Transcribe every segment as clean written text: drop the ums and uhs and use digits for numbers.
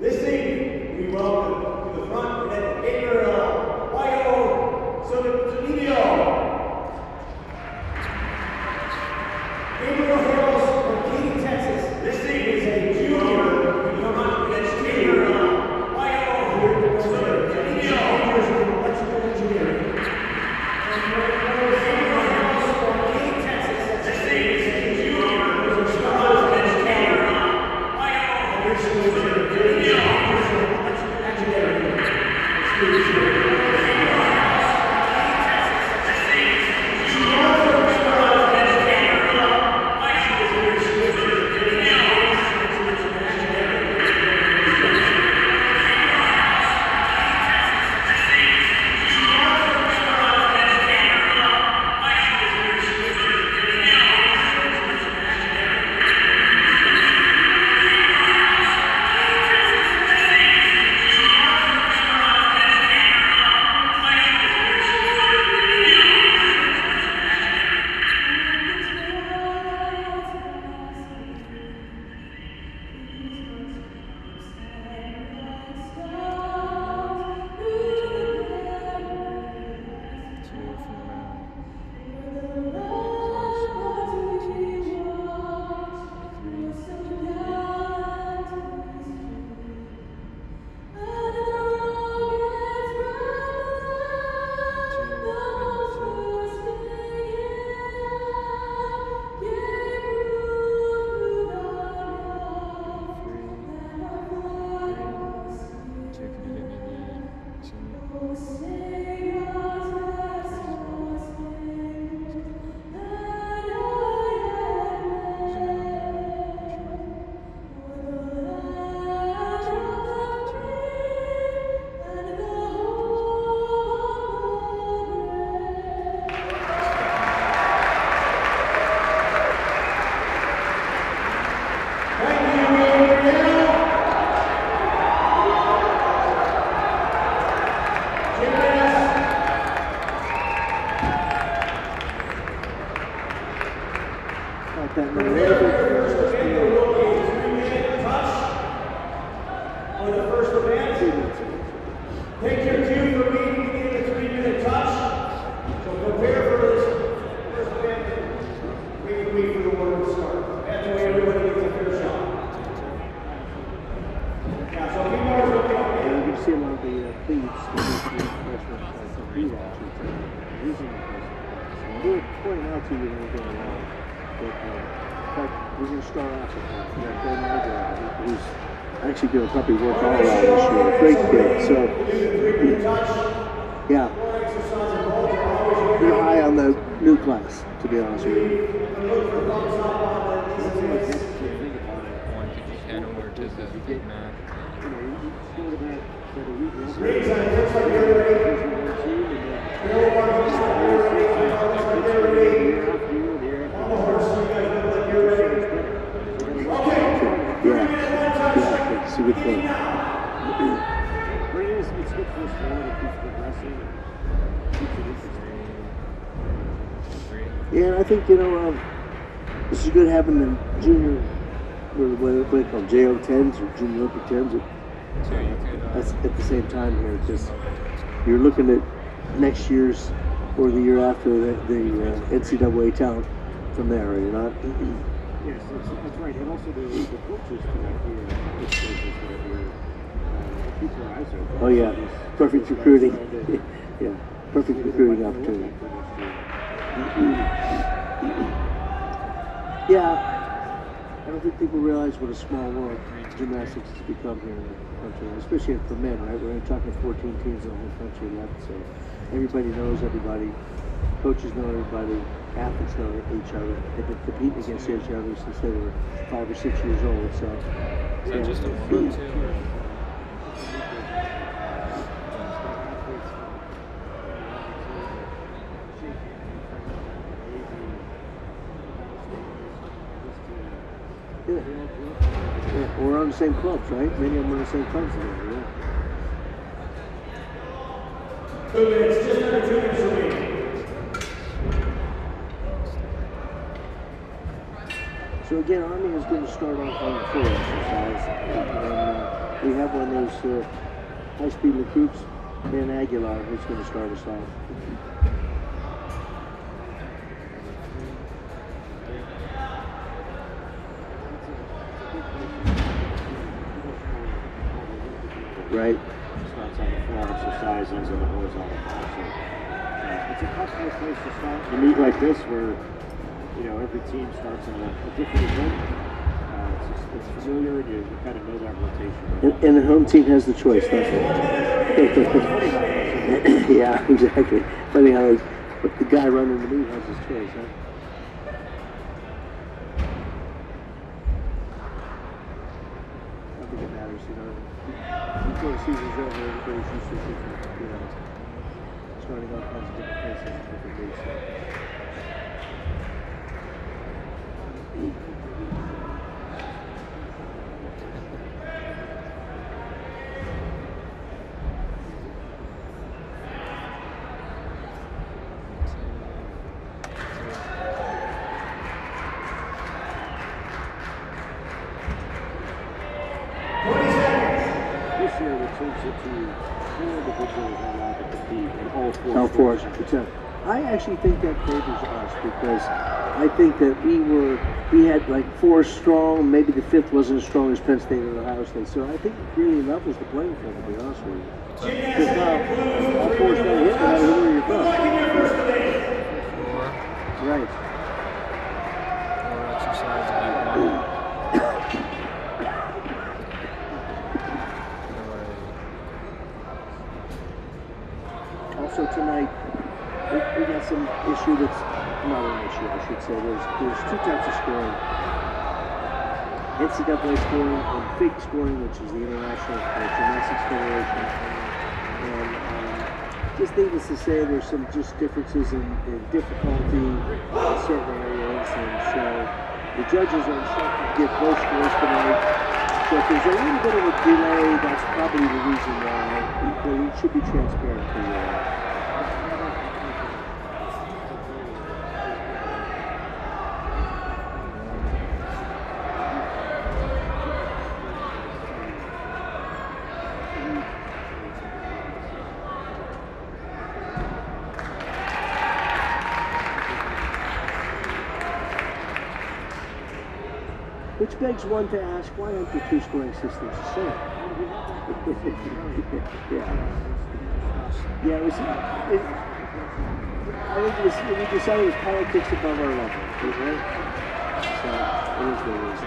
This evening, we welcome to the front at Gabriel Wayo Zunidio. Gabriel hails from Keene, Texas. This evening is a junior in the front against Gabriel Wayo Zunidio. Electrical engineering. Gabriel hails from Keene, Texas. This evening is a junior in the front against Gabriel Wayo Zunidio. Actually going to probably work all around this year. Great kid. So, yeah. They're high on the new class, to be honest with you. It's a good point. It's good for us to keep progressing. Yeah, and I think, this is good having the junior, what they call JO10s or junior Olympic 10s. That's at the same time here, because you're looking at next year's or the year after the NCAA talent from there, are you not? Yes, that's right. And also the coaches oh yeah, perfect recruiting. Yeah, perfect recruiting opportunity. Yeah, I don't think people realize what a small world gymnastics has become here in the country, especially for men, right? We're only talking 14 teams in the whole country left, so everybody knows everybody. Coaches know everybody. Athletes know each other. They've been competing against each other since they were 5 or 6 years old. So, is that just a warm-up too? Yeah, we're on the same clubs, right? Many of them are on the same clubs together, yeah. 2 minutes, just under 2 minutes remaining. So again, Army is going to start off on the full exercise, and we have one of those high-speed recruits, Ben Aguilar, who's going to start us off. Right. Starts on the floor, exercise ends on the horizontal bar. So it's a comfortable place to start. You meet like this where, you know, every team starts in a different event. It's familiar and you kind of know that rotation. And the home team has the choice, doesn't it? Yeah, exactly. Funny how the guy running the meet has his choice, huh? I think it matters, you know. Before the season's over, everybody's used to different, you know, starting all kinds of different places and different days. This year, it turns it to 4 individuals allowed to compete in all 4 All four. sports. I actually think that favors us because I think that we had like 4 strong, maybe the 5th wasn't as strong as Penn State or Ohio State. So I think it really levels the playing field, to be honest with you. Because now all 4's going to hit no matter who you're from. Right. Or exercise and eat one. Also tonight, we got some issue that's not an issue, I should say. There's 2 types of scoring. NCAA scoring and FIG scoring, which is the International Gymnastics Federation. And just needless to say, there's some just differences in difficulty in certain areas. And so the judges are instructed to give both scores tonight. So if there's a little bit of a delay, that's probably the reason why. But it should be transparent to you all. Which begs one to ask, why aren't the 2 scoring systems the same? Yeah, I think we decided it was politics above our level, right? So, it is what it is.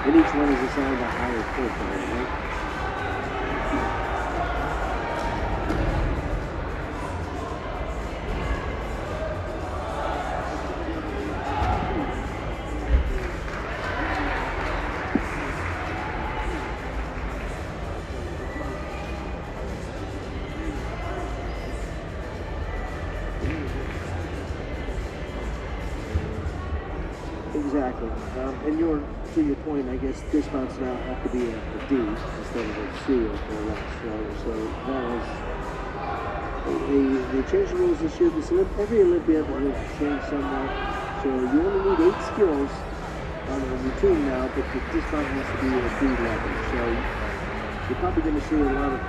And each one is assigned a higher profile, right? Exactly. And to your point, I guess dismounts now have to be a D instead of a C or less. So that was they changed the rules this year. Every Olympiad will change somewhat. So you only need 8 skills on a routine now, but the dismount has to be a D level. So you're probably going to see a lot of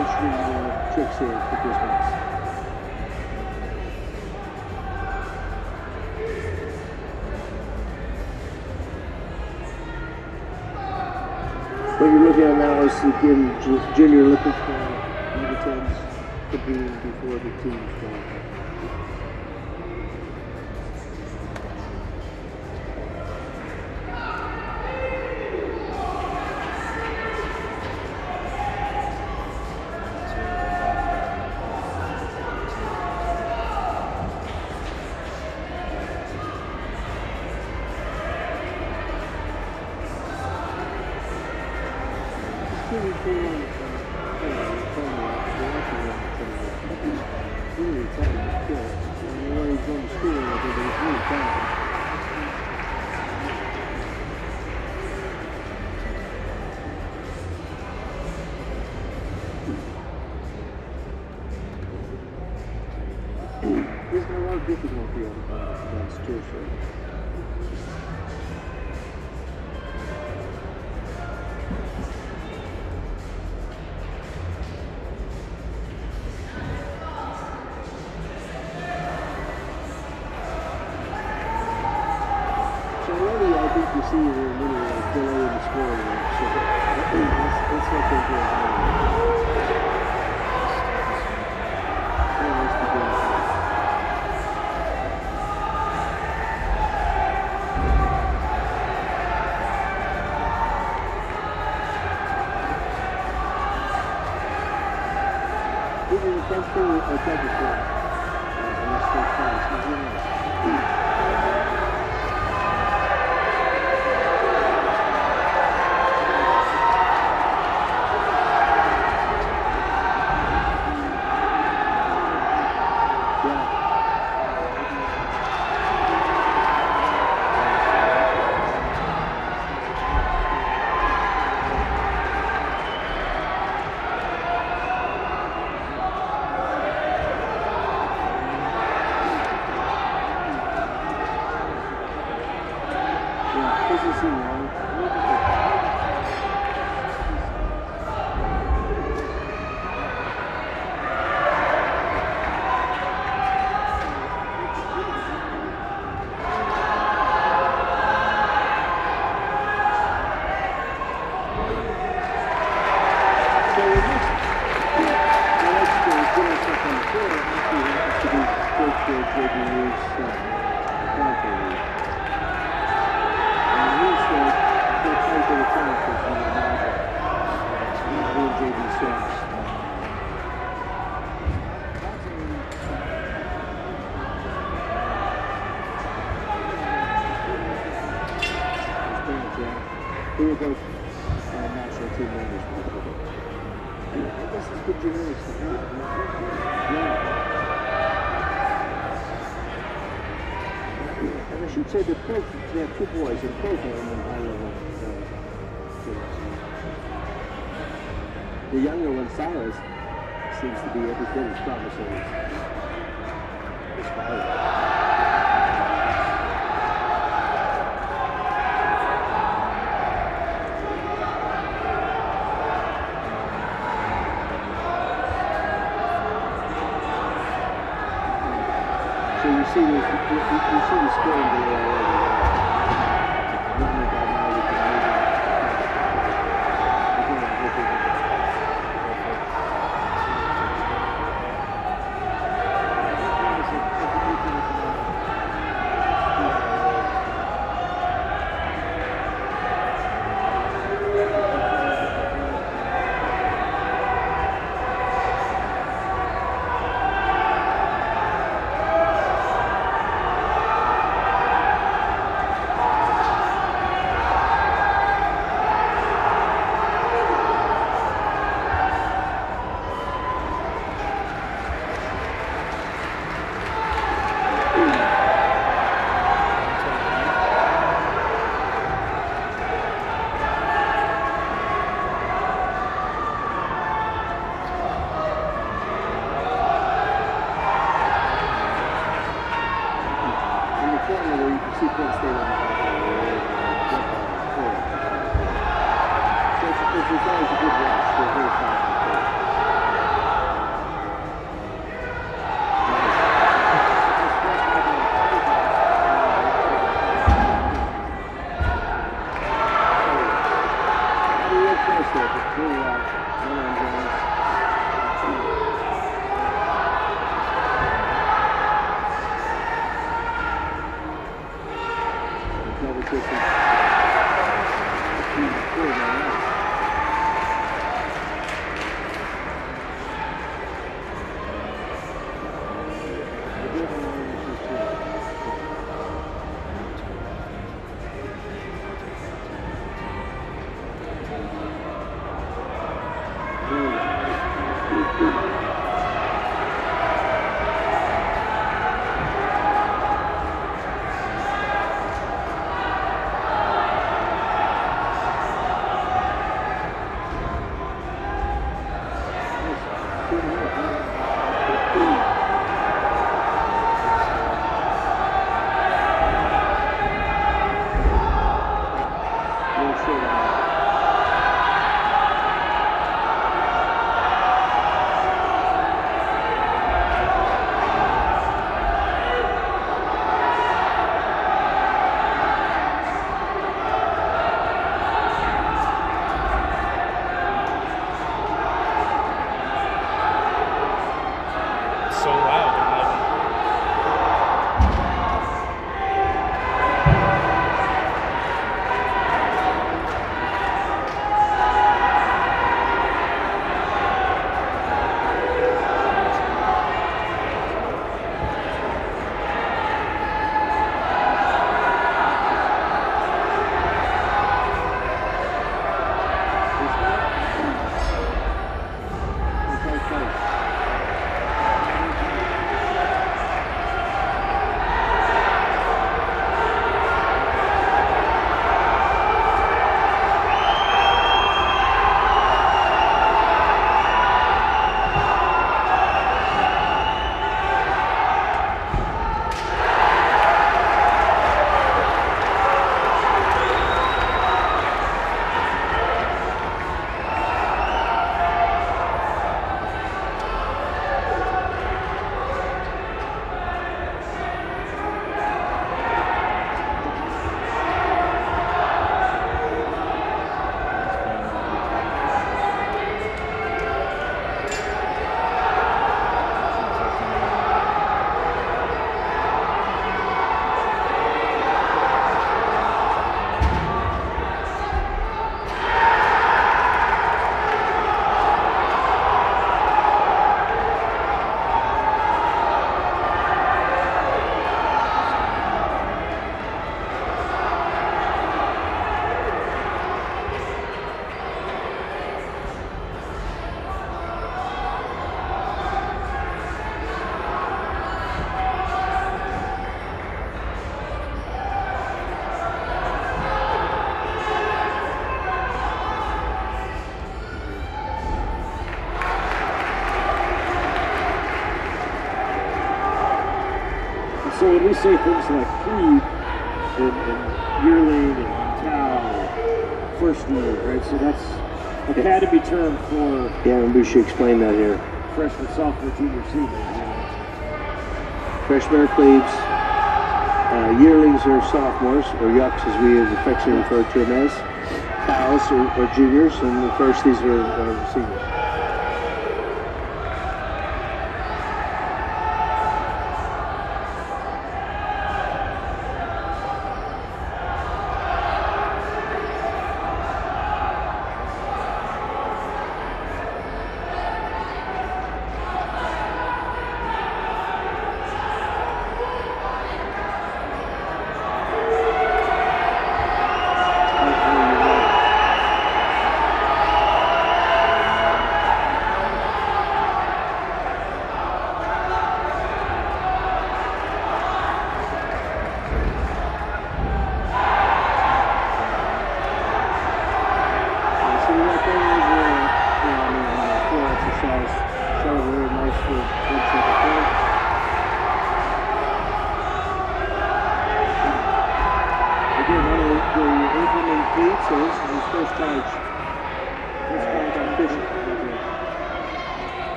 interesting tricks here for dismounts. What you're looking at now is again Junior Olympic under 10s competing before the teams go. really cool on really talented kid. And the way he's going to school, I think he's really talented. He's got a lot of difficulty on steer shirt. I think you see the little delay in the scoring there. So that's what they're doing. Even the first thing I tried to say, in the straight pass, was really nice. Who are both national team members. I guess it's good genetics to have. Yeah. And I should say that they have two boys in program and high level kids. The younger one, Silas, seems to be every bit as promising as his father. So you see the scoring delay already. So when we say things like plebe and yearling and cow, first year, right? So that's academy term for Yeah, and we should explain that here. freshman, sophomore, junior, senior. Freshmen are plebes, yearlings are sophomores, or yucks as we affectionately refer to them as. Cows are juniors, and the firsties are seniors.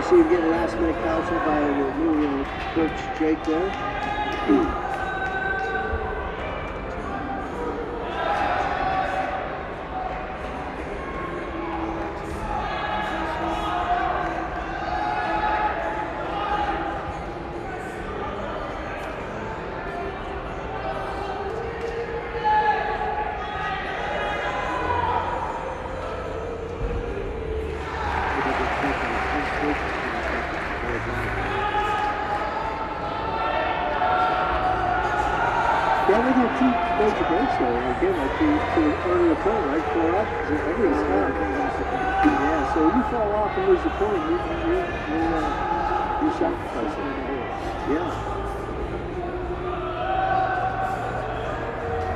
See him get a last minute counsel by the new coach Jake there. Yeah, they have two major breaks though. Again, like to earlier point, right? 4 up, everybody's fine. Yeah, so you fall off and lose the point, you sacrifice it. Yeah.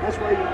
That's why you.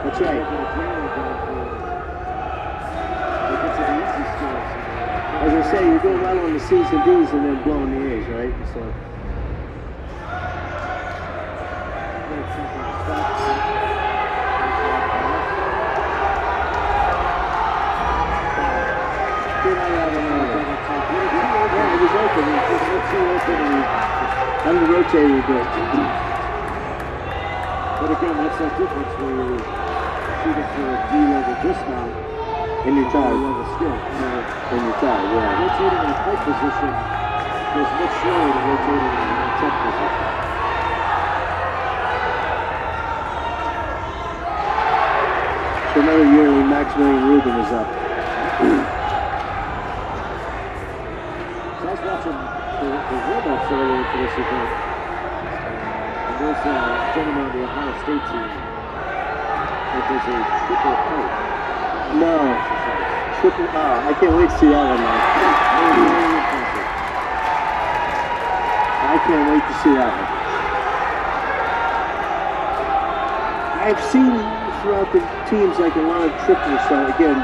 That's right. As I say, you're doing well on the C's and D's and then blowing the A's, right? So. I'm the rotator bit. But again, that's that difference where you're shooting for a D-level dismount And you're tired. level skill. And you're tired, yeah. Rotating in a tight position goes much slower than rotating in a tough position. So another yearling, Maximilian Rubin is up. So I was watching the warm-ups earlier for this event. And there's a gentleman on the Ohio State team that does a triple pipe. No. Triple, I can't wait to see that one, man. Very impressive. I can't wait to see that one. I've seen throughout the teams like a lot of triples, so again,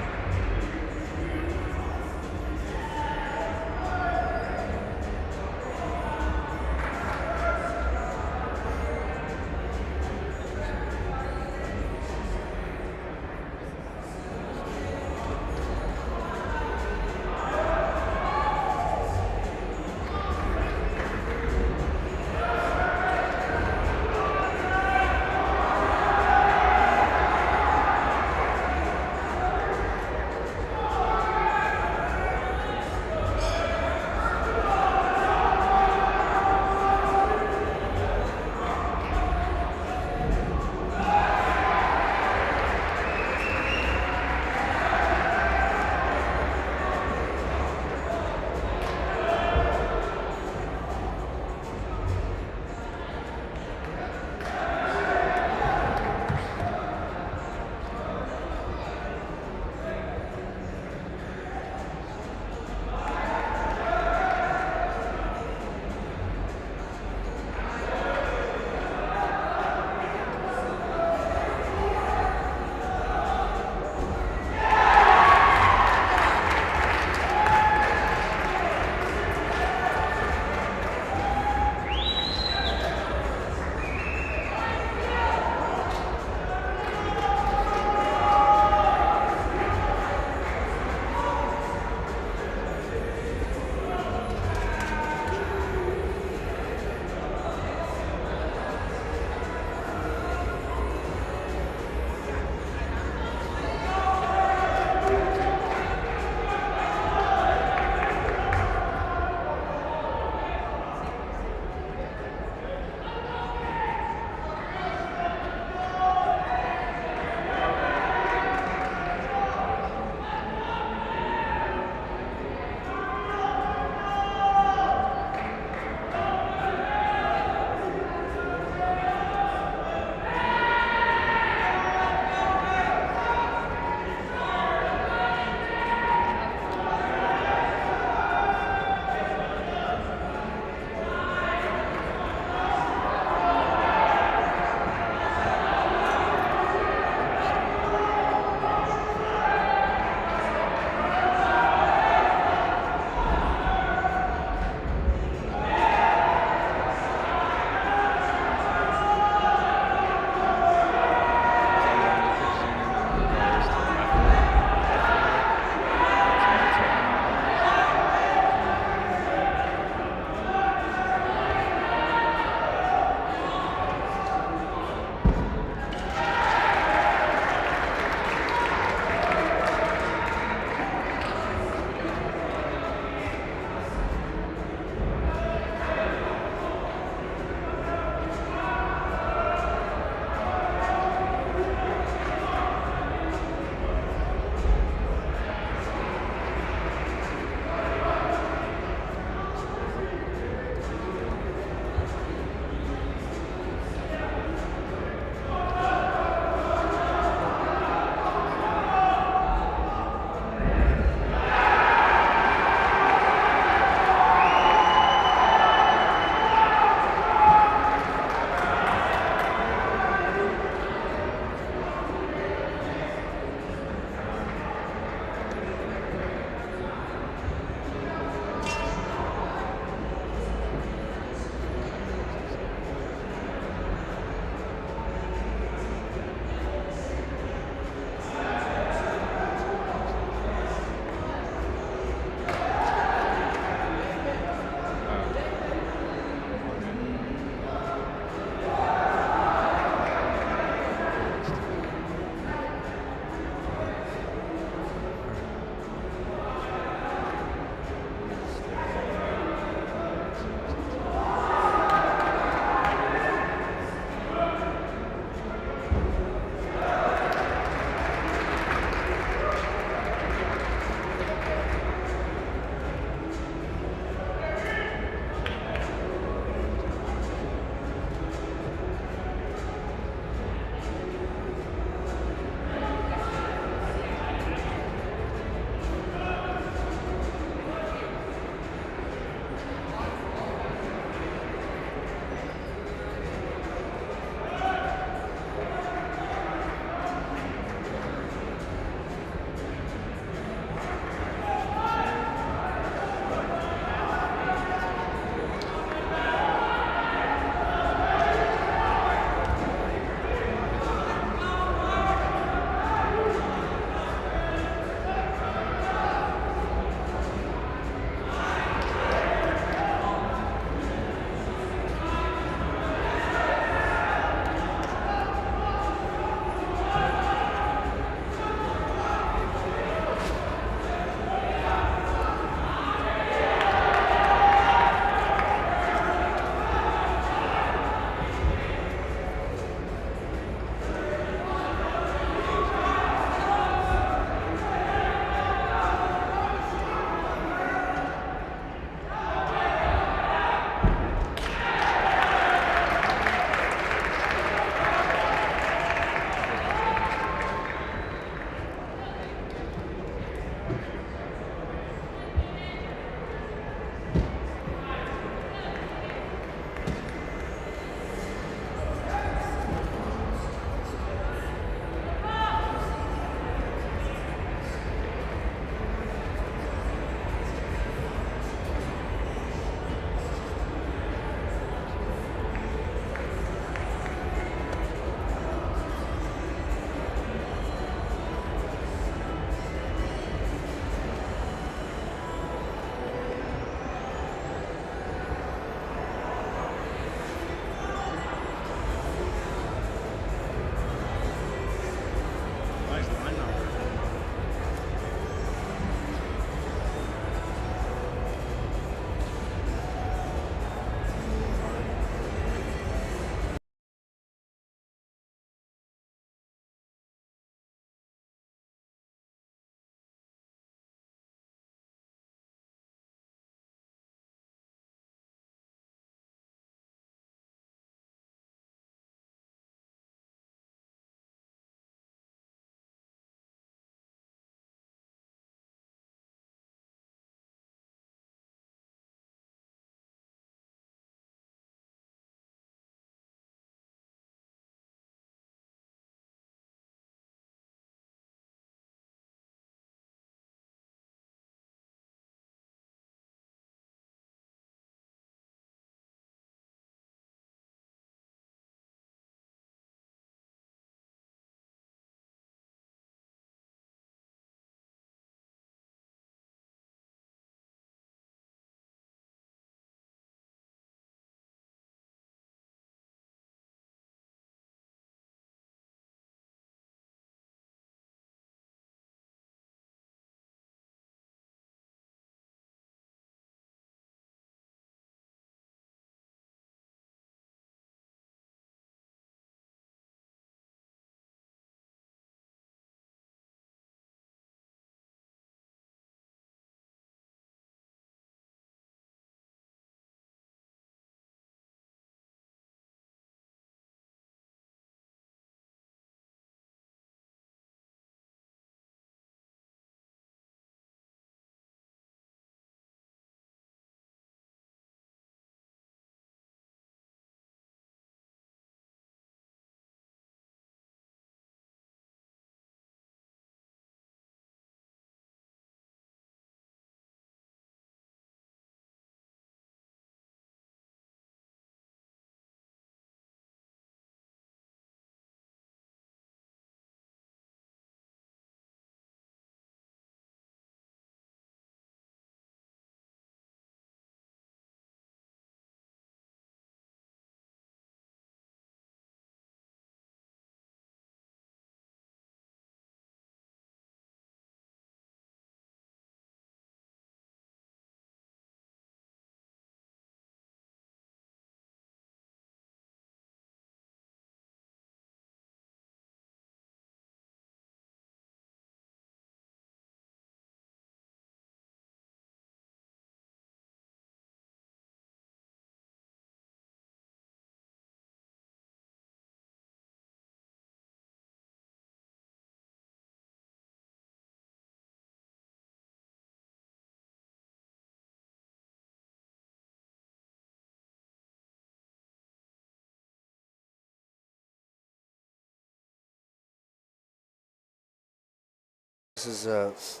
This is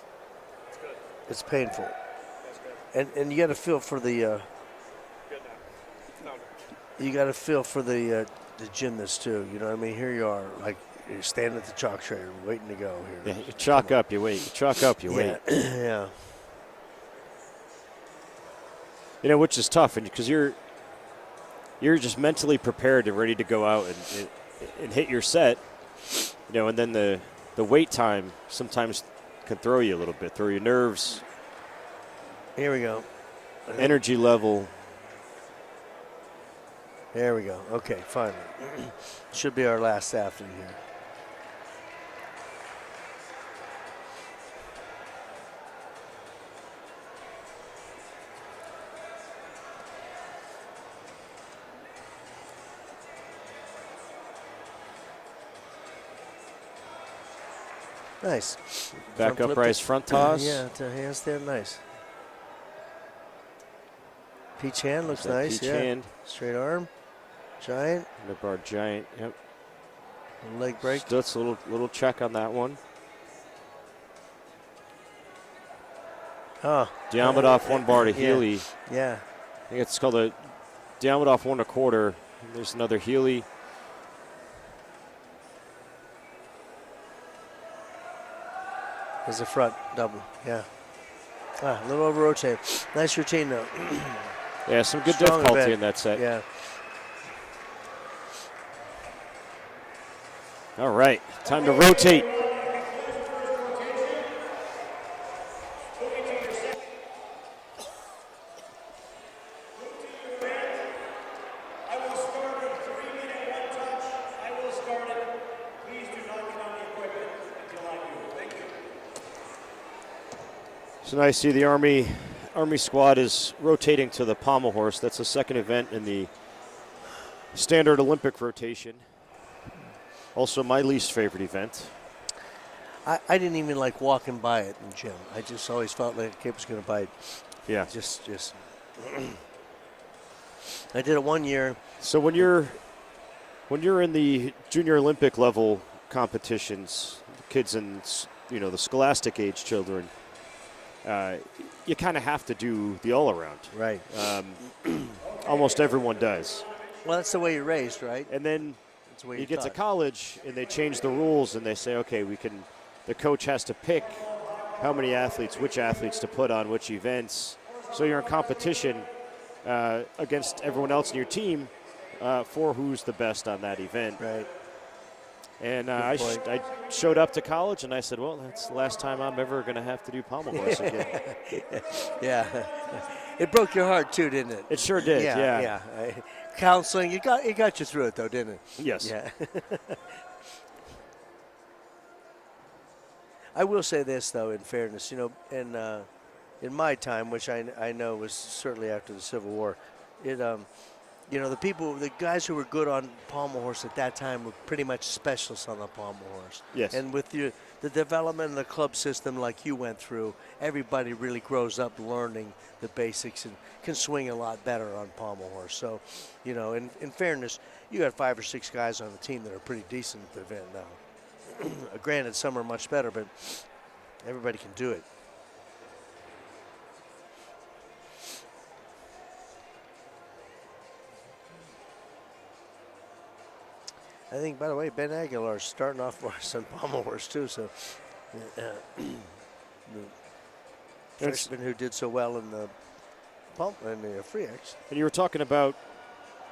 it's painful, and you got to feel for the gymnast too. You know what I mean? Here you are, like you're standing at the chalk tray, waiting to go here. Yeah, you chalk up, you wait. You chalk up, you wait. Yeah. You know, which is tough, and because you're just mentally prepared and ready to go out and hit your set. You know, and then the wait time sometimes can throw you a little bit, throw your nerves. Here we go. Energy level. There we go. Okay, finally. Should be our last athlete here. Nice. Back upright front toss. Yeah, to handstand, nice. Peach hand looks nice. Peach yeah. hand. Straight arm. Giant. Lip bar giant. Yep. Leg break. Stutz, little check on that one. Oh. Diamondov one bar to Healy. Yeah. I think it's called a Diamondov 1 1/4. There's another Healy. There's a front double. Yeah. A little over rotate. Nice routine though. Yeah, some good Strong difficulty event. in that set. Yeah. All right, time to rotate. So nice to see the Army squad is rotating to the Pommel Horse. That's the second event in the standard Olympic rotation. Also my least favorite event. I didn't even like walking by it in the gym. I just always felt like the kid was going to bite. Yeah. Just. I did it one year. So when you're in the junior Olympic level competitions, kids in the scholastic age children, you kind of have to do the all around. Right. Almost everyone does. Well, that's the way you're raised, right? And then That's the way you you're get to taught. college and they change the rules and they say, okay, the coach has to pick how many athletes, which athletes to put on which events. So you're in competition against everyone else in your team for who's the best on that event. Right. And I showed up to college and I said, well, that's the last time I'm ever going to have to do Pommel Horse again. Yeah. It broke your heart too, didn't it? It sure did, yeah. Counseling, it got you through it though, didn't it? Yes. Yeah. I will say this though, in fairness, in my time, which I know was certainly after the Civil War, the guys who were good on Pommel Horse at that time were pretty much specialists on the Pommel Horse. Yes. And with the development of the club system like you went through, everybody really grows up learning the basics and can swing a lot better on Pommel Horse. So, in fairness, you got 5 or 6 guys on the team that are pretty decent at the event now. Granted, some are much better, but everybody can do it. I think, by the way, Ben Aguilar is starting off for us on Pommel Horse too. So, the freshman who did so well in the free X. And you were talking about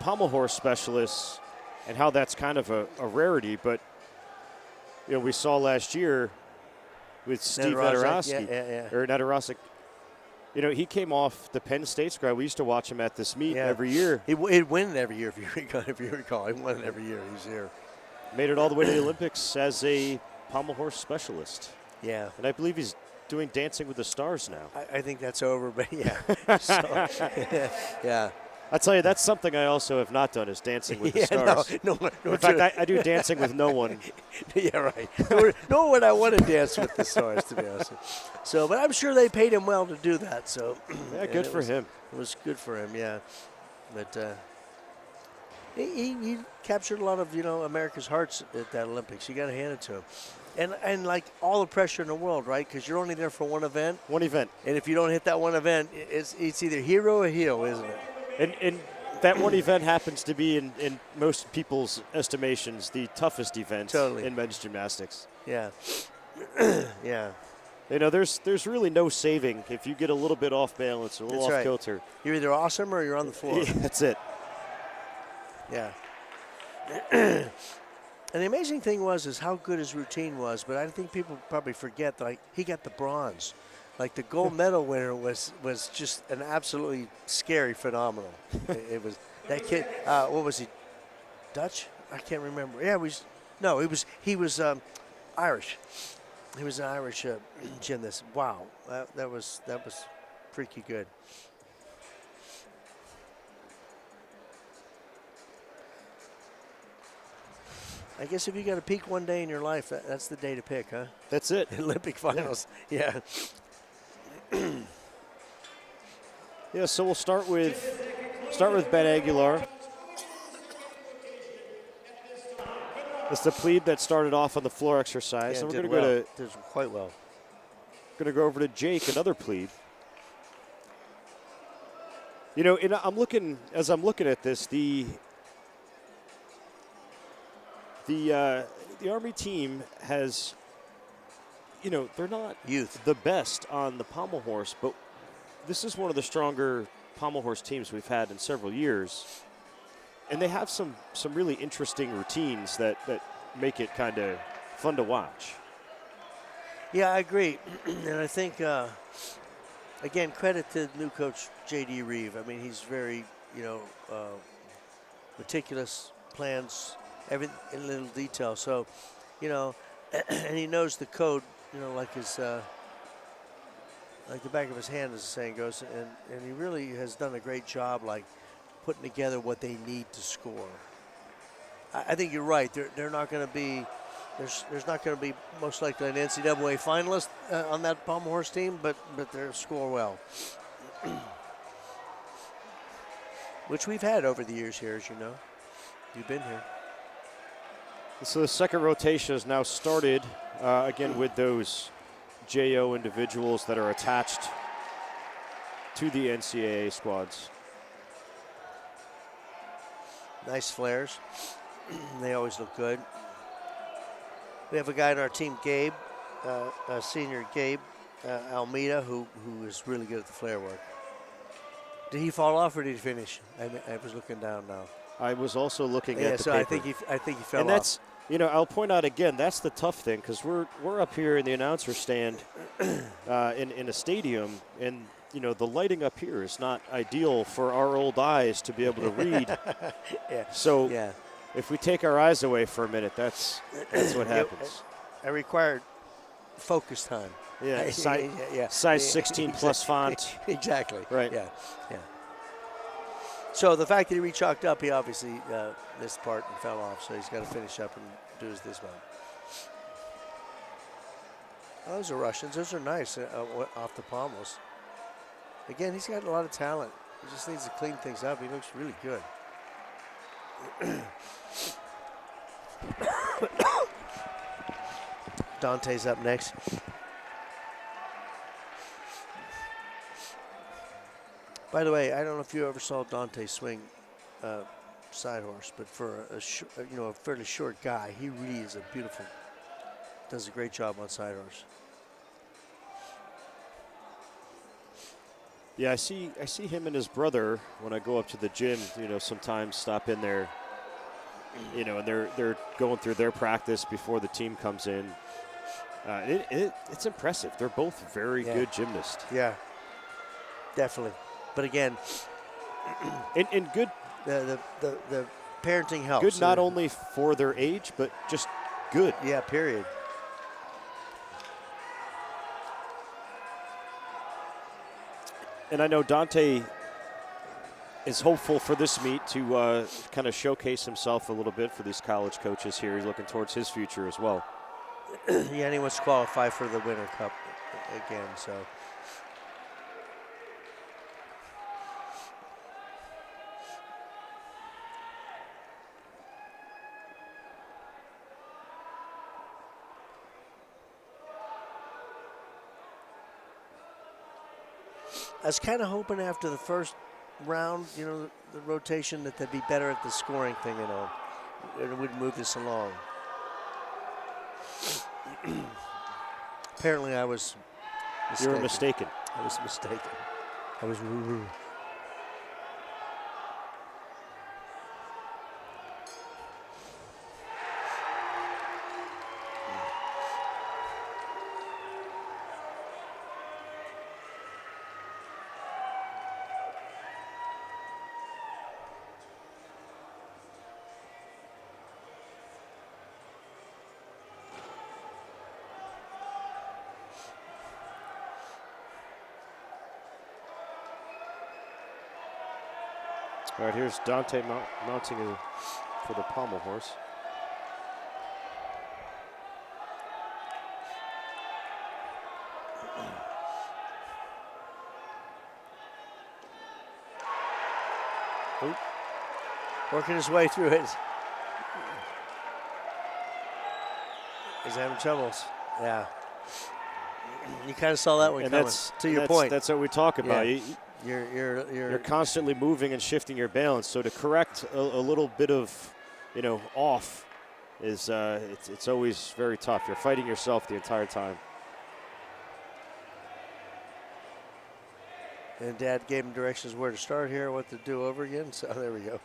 Pommel Horse specialists and how that's kind of a rarity, but we saw last year with Steve Nedorosik. He came off the Penn State squad. We used to watch him at this meet every year. He'd win every year, if you recall. He won every year he was here. Made it all the way to the Olympics as a Pommel Horse specialist. Yeah. And I believe he's doing Dancing with the Stars now. I think that's over, but yeah. Yeah. I'll tell you, that's something I also have not done is Dancing with the Stars. No, in fact, I do Dancing with No One. Yeah, right. No one I want to dance with the stars, to be honest. So, but I'm sure they paid him well to do that. So, yeah, good for him. It was good for him, yeah. But he captured a lot of America's hearts at that Olympics. You got to hand it to him. And like all the pressure in the world, right? Because you're only there for one event. One event. And if you don't hit that one event, it's either hero or heel, isn't it? And that one event happens to be, in most people's estimations, the toughest event in men's gymnastics. Yeah. Yeah. You know, there's really no saving if you get a little bit off balance or a little off kilter. You're either awesome or you're on the floor. Yeah, that's it. Yeah. And the amazing thing is how good his routine was, but I think people probably forget that like, he got the bronze. Like the gold medal winner was just an absolutely scary phenomenal. It was that kid. What was he? Dutch? I can't remember. Yeah, he was Irish. He was an Irish gymnast. Wow, that was freaky good. I guess if you got to peak one day in your life, that's the day to pick, huh? That's it. Olympic finals. Yeah. Yeah. So we'll start with Ben Aguilar. It's the plebe that started off on the floor exercise. Yeah, and we're going to did quite well. Going to go over to Jake, another plebe. You know, as I'm looking at this, the Army team has, you know, they're not the best on the Pommel Horse, but this is one of the stronger Pommel Horse teams we've had in several years. And they have some really interesting routines that make it kind of fun to watch. Yeah, I agree. And I think, again, credit to new coach J.D. Reeve. I mean, he's very, meticulous, plans every in little detail. So, and he knows the code, like his like the back of his hand, as the saying goes. And he really has done a great job, like, putting together what they need to score. I think you're right. They're not going to be. There's not going to be most likely an NCAA finalist on that Pommel Horse team, but they'll score well, which we've had over the years here, as you know. You've been here. So the second rotation has now started again with those JO individuals that are attached to the NCAA squads. Nice flares. They always look good. We have a guy on our team, Gabe, senior Gabe Almeida, who is really good at the flare work. Did he fall off or did he finish? I was looking down now. I was also looking at the so paper. I think he fell off. And that's, I'll point out again, that's the tough thing, because we're up here in the announcer stand in a stadium, and the lighting up here is not ideal for our old eyes to be able to read. Yeah. So if we take our eyes away for a minute, that's what happens. I required focus time. Yeah, size 16 plus font. Exactly. Right. Yeah. So the fact that he re-chalked up, he obviously missed part and fell off, so he's got to finish up and do his dismount. Oh, those are Russians. Those are nice off the pommels. Again, he's got a lot of talent. He just needs to clean things up. He looks really good. Dante's up next. By the way, I don't know if you ever saw Dante swing side horse, but for a fairly short guy, he really is does a great job on side horse. Yeah, I see him and his brother when I go up to the gym, sometimes stop in there, and they're going through their practice before the team comes in. It's impressive. They're both very good gymnasts. Yeah, definitely. But again, and good. The parenting helps. Good not only for their age, but just good. Yeah, period. And I know Dante is hopeful for this meet to kind of showcase himself a little bit for these college coaches here. He's looking towards his future as well. Yeah, and he wants to qualify for the Winter Cup again, so. I was kind of hoping after the first round, you know, the rotation, that they'd be better at the scoring thing, you know. It would move this along. Apparently, I was mistaken. You were mistaken. I was mistaken. I was woo-woo. All right, here's Dante mounting for the Pommel Horse. Oop. Working his way through it. He's having troubles. Yeah. You kind of saw that one coming. To your point. That's what we talk about. Yeah. You're constantly moving and shifting your balance. So to correct a little bit of, you know, off is it's always very tough. You're fighting yourself the entire time. And Dad gave him directions where to start here, what to do over again. So there we go.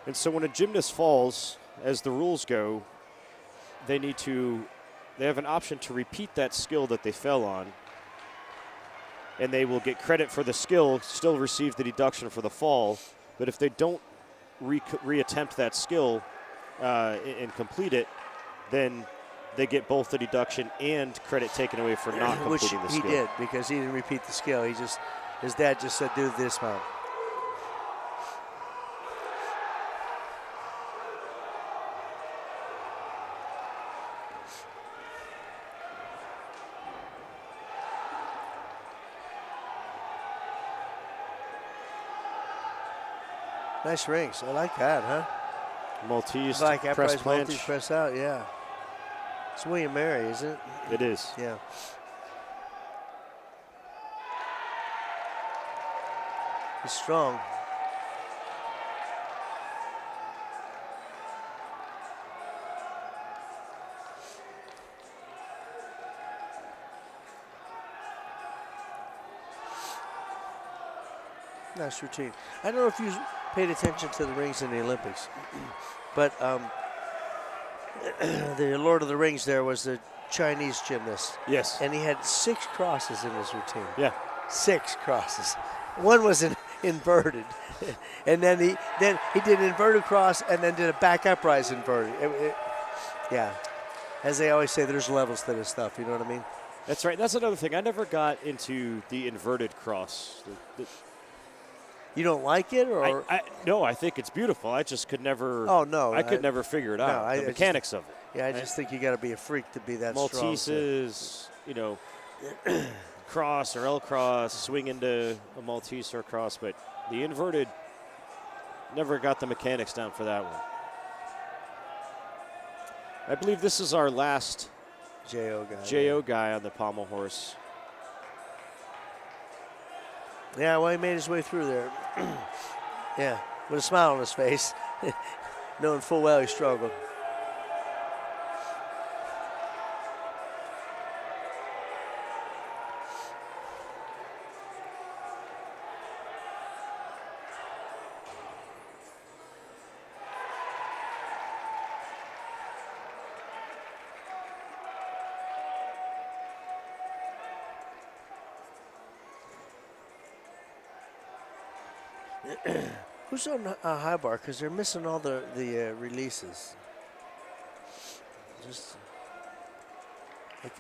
And so when a gymnast falls, as the rules go, they have an option to repeat that skill that they fell on. And they will get credit for the skill, still receive the deduction for the fall. But if they don't reattempt that skill and complete it, then they get both the deduction and credit taken away for not completing the skill. Which he did, because he didn't repeat the skill. His dad just said, do this mount. Nice rings. I like that, huh? Maltese like press planche. Maltese press out, yeah. It's William Mary, isn't it? It is. Yeah. He's strong. Nice routine. I don't know if you paid attention to the rings in the Olympics, but the Lord of the Rings there was the Chinese gymnast. Yes. And he had 6 crosses in his routine. Yeah. 6 crosses. One was inverted, and then he did an inverted cross and then did a back uprise inverted. Yeah. As they always say, there's levels to this stuff. You know what I mean? That's right. That's another thing. I never got into the inverted cross. You don't like it, or no? I think it's beautiful. I just could never. Oh no! I could never figure it out. The mechanics of it. Yeah, I just think you got to be a freak to be that Maltese strong. is, you know, cross or L cross, swing into a Maltese or cross, but the inverted, never got the mechanics down for that one. I believe this is our last JO guy on the Pommel Horse. Yeah, well, he made his way through there. Yeah, with a smile on his face, knowing full well he struggled. Who's on high bar? Because they're missing all the releases. Just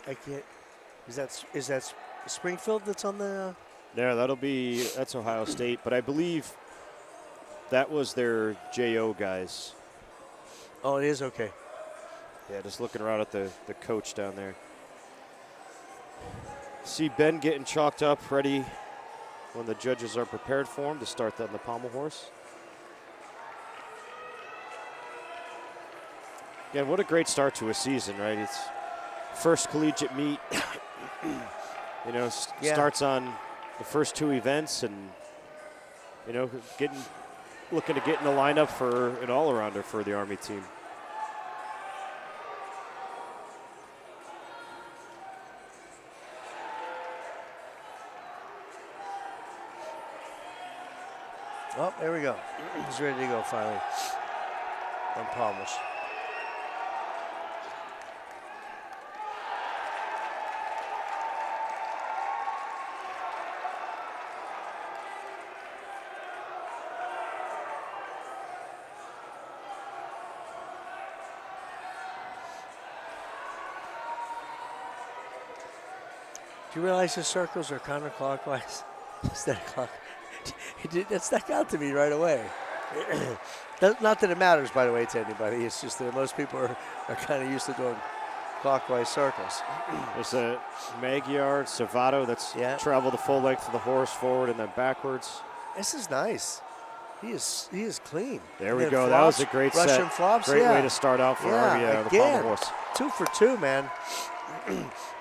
I can't. Is that Springfield that's on the? Yeah, that's Ohio State, but I believe that was their JO guys. Oh, it is, okay. Yeah, just looking around at the coach down there. See Ben getting chalked up, ready when the judges are prepared for him to start that on the Pommel Horse. Again, what a great start to a season, right? It's first collegiate meet. Starts on the first 2 events, and looking to get in the lineup for an all-arounder for the Army team. Oh, there we go. He's ready to go finally on Pommels. Do you realize his circles are counterclockwise instead of clockwise? That stuck out to me right away. Not that it matters, by the way, to anybody. It's just that most people are kind of used to doing clockwise circles. There's a Magyar Savato that's traveled the full length of the horse forward and then backwards. This is nice. He is clean. There we go. That was a great set. Russian flops. Great way to start out for Army, the Pommel Horse. 2 for 2, man.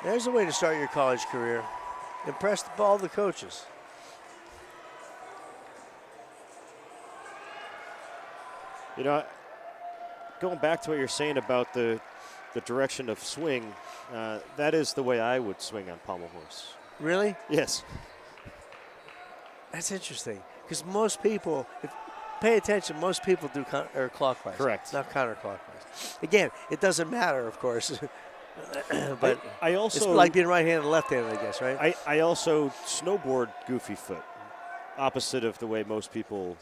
There's a way to start your college career. Impress all the coaches. Going back to what you're saying about the direction of swing, that is the way I would swing on Pommel Horse. Really? Yes. That's interesting, because most people, pay attention, most people do clockwise. Correct. Not counterclockwise. Again, it doesn't matter, of course. But I also, it's like being right-handed and left-handed, I guess, right? I also snowboard goofy foot, opposite of the way most people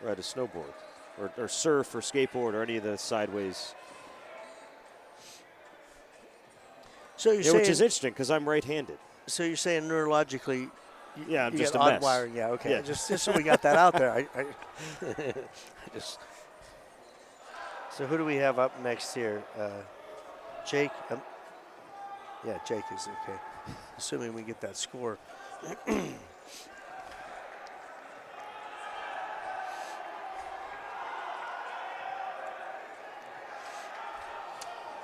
ride a snowboard. Or surf or skateboard or any of the sideways. So you're saying, which is interesting because I'm right-handed. So you're saying neurologically, I'm you just got a odd mess. wiring. Yeah, okay. Yeah. Just so we got that out there. So who do we have up next here? Jake. Yeah, Jake is okay. Assuming we get that score.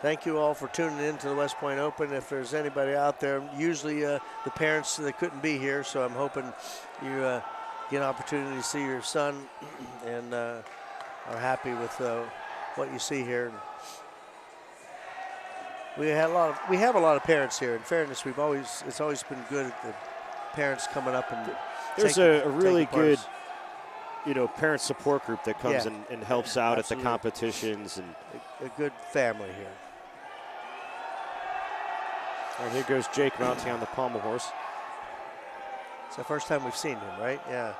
Thank you all for tuning in to the West Point Open. If there's anybody out there, usually the parents that couldn't be here, so I'm hoping you get an opportunity to see your son and are happy with what you see here. We have a lot of parents here. In fairness, it's always been good at the parents coming up and there's a really good parent support group that comes and helps out absolutely. At the competitions and a good family here. All right, here goes Jake mounting on the Pommel Horse. It's the first time we've seen him, right? Yeah.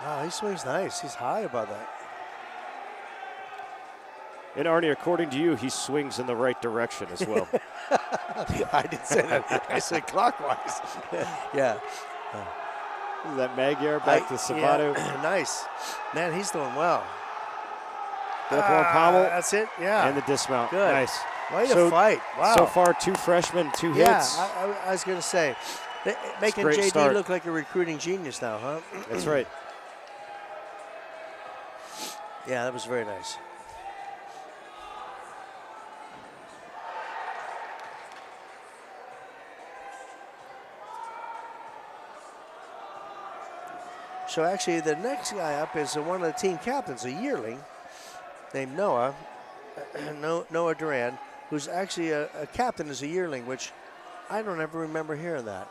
Wow, he swings nice. He's high above that. And Arnie, according to you, he swings in the right direction as well. I didn't say that. I said clockwise. Yeah. That Magyar back to Savato. Yeah. Nice. Man, he's doing well. Good up on Pommel. That's it, yeah. And the dismount. Good. Nice. Way to fight. Wow. So far, 2 freshmen, 2 hits. Yeah, I was going to say, making JD start. look like a recruiting genius now, huh? That's right. Yeah, that was very nice. So actually, the next guy up is one of the team captains, a yearling named Noah Duran, who's actually a captain as a yearling, which I don't ever remember hearing that.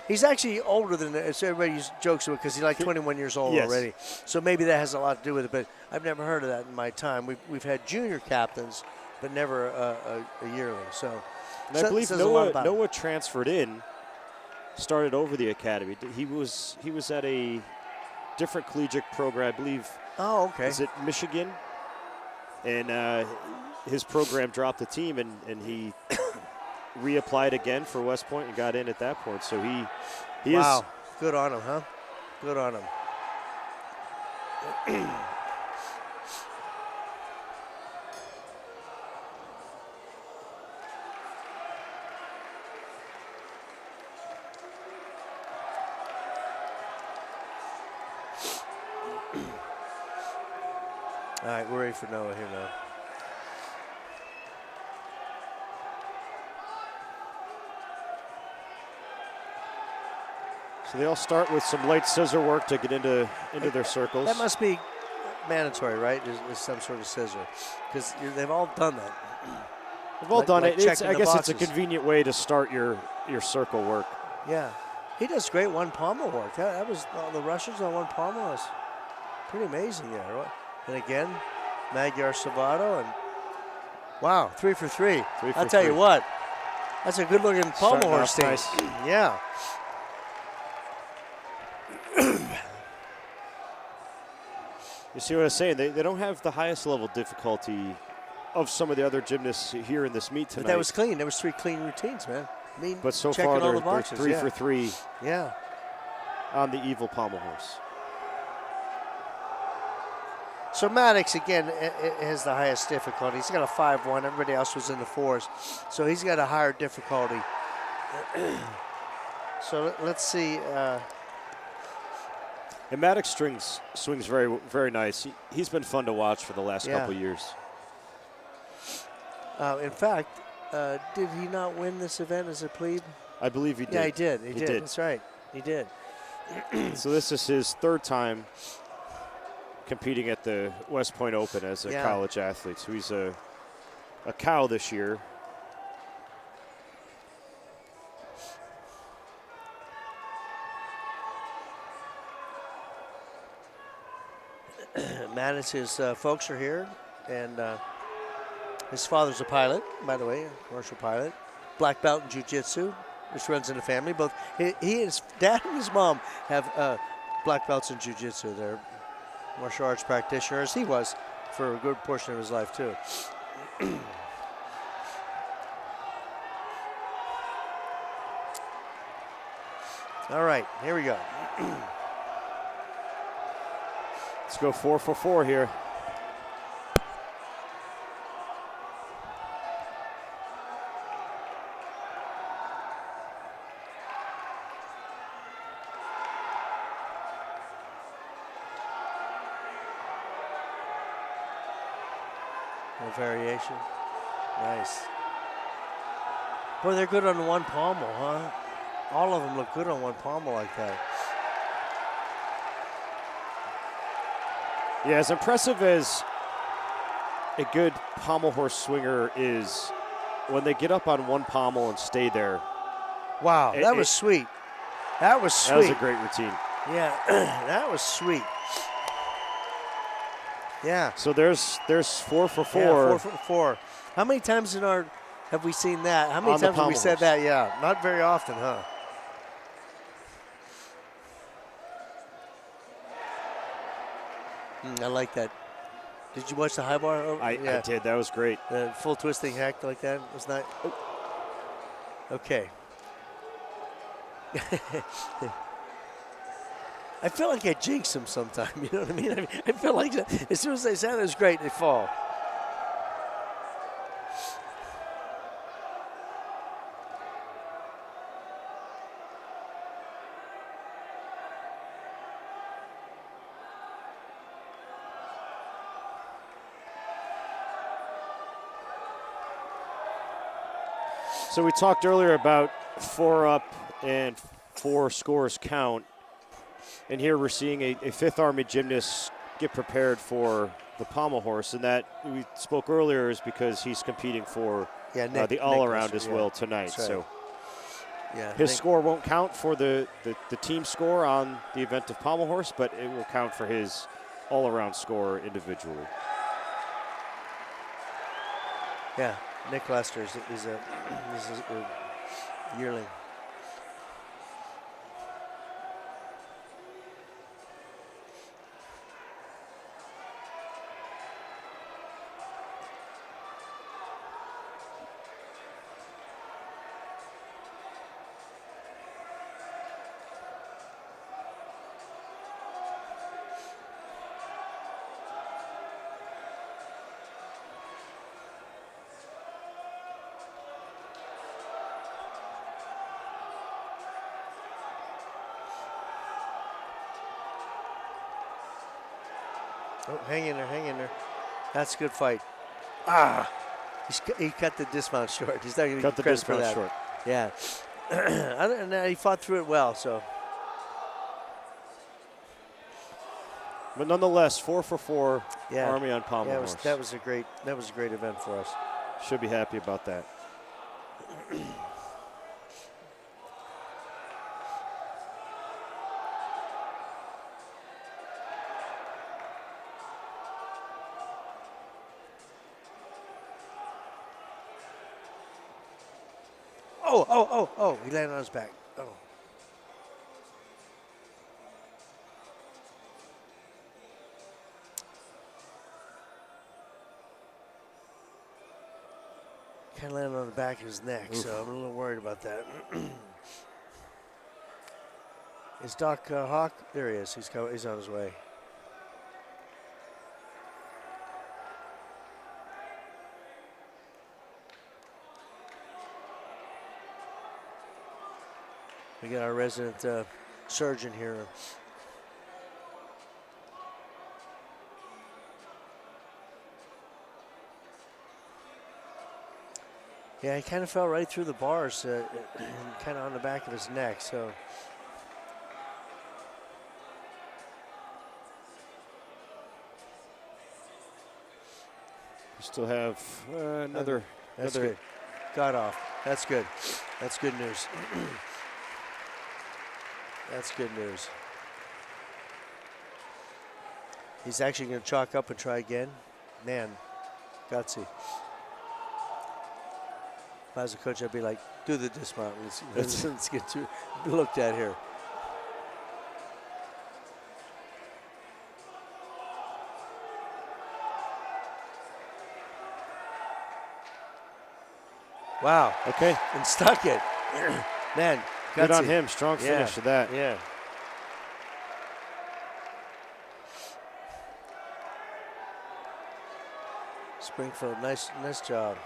He's actually older than so everybody jokes with because he's like 21 years old already. So maybe that has a lot to do with it, but I've never heard of that in my time. We've had junior captains, but never a yearling. So I believe Noah transferred in, started over the academy. He was at a different collegiate program, I believe. Oh, okay. Is it Michigan? And his program dropped the team, and he reapplied again for West Point and got in at that point. So he wow. Good on him, huh? Good on him. All right, we're ready for Noah here now. So they all start with some light scissor work to get into their circles. That must be mandatory, right? Is some sort of scissor, because they've all done that. They've all done it. I guess boxes. it's a convenient way to start your circle work. Yeah, he does great one pommel work. That was the Russians on one pommel was pretty amazing there. Right? And again, Magyar Savato, and wow, 3 for 3. I'll tell you what, that's a good-looking pommel horse team. Nice. Yeah. You see what I'm saying? They don't have the highest level difficulty of some of the other gymnasts here in this meet tonight. But that was clean. There was 3 clean routines, man. I mean, but so checking far all they're, the boxes, they're 3 for 3 yeah. on the evil Pommel Horse. So Maddox, again, has the highest difficulty. He's got a 5-1. Everybody else was in the 4s. So he's got a higher difficulty. So let's see. And Maddox swings very, very nice. He's been fun to watch for the last couple years. In fact, did he not win this event as a plebe? I believe he did. Yeah, he did. He did. That's right. He did. So this is his 3rd time competing at the West Point Open as a college athlete. So he's a cow this year. Maddox's folks are here, and his father's a pilot, by the way, a commercial pilot. Black belt in jiu-jitsu, which runs in the family. Both his dad and his mom have black belts in jiu-jitsu. They're martial arts practitioners. He was for a good portion of his life too. All right, here we go. Let's go 4 for 4 here. No variation. Nice. Boy, they're good on one pommel, huh? All of them look good on one pommel like that. Yeah, as impressive as a good pommel horse swinger is, when they get up on one pommel and stay there. Wow, that was sweet. That was sweet. That was a great routine. Yeah, that was sweet. Yeah. So there's 4 for 4. Yeah, 4 for 4. How many times have we seen that? How many times have we said that? Yeah, not very often, huh? I like that. Did you watch the high bar? Oh, I did. That was great. The full twisting hack like that was not. Oh. Okay. I feel like I jinx him sometime. You know what I mean? I feel like as soon as they say it was great, they fall. So we talked earlier about 4 up and 4 scores count. And here we're seeing a Fifth Army gymnast get prepared for the Pommel Horse. And that we spoke earlier is because he's competing for the all-around as well tonight. Right. So yeah, his score won't count for the team score on the event of Pommel Horse, but it will count for his all-around score individually. Yeah, Nick Lester is a yearling. Oh, hang in there, hang in there. That's a good fight. Ah, he cut the dismount short. He's not going to Cut get the credit for dismount that. short. Yeah. And he fought through it well, so. But nonetheless, 4 for 4 Yeah. Army on Pommel Yeah, Horse. that was a great event for us. Should be happy about that. Oh, he landed on his back. Oh. Kind of landed on the back of his neck, so I'm a little worried about that. Is Doc Hawk? There he is. He's on his way. We got our resident surgeon here. Yeah, he kind of fell right through the bars, kind of on the back of his neck. So, We still have another. that's good. Got off. That's good. That's good news. That's good news. He's actually going to chalk up and try again. Man, gutsy. If I was a coach, I'd be like, do the dismount. Let's get looked at here. Wow. Okay. And stuck it. Man, gutsy. Good on him. Strong finish to that. Yeah. Springfield, nice job.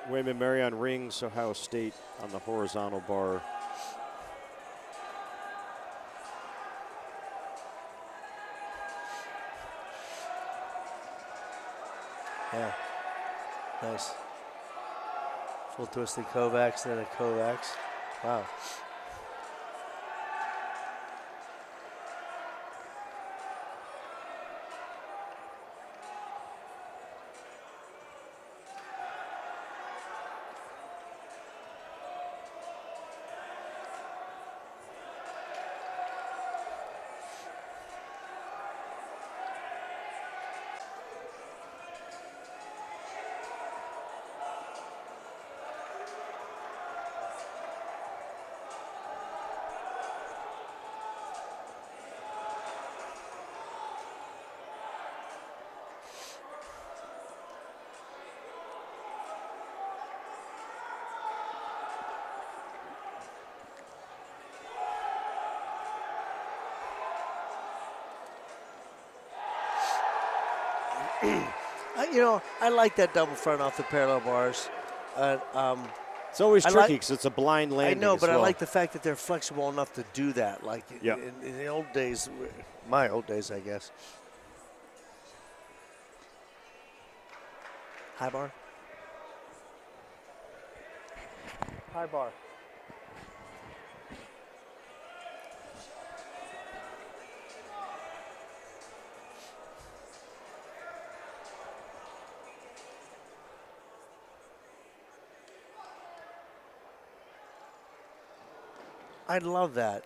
Wayman Marion rings Ohio State on the horizontal bar. Yeah, nice. Full twisted Kovacs, then a Kovacs. Wow. I like that double front off the parallel bars. It's always I tricky like- because it's a blind I landing. know, as but I well. like the fact that they're flexible enough to do that. Like Yeah. in the old days, my old days, I guess. High bar. High bar. I love that.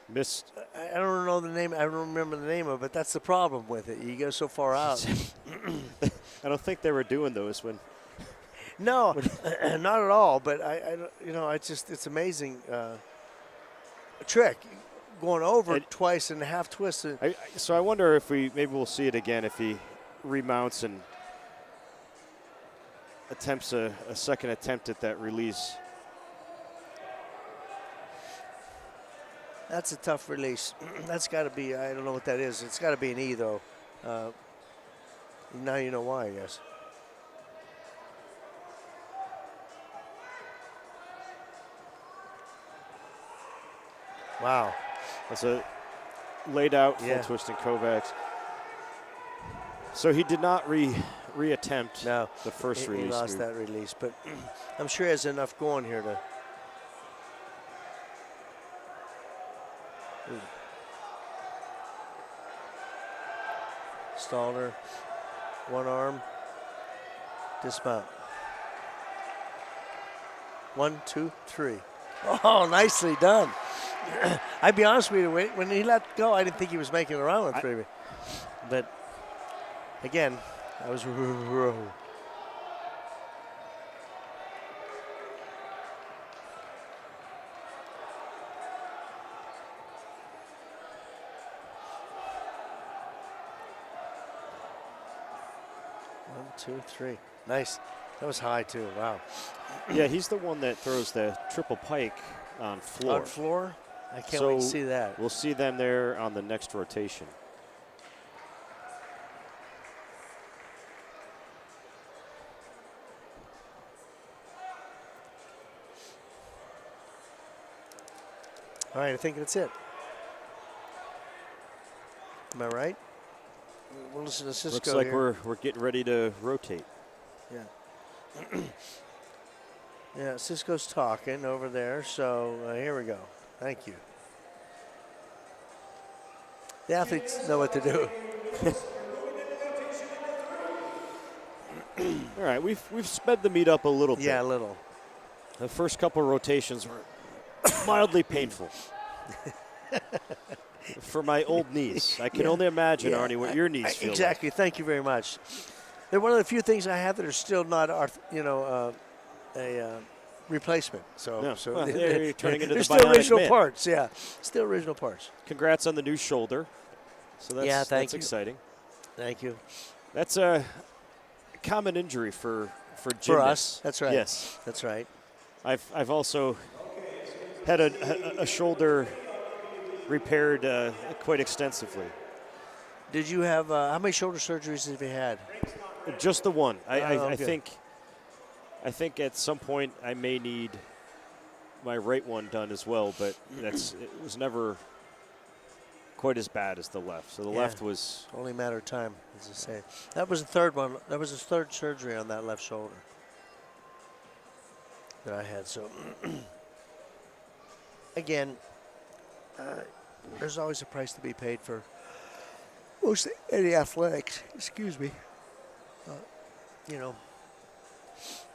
Missed. I don't know the name. I don't remember the name of it. But that's the problem with it. You go so far out. I don't think they were doing those when. No, not at all. But it's amazing trick going over twice and a half twist. So I wonder if maybe we'll see it again if he remounts and attempts a second attempt at that release. That's a tough release. That's got to be. I don't know what that is. It's got to be an E though. Now you know why, I guess. Wow. That's a laid out, full Yeah. twist and Kovacs. So he did not reattempt No, the first he release. lost move. that release, but I'm sure he has enough going here to. Stalder, one arm, dismount. 1, 2, 3. Oh, nicely done. I'd be honest with you, when he let go, I didn't think he was making a run with 3. But again, I was. 1, 2, 3. Nice. That was high too. Wow. Yeah, he's the one that throws the triple pike on floor. On floor? I can't So wait to see that. We'll see them there on the next rotation. All right, I think that's it. Am I right? We'll listen to Cisco Looks like here. we're getting ready to rotate. Yeah. Yeah, Cisco's talking over there, so here we go. Thank you. The athletes know what to do. All right, we've sped the meet up a little bit. Yeah, a little. The first couple rotations were mildly painful for my old knees. I can only imagine, Arnie, what your knees feel exactly. Thank you very much. They're one of the few things I have that are still not, a replacement. So, No. so Well, they're turning into they're the still bionic original man. parts. Yeah, still original parts. like. Congrats on the new shoulder. So that's, Yeah, thank that's you. exciting. Thank you. That's a common injury for gymnasts. For us, that's right. Yes. That's right. I've also had a shoulder repaired quite extensively. Did you have how many shoulder surgeries have you had? Just the one. I okay. I think at some point I may need my right one done as well, but it was never quite as bad as the left. So the left was Only a matter of time, as I say. That was the third one. That was his third surgery on that left shoulder that I had. So again, there's always a price to be paid for most any athletics. Excuse me.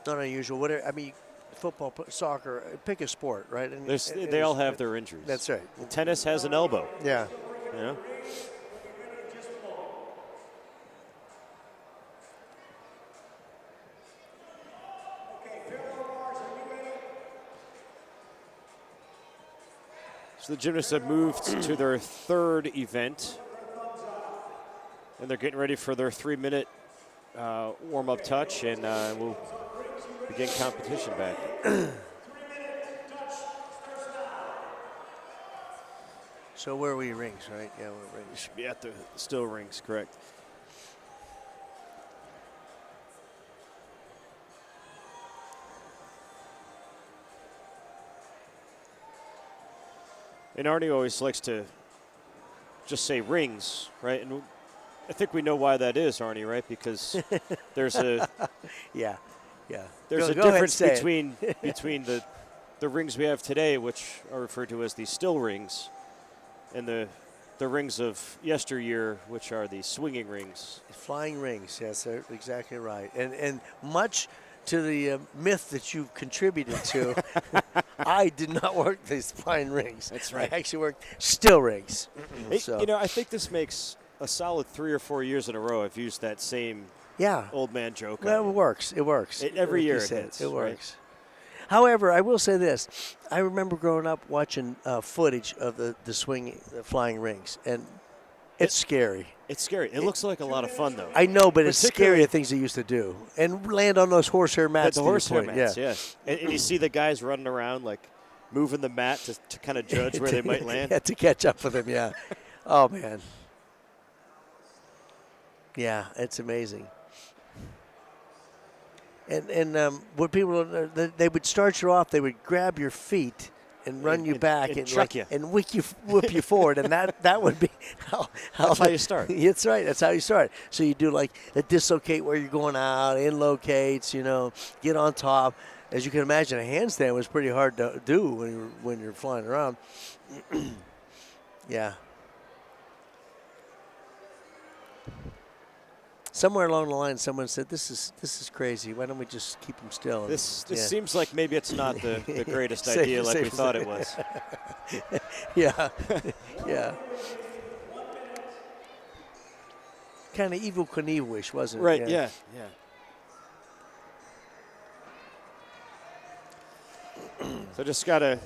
Not unusual. Whatever. I mean, football, soccer, pick a sport, right? And they all have their injuries. That's right. Tennis has an elbow. Yeah. You know? So the gymnasts have moved to their third event, and they're getting ready for their 3-minute warm-up touch, and we'll begin competition back. So where are we? Rings, right? Yeah, we're rings. Should be at the still rings, correct. And Arnie always likes to just say rings, right? And I think we know why that is, Arnie, right? Because there's a Yeah. there's Go a ahead, difference say it. between the rings we have today, which are referred to as the still rings, and the rings of yesteryear, which are the swinging rings. Flying rings, yes, they're exactly right. And much to the myth that you've contributed to, I did not work these flying rings. That's right. I actually worked still rings. Hey, So, I think this makes a solid 3 or 4 years in a row I've used that same yeah. old man joke. Well, on it works. It works. Every Like you year it said, hits, It right? works. However, I will say this. I remember growing up watching footage of the flying rings, and it's scary. It's scary. It looks like a lot of fun, though. I know, but it's Particularly- scary the things they used to do. And land on those horsehair mats. the to your horsehair point, mats, yeah. yes. And you see the guys running around, like, moving the mat to kind of judge where they might land. Yeah, to catch up with them, yeah. Oh, man. Yeah, it's amazing. And what people, they would start you off, they would grab your feet and run you back and chuck you. and whip you forward, and that would be That's how you start. That's right. That's how you start. So you do like a dislocate where you're going out, in locates, get on top. As you can imagine, a handstand was pretty hard to do when you're flying around. Yeah. Somewhere along the line, someone said, "This is crazy. Why don't we just keep them still?" This seems like maybe it's not the greatest idea like we thought it was. Yeah, yeah. Kind of Evil Knievel-ish, wasn't it? Right. Yeah. So just got a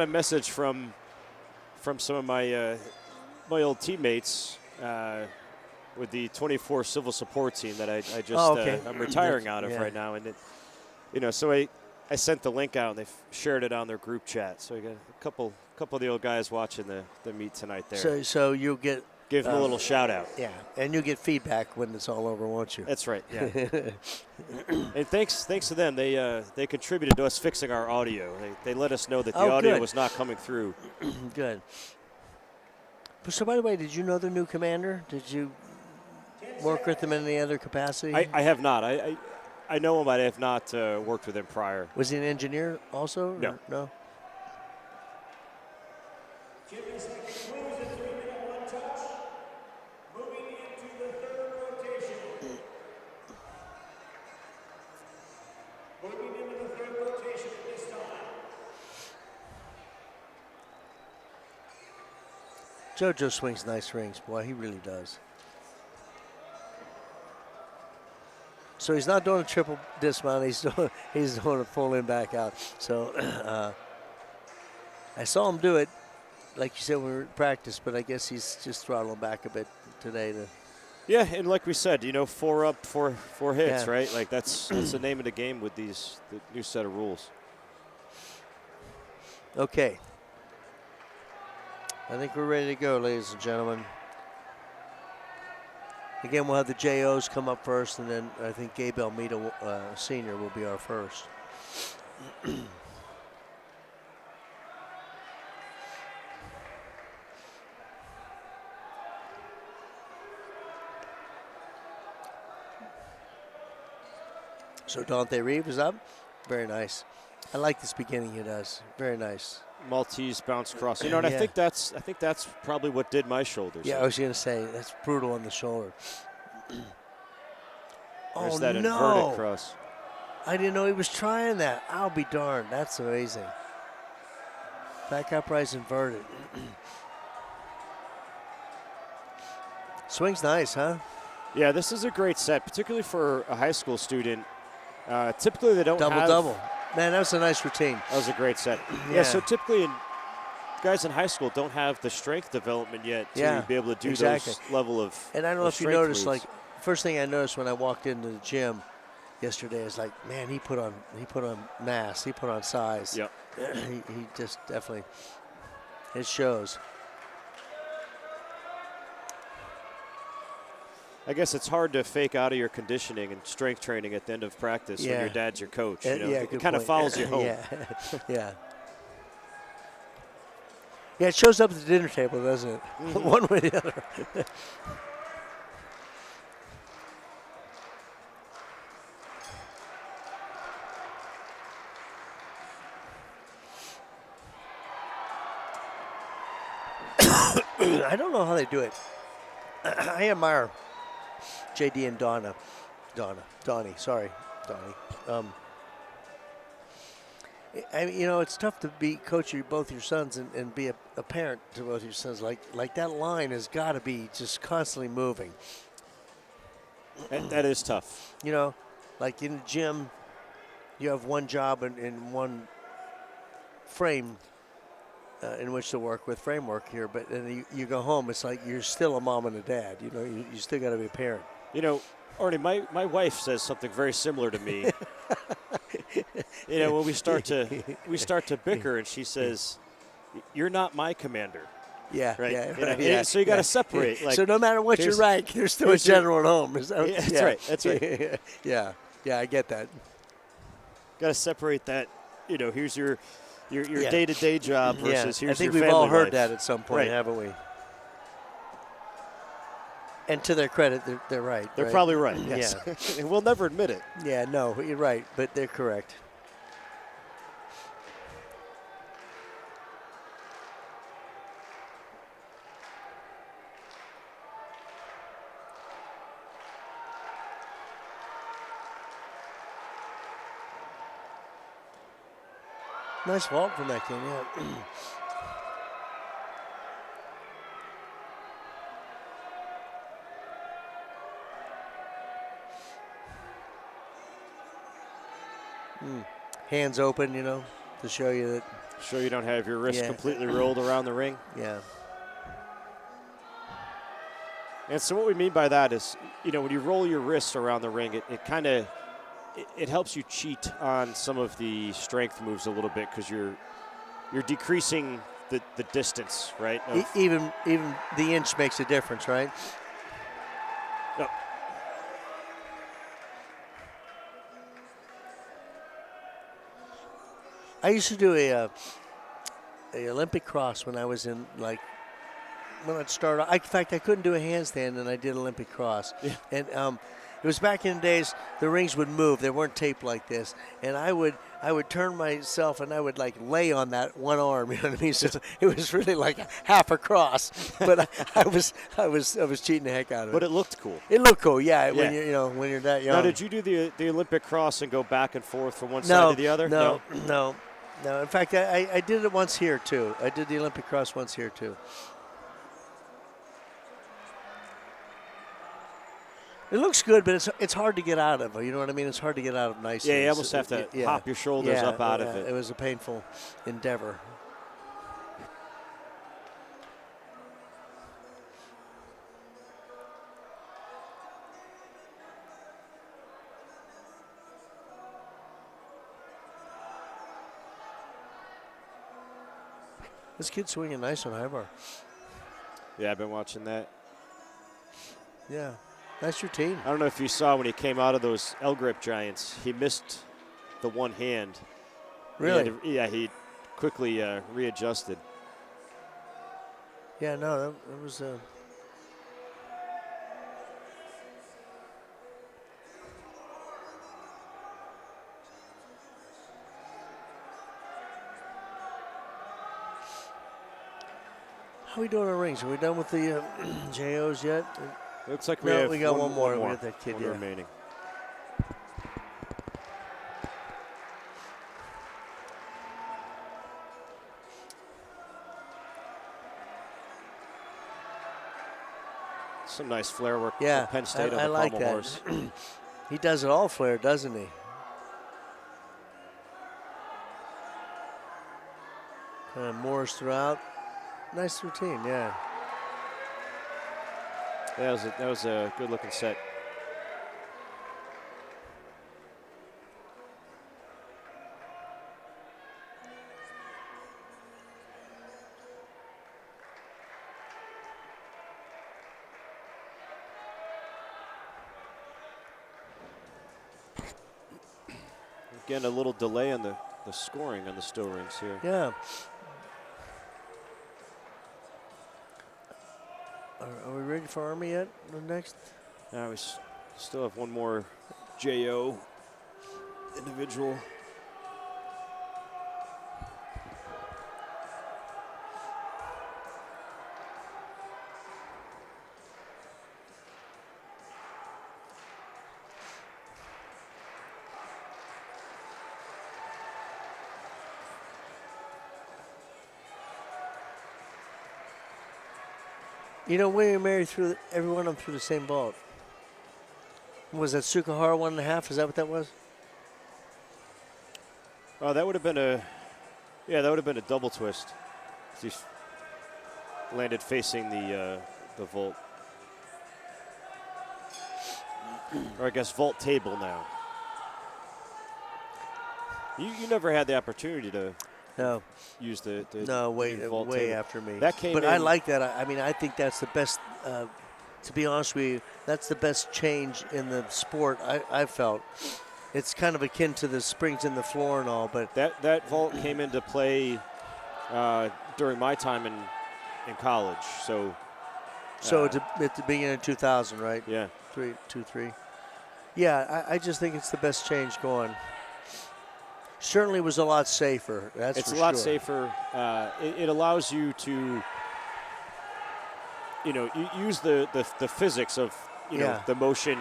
message from some of my old teammates. With the 24 civil support team that I just I'm retiring out of right now, and so I sent the link out and they shared it on their group chat. So we got a couple of the old guys watching the meet tonight there. So you'll give them a little shout out. Yeah, and you'll get feedback when it's all over, won't you? That's right. Yeah. And thanks to them, they contributed to us fixing our audio. They let us know that the audio was not coming through. Good. So by the way, did you know the new commander? Did you work with him in any other capacity? I have not. I know him, but I have not worked with him prior. Was he an engineer also? No. No? Gymnasts concludes the 3-minute one touch. Moving into the third rotation. Moving into the third rotation at this time. JoJo swings nice rings, boy. He really does. So he's not doing a triple dismount. He's doing a full in back out. So I saw him do it, like you said, when we were at practice. But I guess he's just throttling back a bit today. Yeah, and like we said, 4 up, 4 hits, Yeah. right? Like that's the name of the game with the new set of rules. Okay. I think we're ready to go, ladies and gentlemen. Again, we'll have the JOs come up first, and then I think Gabe Almeida, Sr. will be our first. So Dante Reeve is up. Very nice. I like this beginning he does. Very nice. Maltese bounce cross. And I think that's probably what did my shoulders. Yeah, I was going to say that's brutal on the shoulder. There's that inverted cross. I didn't know he was trying that. I'll be darned. That's amazing. Back upright inverted. Swing's nice, huh? Yeah, this is a great set, particularly for a high school student. Typically, they don't have double. Man, that was a nice routine. That was a great set. Yeah, so typically guys in high school don't have the strength development yet to be able to do those level of And I don't know if you noticed, moves. like, first thing I noticed when I walked into the gym yesterday is like, man, he put on mass, he put on size. Yep. he just definitely, it shows. I guess it's hard to fake out of your conditioning and strength training at the end of practice when your dad's your coach. It kind of follows you home. Yeah. Yeah, it shows up at the dinner table, doesn't it? Mm-hmm. One way or the other. I don't know how they do it. I admire JD and Donnie. I mean, it's tough to be coach of both your sons and be a parent to both your sons. Like that line has got to be just constantly moving. That is tough. Like in the gym, you have one job in one frame in which to work with framework here, but then you go home, it's like you're still a mom and a dad. You still got to be a parent. Arnie, my wife says something very similar to me. When we start to bicker, and she says, "You're not my commander." Yeah, right. So you got to separate. Like, so no matter what your rank, there's still a general at home. That's right. That's right. Yeah, I get that. Got to separate that. Here's your your Yeah. day-to-day job versus Yeah, here's I think your we've all family heard life. that at some point, Right. haven't we? And to their credit, they're right. They're right? probably right, yes. Yeah. And we'll never admit it. Yeah, no, you're right, but they're correct. Nice vault from that kid, yeah. Hands open, you know, to show you that. Show you don't have your wrist Yeah. completely rolled around the ring. Yeah. And so what we mean by that is, you know, when you roll your wrists around the ring, it kind of it helps you cheat on some of the strength moves a little bit because you're decreasing the distance, right? Even the inch makes a difference, right? No. I used to do a Olympic cross when I was in when I'd start. In fact, I couldn't do a handstand, and I did Olympic cross. Yeah. And it was back in the days the rings would move; they weren't taped like this. And I would turn myself, and I would lay on that one arm. You know what I mean? So it was really like half a cross, but I was cheating the heck out of it. But it looked cool. It looked cool, yeah. Yeah. When you're that young. Now, did you do the Olympic cross and go back and forth from one side to the other? No. In fact, I did it once here too. I did the Olympic cross once here too. It looks good, but it's hard to get out of. You know what I mean? It's hard to get out of nicely. Yeah, you almost have to hop your shoulders up out of it. It was a painful endeavor. This kid's swinging nice on high bar. Yeah, I've been watching that. Yeah, nice routine. I don't know if you saw when he came out of those L-grip giants, he missed the one hand. Really? He quickly readjusted. Yeah, no, that was. How are we doing on rings? Are we done with the JOs yet? Looks like No, we got have one more. We got that kid, one yeah. remaining. Some nice flare work Yeah, from Penn State I on the like Pommel that. Horse. He does it all flare, doesn't he? Kind of Morris throughout. Nice routine, yeah. That was a good looking set. Again, a little delay on the scoring on the still rings here. Yeah. Are we ready for Army yet? The next? Now we still have one more JO individual. You know, William Mary threw every one of them through the same vault. Was that Sukahara 1.5? Is that what that was? Oh, that would have been that would have been a double twist. He landed facing the vault. Or I guess vault table now. You never had the opportunity to No. use the No, way vault table. after me. That came but in. I like that. I mean, I think that's the best. To be honest with you, that's the best change in the sport I've felt. it's kind of akin to the springs in the floor and all, but That vault came into play during my time in college. So at the beginning of 2000, right? yeah. 3. Yeah, I just think it's the best change going. Certainly was a lot safer. It's for a lot sure. safer. It allows you to, use the physics of, the motion.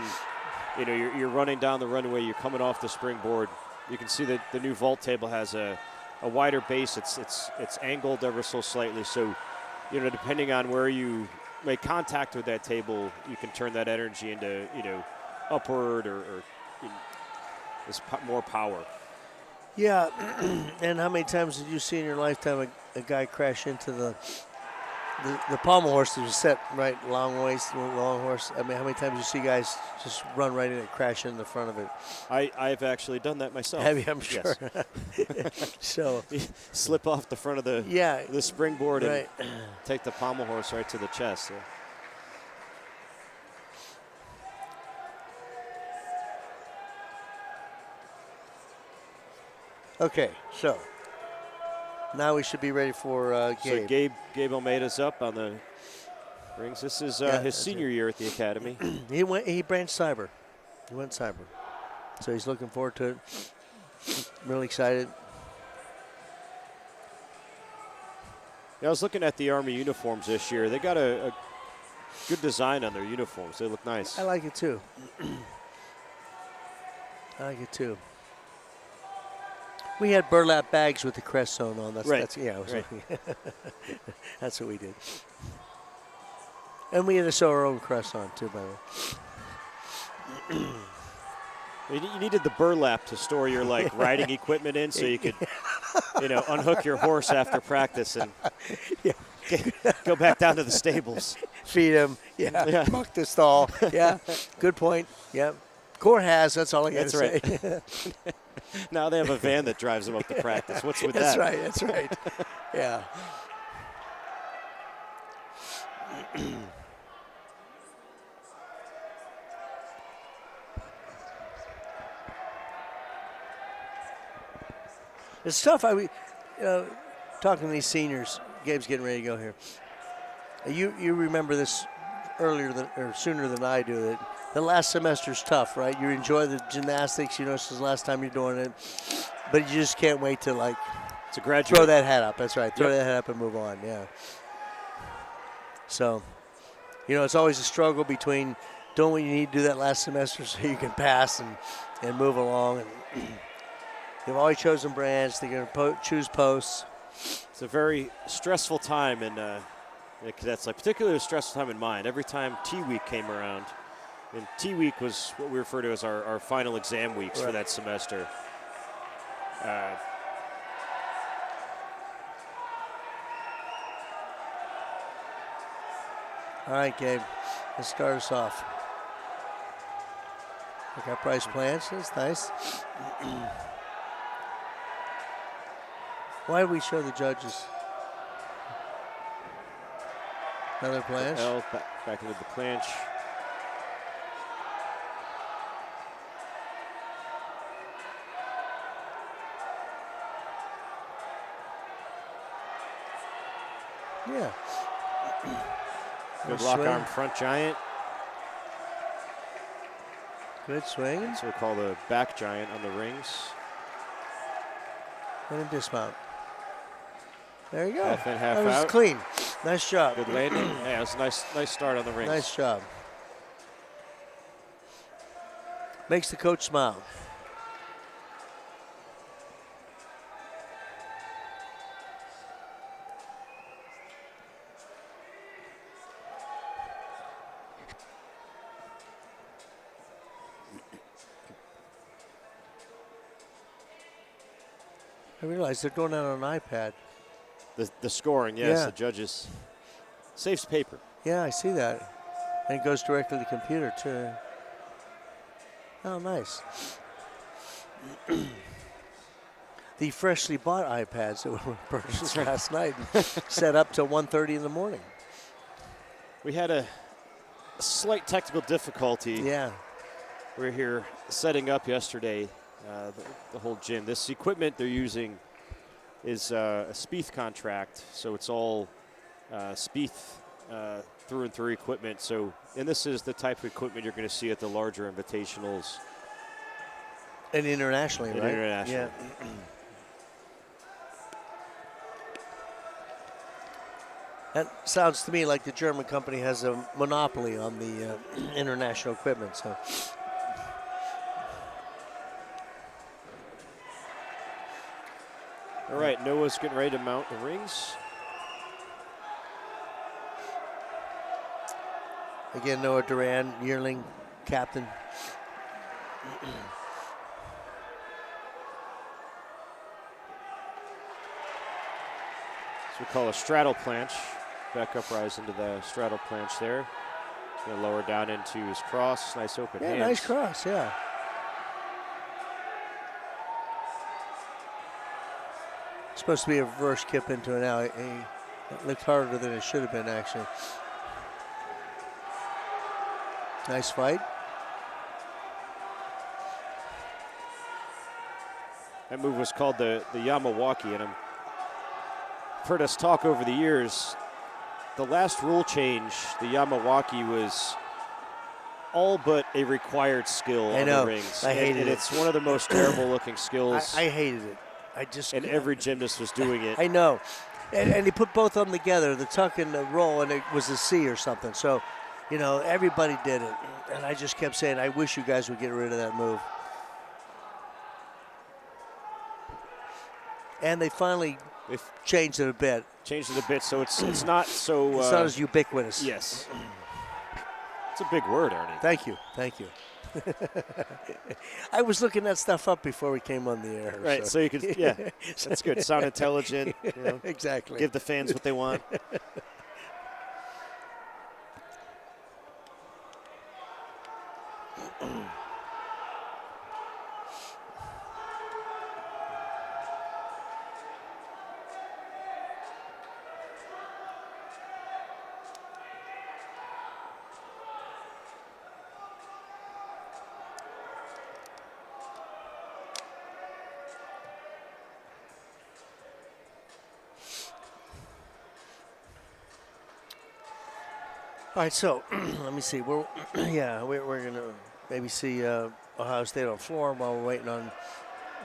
You're running down the runway. You're coming off the springboard. You can see that the new vault table has a wider base. It's angled ever so slightly. So, depending on where you make contact with that table, you can turn that energy into, upward or more power. Yeah, and how many times did you see in your lifetime a guy crash into the pommel horse that was set right long waist, long horse? I mean, how many times you see guys just run right in and crash in the front of it? I've actually done that myself. Have you? I'm sure. Yes. So slip off the front of the springboard right. and take the pommel horse right to the chest. Yeah. Okay, so now we should be ready for Gabe. So Gabe Almeida's up on the rings. This is his senior year at the academy. He branched cyber. He went cyber. So he's looking forward to it. Really excited. Yeah, I was looking at the Army uniforms this year. They got a good design on their uniforms. They look nice. I like it too. We had burlap bags with the crest sewn on. That's right. That's, yeah, right. That's what we did. And we had to sew our own crest on too, by the way. You needed the burlap to store your riding equipment in, so you could, unhook your horse after practice and go back down to the stables. Feed him. Yeah. Fuck the stall. Yeah. Good point. Yeah. Core has. That's all I got to say. Right. Now they have a van that drives them up to practice. What's with That's that? right. That's right. Yeah. It's tough. Talking to these seniors, Gabe's getting ready to go here. You remember this sooner than I do. That the last semester's tough, right? You enjoy the gymnastics. This is the last time you're doing it, but you just can't wait to to graduate. Throw that hat up. That's right. Throw that hat up and move on. Yeah. So, it's always a struggle between doing what you need to do that last semester so you can pass and move along. And they've always chosen brands. They're going to choose posts. It's a very stressful time in cadets life, particularly a stressful time in mine. Every time T-Week came around, and T-Week was what we refer to as our final exam weeks for that semester. All right, Gabe, let's start us off. Look at price plans. That's nice. Why do we show the judges? Another planche. Back into the planche. Yeah. Good lock arm front giant. Good swing. That's what we call the back giant on the rings. And a dismount. There you go. Half in, half that was out. Clean. Nice job. Good landing. Yeah, it was a nice start on the rings. Nice job. Makes the coach smile. I realize they're doing that on an iPad. The scoring, yes, Yeah. the judges. Saves paper. Yeah, I see that. And it goes directly to the computer, too. Oh, nice. The freshly bought iPads that were purchased last night and set up till 1:30 in the morning. We had a slight technical difficulty we're here setting up yesterday, the whole gym. This equipment they're using is a Spieth contract, so it's all Spieth through and through equipment. So, and this is the type of equipment you're going to see at the larger invitationals. And internationally, And right? internationally. Yeah. That sounds to me like the German company has a monopoly on the international equipment. So, all right, Noah's getting ready to mount the rings. again, Noah Duran, yearling captain. We call a straddle planche. Back up, rise into the straddle planche there. Gonna lower down into his cross. Nice open Yeah, hands. nice cross, yeah. Supposed to be a reverse kip into an alley. It looked harder than it should have been, actually. Nice fight. That move was called the Yamawaki, and I've heard us talk over the years. The last rule change, the Yamawaki, was all but a required skill on the rings. I hated it. It's one of the most terrible looking skills. I hated it. And every gymnast was doing it. I know. And he put both of them together, the tuck and the roll, and it was a C or something. So, you know, everybody did it. And I just kept saying, I wish you guys would get rid of that move. And they finally changed it a bit. Changed it a bit, so it's not so... it's not as ubiquitous. Yes. It's a big word, Arnie. Thank you. Thank you. I was looking that stuff up before we came on the air. Right, so you could, yeah, that's good. Sound intelligent. You know, exactly. Give the fans what they want. All right, so let me see. We're going to maybe see Ohio State on floor while we're waiting on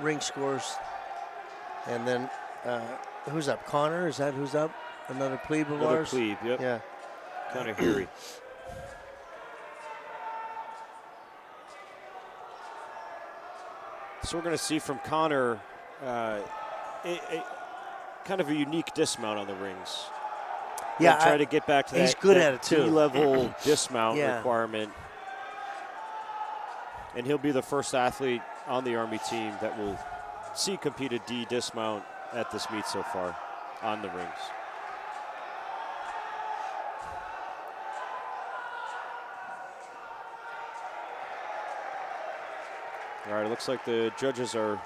ring scores. And then who's up? Connor? Is that who's up? Another plebe of Another ours? plebe, yep. Yeah. Connor Heary. So we're going to see from Connor a kind of a unique dismount on the rings. Yeah, try to get back to he's that, good that at it too. D-level dismount requirement. And he'll be the first athlete on the Army team that will see compete a D dismount at this meet so far on the rings. All right, it looks like the judges are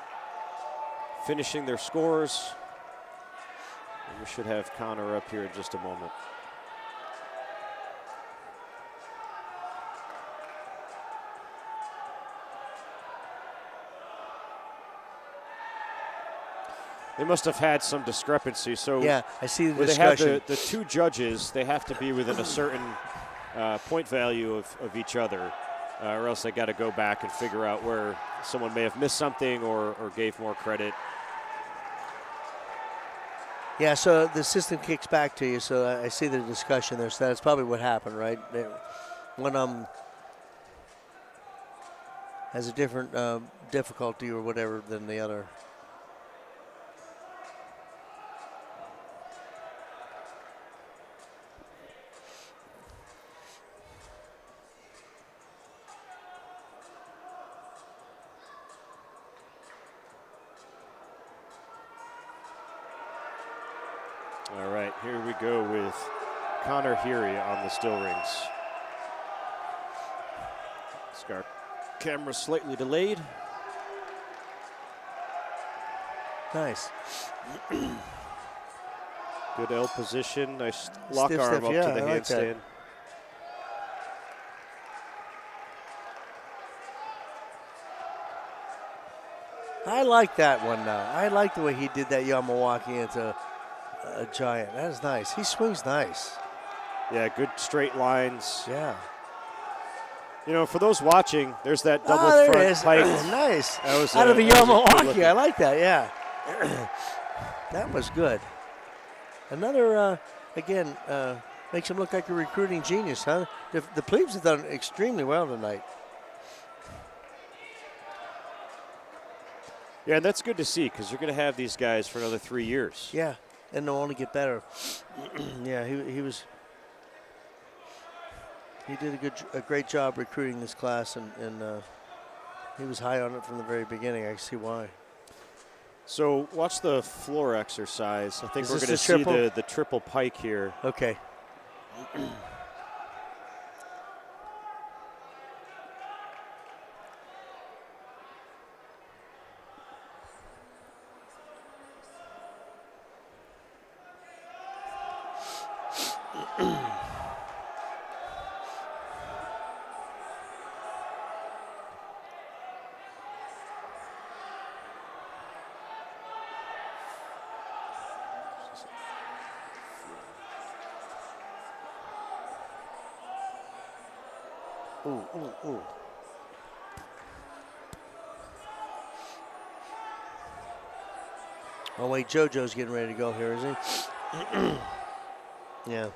finishing their scores. We should have Connor up here in just a moment. They must have had some discrepancy. So yeah, I see the where discussion. they have the two judges, they have to be within a certain point value of each other, or else they got to go back and figure out where someone may have missed something or gave more credit. Yeah, so the system kicks back to you, so I see the discussion there. So that's probably what happened, right? One of them has a different difficulty or whatever than the other. All right, here we go with Connor Heary on the still rings. Our camera slightly delayed. Nice. Good L position. Nice lock Stiff arm stuff, up yeah, to the I like that. handstand. I like that one now. I like the way he did that Yamawaki into a giant. That is nice. He swings nice. Yeah, good straight lines. Yeah. You know, for those watching, there's that double there it front is. pike. Nice. That was out of a that was good Yamawaki. looking. I like that, yeah. That was good. Another, again, makes him look like a recruiting genius, huh? The plebes have done extremely well tonight. Yeah, and that's good to see because you're going to have these guys for another 3 years. Yeah, and they'll only get better. Yeah, he did a great job recruiting this class, and he was high on it from the very beginning. I see why. So watch the floor exercise. I think Is we're this going to the see triple? the triple pike here. Okay. Ooh. Oh, wait, JoJo's getting ready to go here, is he? Yeah.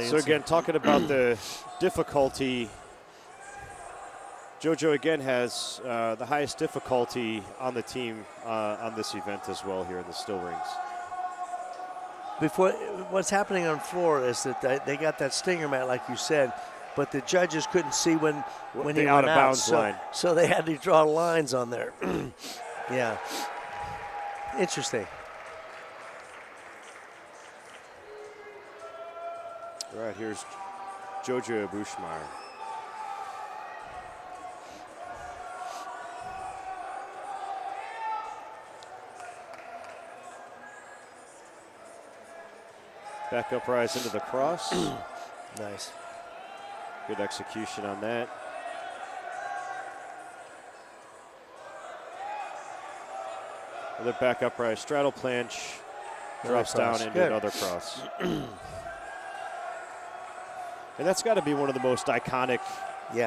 So again, talking about the difficulty, JoJo again has the highest difficulty on the team on this event as well here in the still rings. Before, what's happening on floor is that they got that stinger mat, like you said, but the judges couldn't see when he went out of out, bounds line. so they had to draw lines on there. Yeah, interesting. All right, here's JoJo Bushmeyer. Back up rise into the cross. Nice. Good execution on that. Another back upright straddle planche. Drops down into another cross. And that's got to be one of the most iconic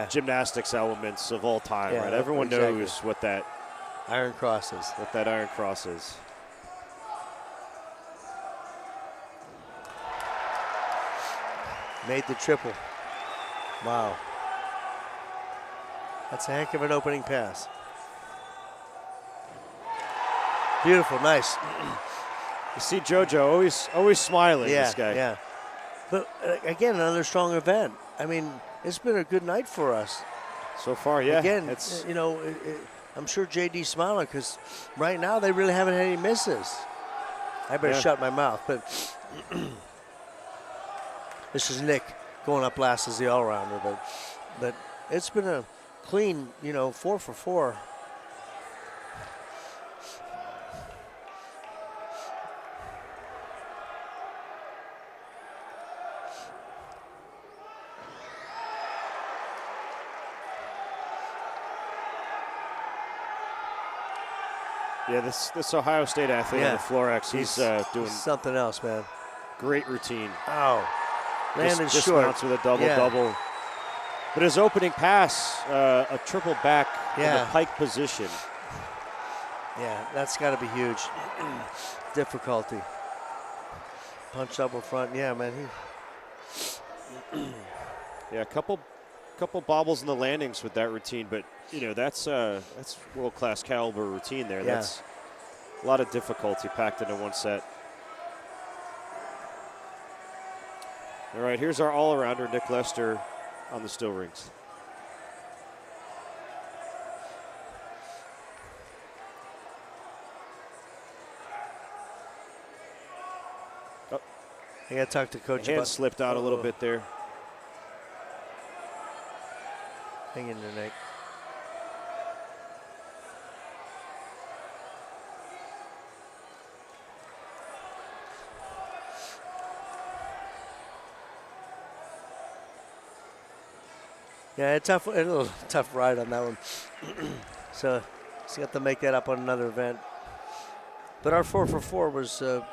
gymnastics elements of all time, right? Everyone knows what that iron cross is. What that iron cross is. Made the triple. Wow. That's a heck of an opening pass. Beautiful, nice. You see JoJo always smiling, this guy. Yeah. But again, another strong event. I mean, it's been a good night for us. So far, yeah. Again, you know, I'm sure JD's smiling because right now they really haven't had any misses. I better shut my mouth, but this is Nick going up last as the all-rounder. But it's been a clean, 4 for 4. Yeah, this Ohio State athlete on the floor X, he's doing something else, man. Great routine. Oh, landed short. Dismounts with a double-double. But his opening pass, a triple back in the pike position. Yeah, that's got to be huge. Difficulty. Punch double front. Yeah, man. Yeah, a couple bobbles in the landings with that routine, but that's world-class caliber routine there. Yeah. That's a lot of difficulty packed into one set. All right, here's our all-arounder, Nick Lester, on the still rings. Oh, I got to talk to Coach. Hand slipped out a little bit there. hang in there, Nick. Yeah, a little tough ride on that one. So he's got to make that up on another event. But our 4 for 4 was 4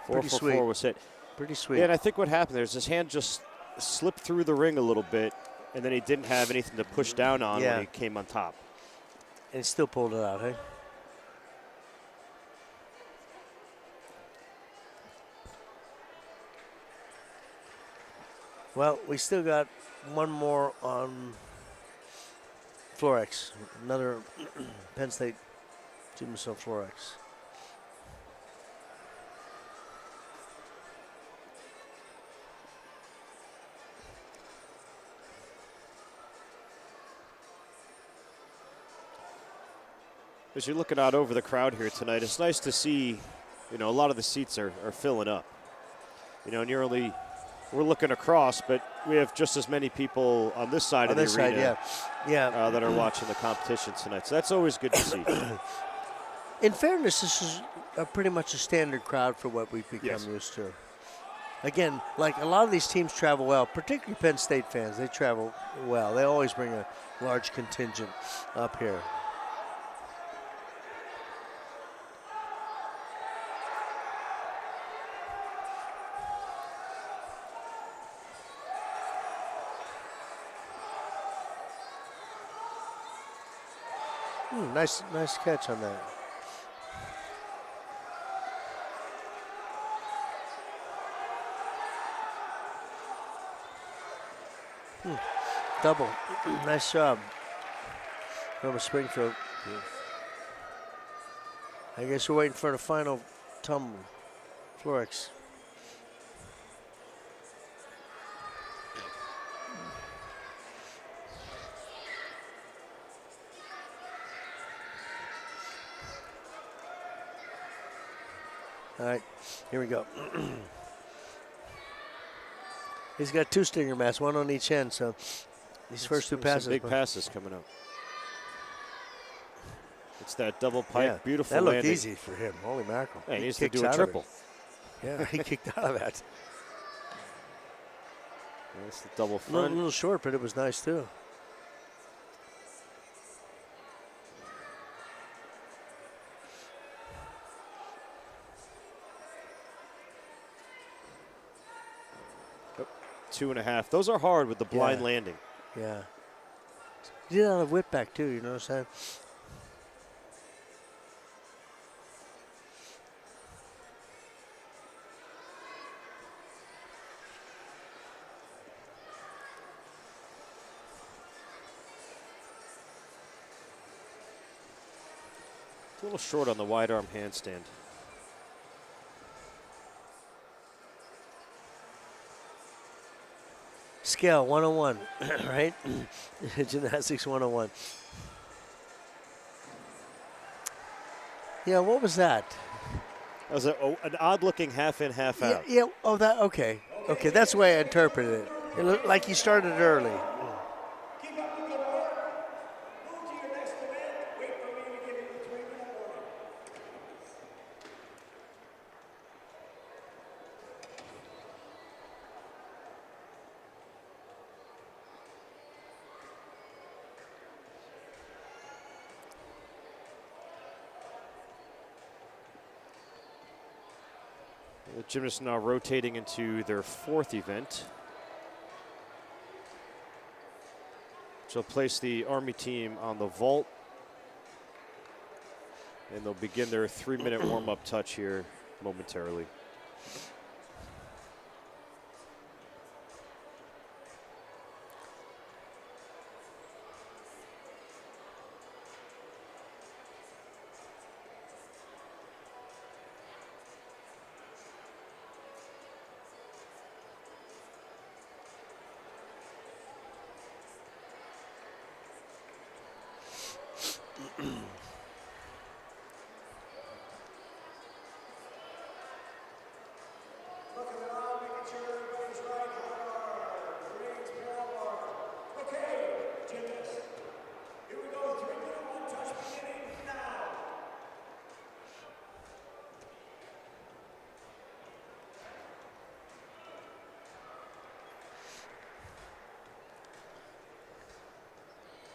pretty for sweet. 4 was hit. Pretty sweet. Yeah, and I think what happened there is his hand just slipped through the ring a little bit, and then he didn't have anything to push down on when he came on top. And he still pulled it out, hey? Well, we still got one more on Florex. Another Penn State Gymnasium Florex. As you're looking out over the crowd here tonight, it's nice to see, a lot of the seats are filling up. We're looking across, but we have just as many people on this side of the arena that are watching the competition tonight. So that's always good to see. In fairness, this is pretty much a standard crowd for what we've become used to. Again, like a lot of these teams travel well, particularly Penn State fans. They travel well. They always bring a large contingent up here. Nice catch on that. Double. Nice job from Springfield. I guess we're waiting for the final tumble. Florex. All right, here we go. He's got 2 stinger masks, 1 on each end, so these first 2 passes. Big passes coming up. It's that double pipe, beautiful that landing. looked easy for him, holy mackerel. Hey, he needs to do a triple. Yeah, he kicked out of that. That's the double A front. little short, but it was nice too. Oh, 2.5. Those are hard with the blind landing. Yeah. He did it on a whip back too, you know what I'm saying? A little short on the wide arm handstand. Scale 101, right? Gymnastics 101. Yeah, what was that? That was an odd-looking half in, half out. Yeah. Oh, that. Okay. Okay, that's the way I interpreted it. It looked like he started early. Keep up the good work. Move to your next event. Wait for me to give you the 3-minute warning. The gymnasts now rotating into their 4th event. So place the Army team on the vault. And they'll begin their 3-minute warm-up touch here momentarily.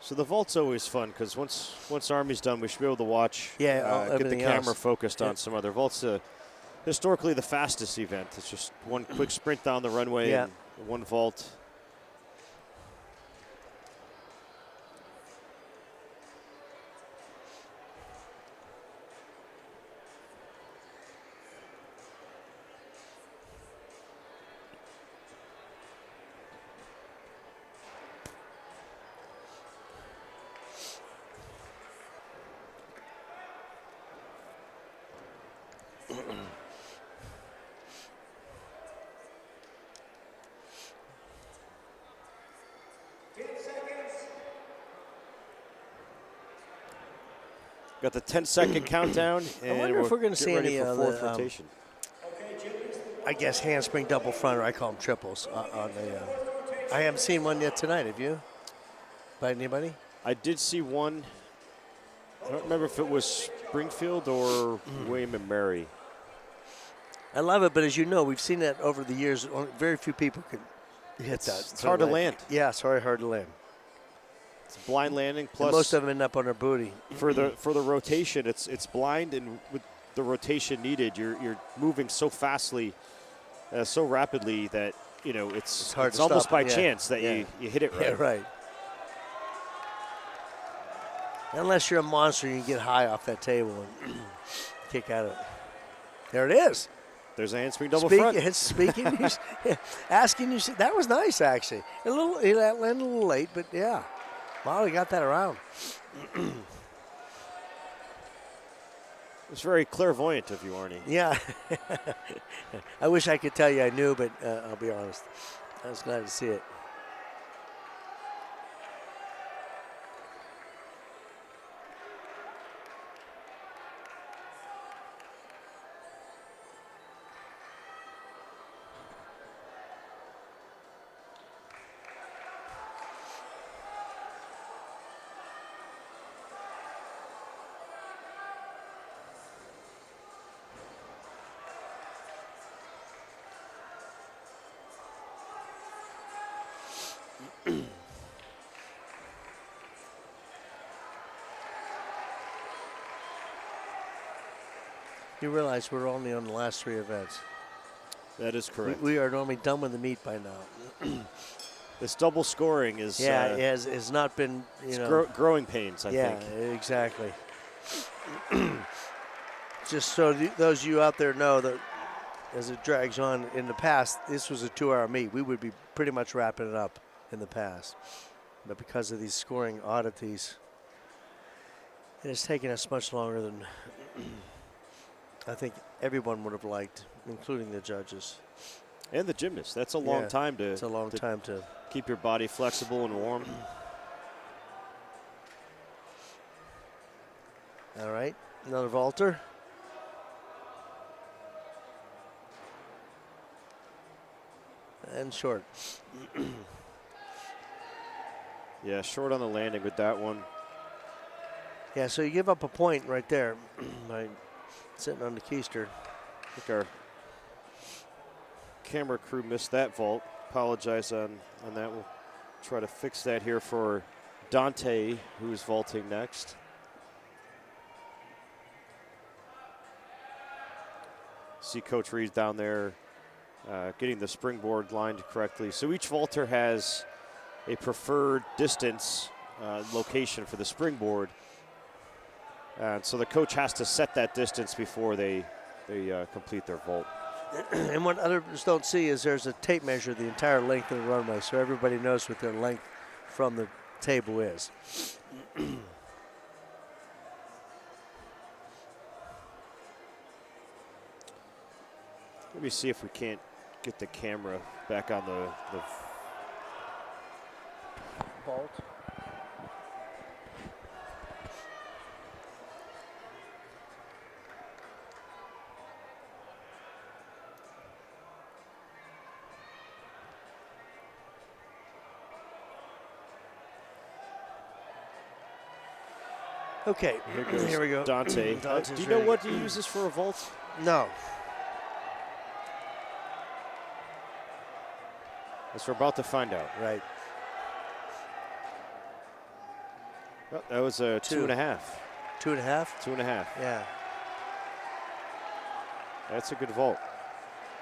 So the vault's always fun because once Army's done, we should be able to watch. Yeah, get the everything camera else. focused on some other vaults. Historically, the fastest event. It's just one quick sprint down the runway and one vault. Got the 10-second countdown, and I wonder if we're going to see ready any for fourth rotation. I guess handspring double front, or I call them triples. On the, I haven't seen one yet tonight. Have you? By anybody? I did see one. I don't remember if it was Springfield or William and Mary. I love it, but as you know, we've seen that over the years. Very few people can hit that. It's hard to land. Yeah, it's hard to land. It's a blind landing. Plus, and most of them end up on their booty. For the rotation, it's blind, and with the rotation needed, you're moving so fastly, so rapidly that it's hard. It's to almost stop. by chance that you hit it right. Yeah, right. Unless you're a monster, you can get high off that table and kick out of it. There it is. There's a handspring double front. Asking you, that was nice actually. It landed a little late, but yeah. Wow, he got that around. It was very clairvoyant of you, Arnie. Yeah. I wish I could tell you I knew, but I'll be honest. I was glad to see it. You realize we're only on the last 3 events. That is correct. We are normally done with the meet by now. This double scoring is has not been growing pains. I think. Yeah, exactly. Just so those of you out there know that as it drags on, in the past, this was a 2-hour meet. We would be pretty much wrapping it up in the past, but because of these scoring oddities, it has taken us much longer than I think everyone would have liked, including the judges. And the gymnasts. That's a long time to. It's a long time to keep your body flexible and warm. All right, another vaulter. And short. Yeah, short on the landing with that one. Yeah, so you give up a point right there by sitting on the keister. I think our camera crew missed that vault. Apologize on that. We'll try to fix that here for Dante, who's vaulting next. See Coach Reed down there getting the springboard lined correctly. So each vaulter has a preferred distance location for the springboard. So the coach has to set that distance before they complete their vault. And what others don't see is there's a tape measure the entire length of the runway, so everybody knows what their length from the table is. Let me see if we can't get the camera back on the vault. Okay, here we go. Dante. Do you know what he uses for a vault? No. As we're about to find out. Right. Oh, that was a 2.5. 2.5? 2.5. Yeah. That's a good vault.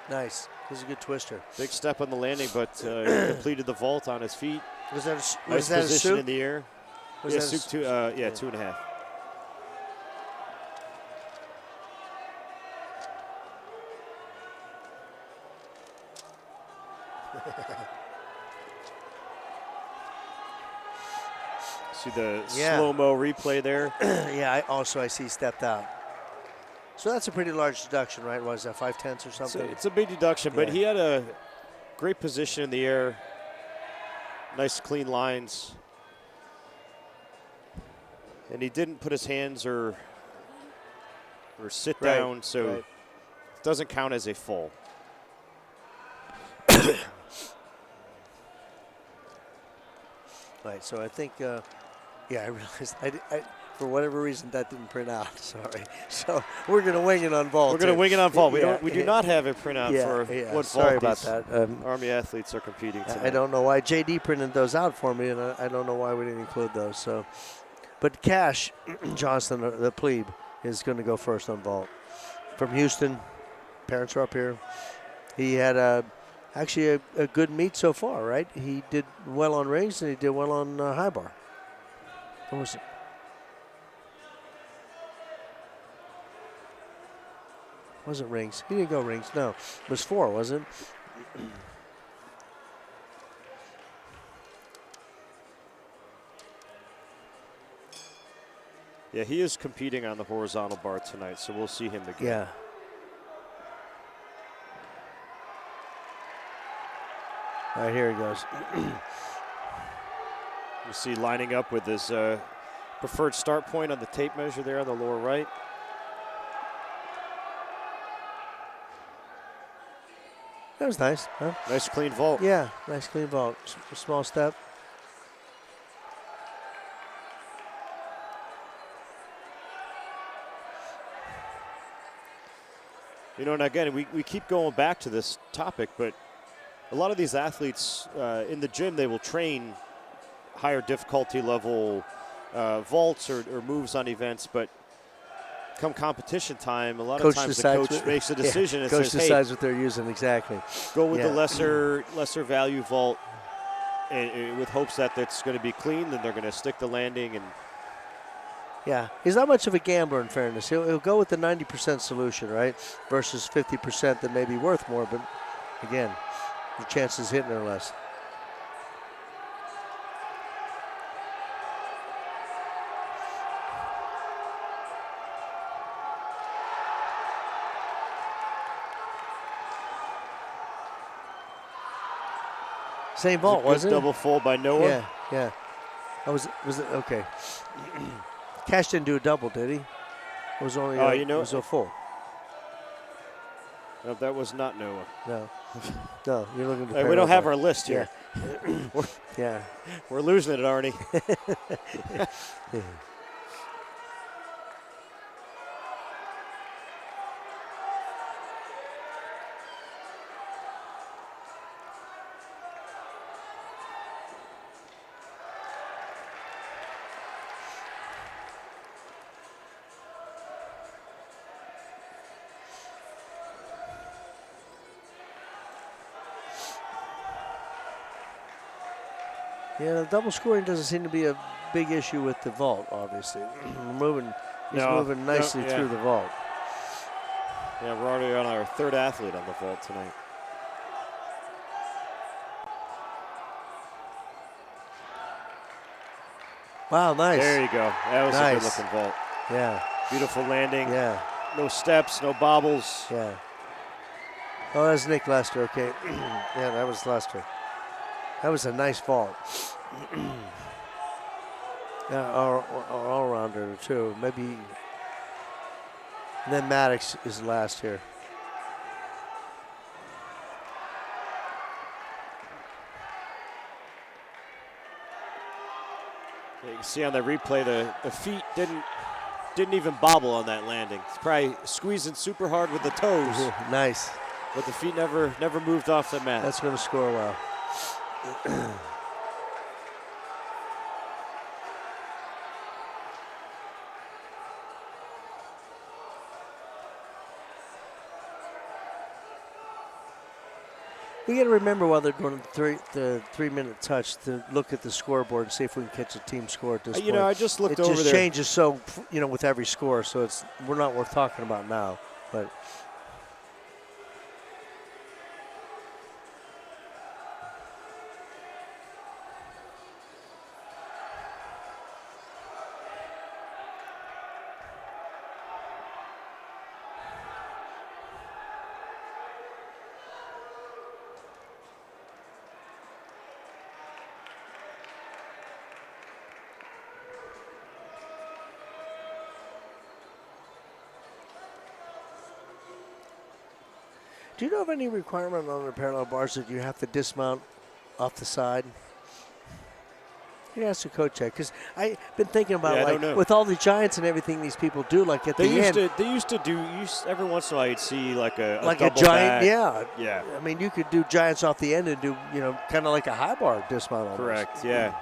Nice. This is a good twister. Big step on the landing, but completed the vault on his feet. Was that a, Nice that position a soup? in the air. Was Yeah, that a soup s- 2. Yeah, 2.5. See the slow-mo replay there. Yeah, I see stepped out. So that's a pretty large deduction, right? Was that 5/10 or something? It's a big deduction, but Yeah. he had a great position in the air. Nice clean lines. And he didn't put his hands or sit down, so it doesn't count as a fall. Right, so I think, I realized for whatever reason that didn't print out. Sorry. So we're going to wing it on vault. We're going to wing it on vault. Yeah, We do not have a printout for what sorry vault about these that. Army athletes are competing tonight. I don't know why JD printed those out for me, and I don't know why we didn't include those. So, but Cash Johnston, the plebe, is going to go first on vault. From Houston, parents are up here. He had actually a good meet so far, right? He did well on rings and he did well on high bar. What was it? Wasn't rings. He didn't go rings. No, it was 4, wasn't it? Yeah, he is competing on the horizontal bar tonight, so we'll see him again. Yeah. All right, here he goes. You see lining up with his preferred start point on the tape measure there on the lower right. That was nice, huh? Nice clean vault. Yeah, nice clean vault. Small step. You know, and again, we keep going back to this topic, but a lot of these athletes in the gym, they will train higher difficulty level vaults or moves on events, but come competition time, a lot of times the coach makes a decision and coach says, decides hey, what they're using, exactly. go with the lesser value vault and with hopes that that's going to be clean, then they're going to stick the landing. And yeah, he's not much of a gambler, in fairness. He'll go with the 90% solution, right, versus 50% that may be worth more, but again, the chances hitting are less. Same vault, wasn't it? Double full by Noah. Yeah, yeah. Oh, was it okay? Cash didn't do a double, did he? It was only it was a full. No, that was not Noah. No, no. You're looking. Hey, we don't have our list here. Yeah, we're losing it, Arnie. Yeah, the double scoring doesn't seem to be a big issue with the vault, obviously. He's moving nicely through the vault. Yeah, we're already on our third athlete on the vault tonight. Wow, nice. There you go. That was a good-looking vault. Yeah. Beautiful landing. Yeah. No steps, no bobbles. Yeah. Oh, that's Nick Lester. Okay. Yeah, that was Lester. That was a nice vault. Yeah, all-rounder, too. Maybe. And then Maddox is last here. Yeah, you can see on the replay the feet didn't even bobble on that landing. It's probably squeezing super hard with the toes. Nice. But the feet never moved off the mat. That's going to score well. We got to remember while they're doing the 3-minute touch to look at the scoreboard and see if we can catch a team score at this point. You know, I just looked it over just there. changes so, with every score, so we're not worth talking about now. But do you know of any requirement on the parallel bars that you have to dismount off the side? You ask the coach that, because I've been thinking about, I don't know. with all the giants and everything these people do, like at the end. They used to do, every once in a while you'd see like a a double giant, back. yeah. I mean, you could do giants off the end and do, kind of like a high bar dismount almost. Correct, yeah.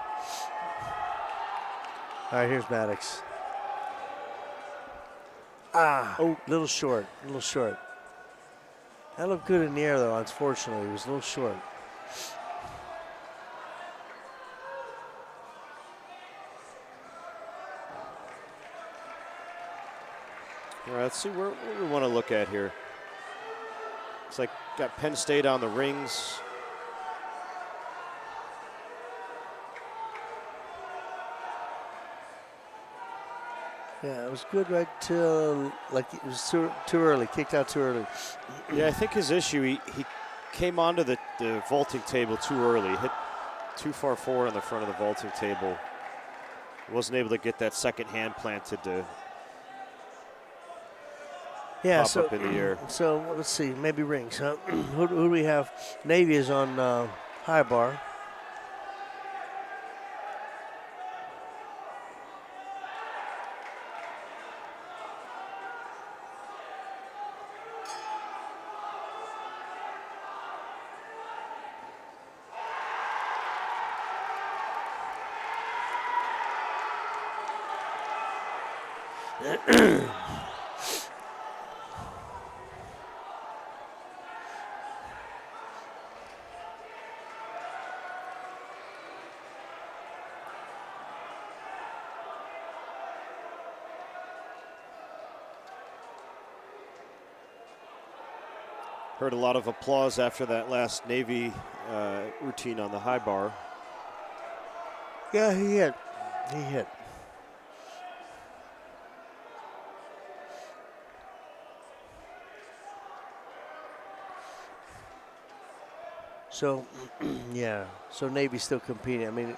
All right, here's Maddox. Little short. That looked good in the air, though, unfortunately. He was a little short. All right, let's see what we want to look at here. It's like got Penn State on the rings. Yeah, it was good right till, it was too early, kicked out too early. Yeah, I think his issue, he came onto the vaulting table too early, hit too far forward on the front of the vaulting table. Wasn't able to get that second hand planted to pop up in the air. So let's see, maybe rings, huh? who do we have? Navy is on high bar. Heard a lot of applause after that last Navy routine on the high bar. Yeah, he hit. So, yeah. So Navy's still competing. I mean,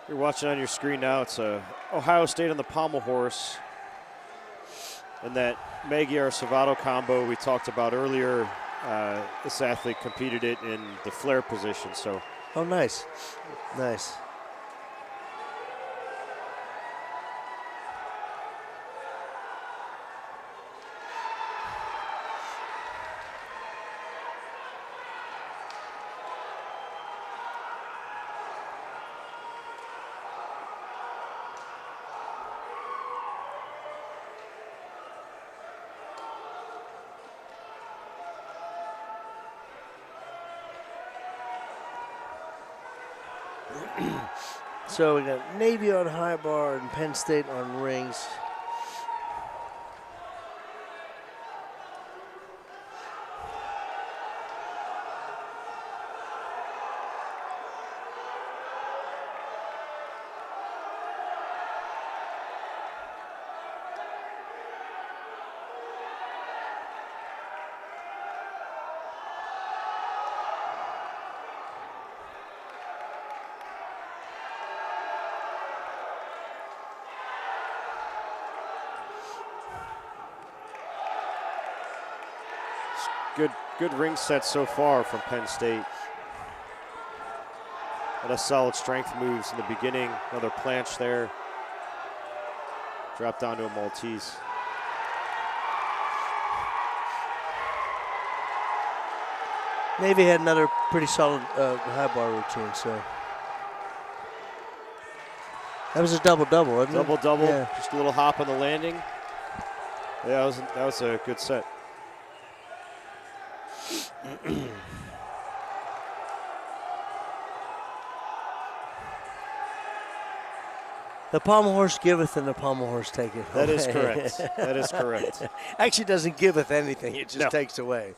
You're watching on your screen now. It's Ohio State on the Pommel Horse. And that Magyar Savato combo we talked about earlier, this athlete competed it in the flare position. So. Oh, nice. Nice. So we got Navy on high bar and Penn State on rings. Good ring set so far from Penn State. And a solid strength moves in the beginning. Another planche there. Drop down to a Maltese. Navy had another pretty solid high bar routine, so. That was a double-double, wasn't it? Double-double, Yeah. just a little hop on the landing. Yeah, that was a good set. The Pommel Horse giveth and the Pommel Horse taketh. That is correct. That is correct. Actually doesn't giveth anything. It just No. takes away.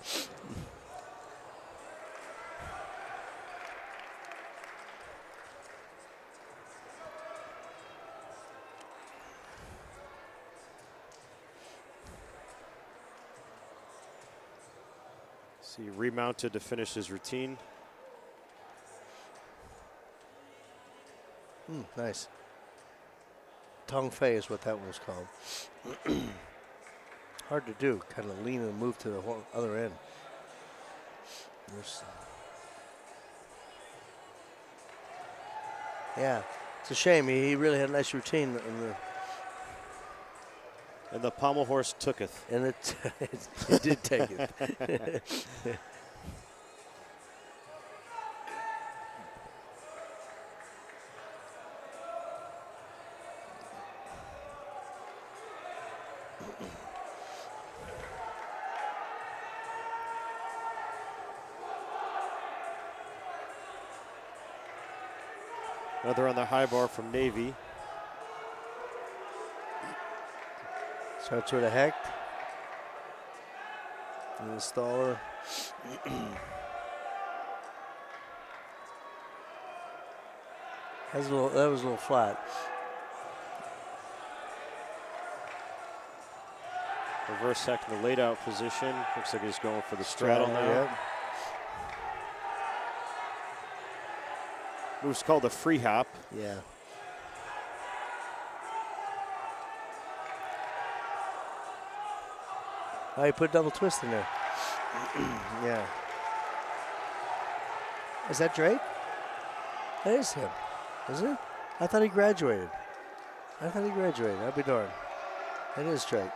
See, remounted to finish his routine. Nice. Tong Fei is what that one was called. Hard to do. Kind of lean and move to the other end. Yeah, it's a shame. He really had a nice routine. And the Pommel Horse tooketh. And it did take it. Another on the high bar from Navy. Starts with a hecht. And the staller. That was a little flat. Reverse hecht in the laid out position. Looks like he's going for the straddle now. Yep. Move's called the free hop. Yeah. Oh, he put double twist in there. Yeah. Is that Drake? That is him, isn't it? I thought he graduated. I'll be darned. That is Drake.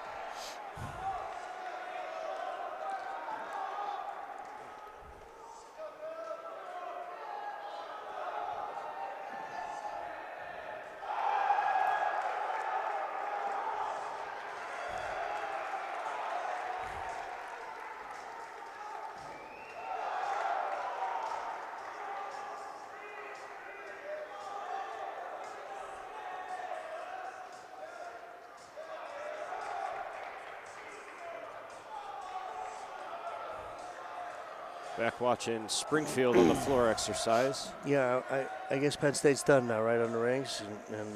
Back watching Springfield on the floor exercise. Yeah, I guess Penn State's done now, right, on the rings. And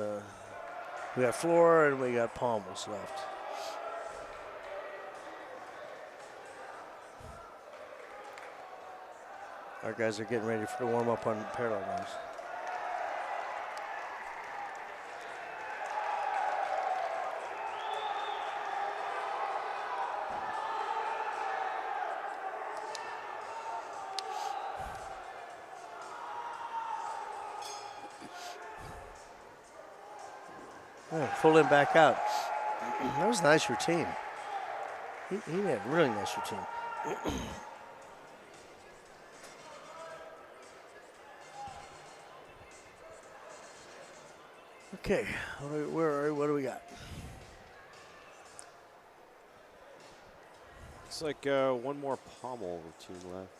we got floor and we got pommels left. Our guys are getting ready for the warm-up on parallel rings. Full in, back out. That was a nice routine. He had a really nice routine. Okay, what do we got? Looks like one more pommel routine left.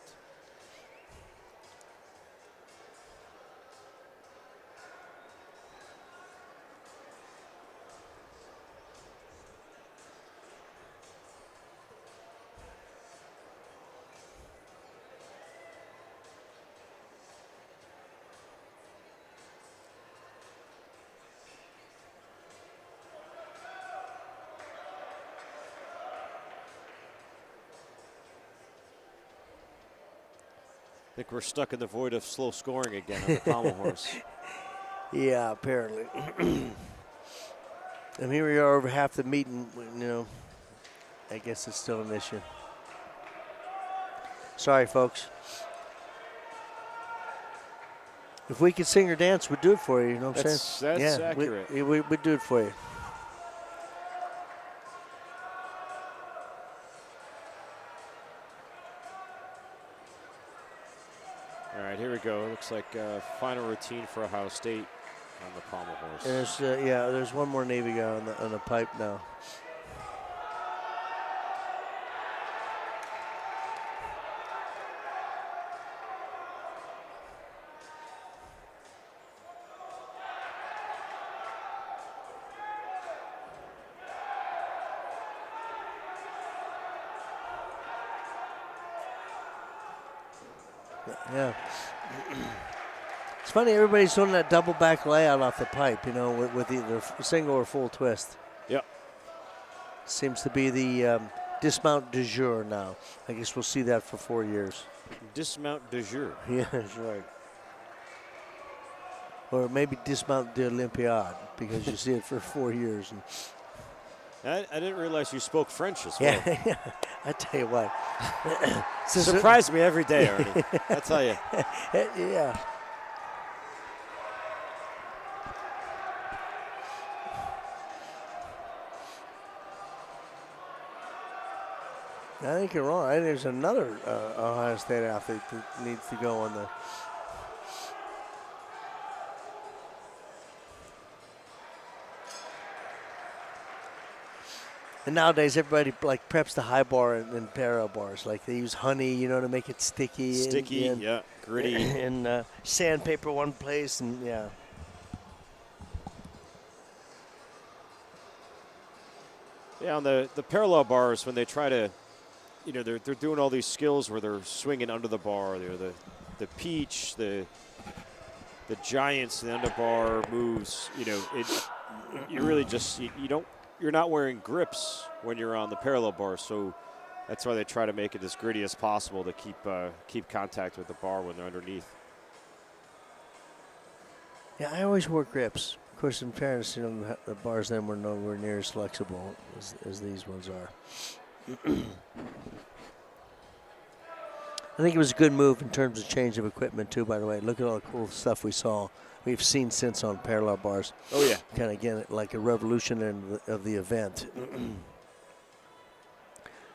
I think we're stuck in the void of slow scoring again on the Pommel Horse. Yeah, apparently. And here we are over half the meeting, I guess it's still an issue. Sorry, folks. If we could sing or dance, we'd do it for you, you know what I'm saying? That's accurate. We'd do it for you. All right, here we go. Looks like final routine for Ohio State. on the Pommel Horse. There's one more Navy guy on the pipe now. Yeah. It's funny, everybody's doing that double back layout off the pipe, with either single or full twist. Yep. Seems to be the dismount du jour now. I guess we'll see that for 4 years. Dismount du jour. Yeah, that's right. Or maybe dismount de Olympiade, because you see it for 4 years. I didn't realize you spoke French as well. Yeah, I tell you what. Surprise me every day, Ernie. I tell you. Yeah. I think you're wrong. I think there's another Ohio State athlete that needs to go on the. And nowadays, everybody preps the high bar and parallel bars. Like they use honey, to make it sticky. Sticky, yeah, gritty. And sandpaper one place, and yeah. Yeah, on the parallel bars, when they try to, they're doing all these skills where they're swinging under the bar. They're the peach, the giants, the underbar moves. You really just you're not wearing grips when you're on the parallel bar, so that's why they try to make it as gritty as possible to keep contact with the bar when they're underneath. Yeah, I always wore grips. Of course, in fairness, the bars then were nowhere near as flexible as these ones are. I think it was a good move in terms of change of equipment, too, by the way. Look at all the cool stuff we've seen since on parallel bars. Oh, yeah. Kind of, again, like a revolution of the event.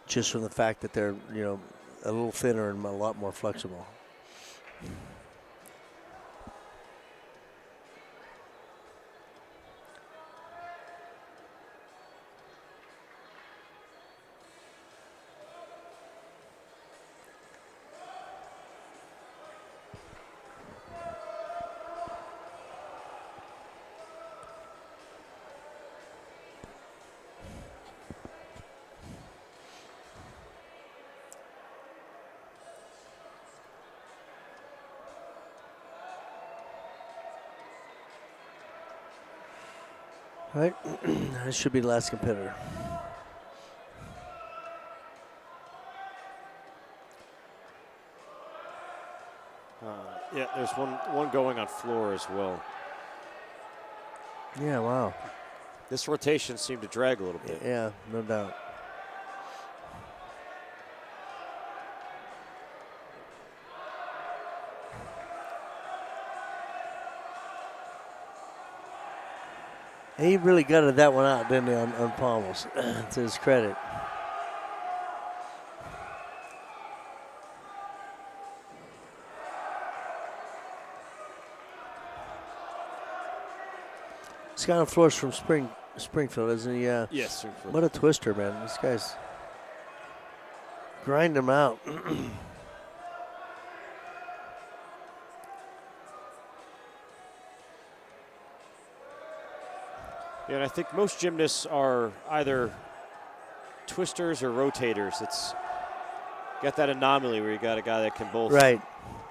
Just from the fact that they're, a little thinner and a lot more flexible. All right, this should be the last competitor. Yeah, there's one going on floor as well. Yeah, wow. This rotation seemed to drag a little bit. Yeah, no doubt. He really gutted that one out, didn't he, on Pommel's, to his credit. This guy on floor's from Springfield, isn't he? Yes, Springfield. What a twister, man. This guy's grinding him out. Yeah, and I think most gymnasts are either twisters or rotators. It's got that anomaly where you got a guy that can both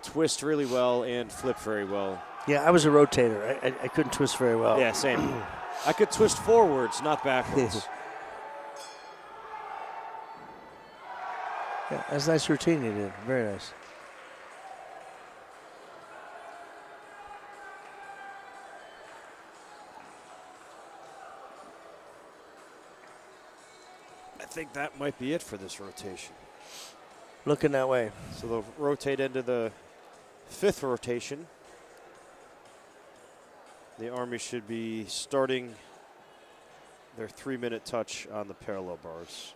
twist really well and flip very well. Yeah, I was a rotator. I couldn't twist very well. Yeah, same. I could twist forwards, not backwards. Yeah, that's a nice routine you did. Very nice. I think that might be it for this rotation. Looking that way. So they'll rotate into the fifth rotation. The Army should be starting their 3-minute touch on the parallel bars.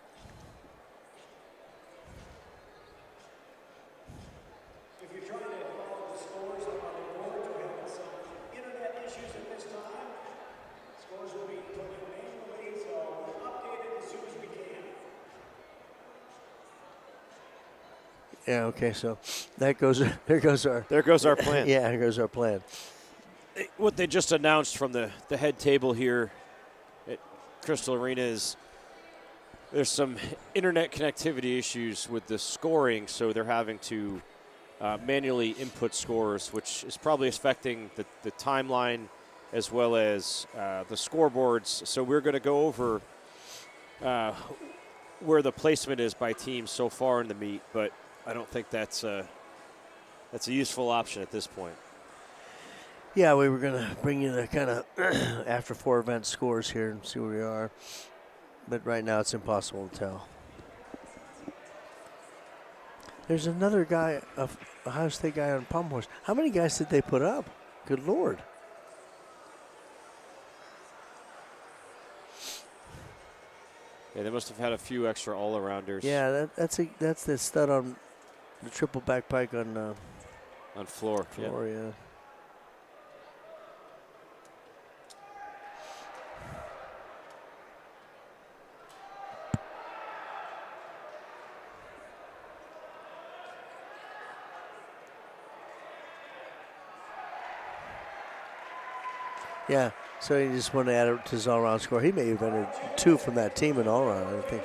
If you're trying to follow the scores up on the board, we're having some internet issues at this Yeah. Okay. So that goes. There goes our. There goes our plan. Yeah. There goes our plan. What they just announced from the head table here at Crystal Arena is there's some internet connectivity issues with the scoring, so they're having to manually input scores, which is probably affecting the timeline as well as the scoreboards. So we're going to go over where the placement is by team so far in the meet, but I don't think that's a useful option at this point. Yeah, we were going to bring you the kind of after 4 event scores here and see where we are. But right now it's impossible to tell. There's another guy, a Ohio State guy on Pommel Horse. How many guys did they put up? Good Lord. Yeah, they must have had a few extra all-arounders. Yeah, that's the stud on the triple back pike on floor. Yeah. Yeah, so he just wanted to add it to his all-around score. He may have entered 2 from that team in all-around, I think.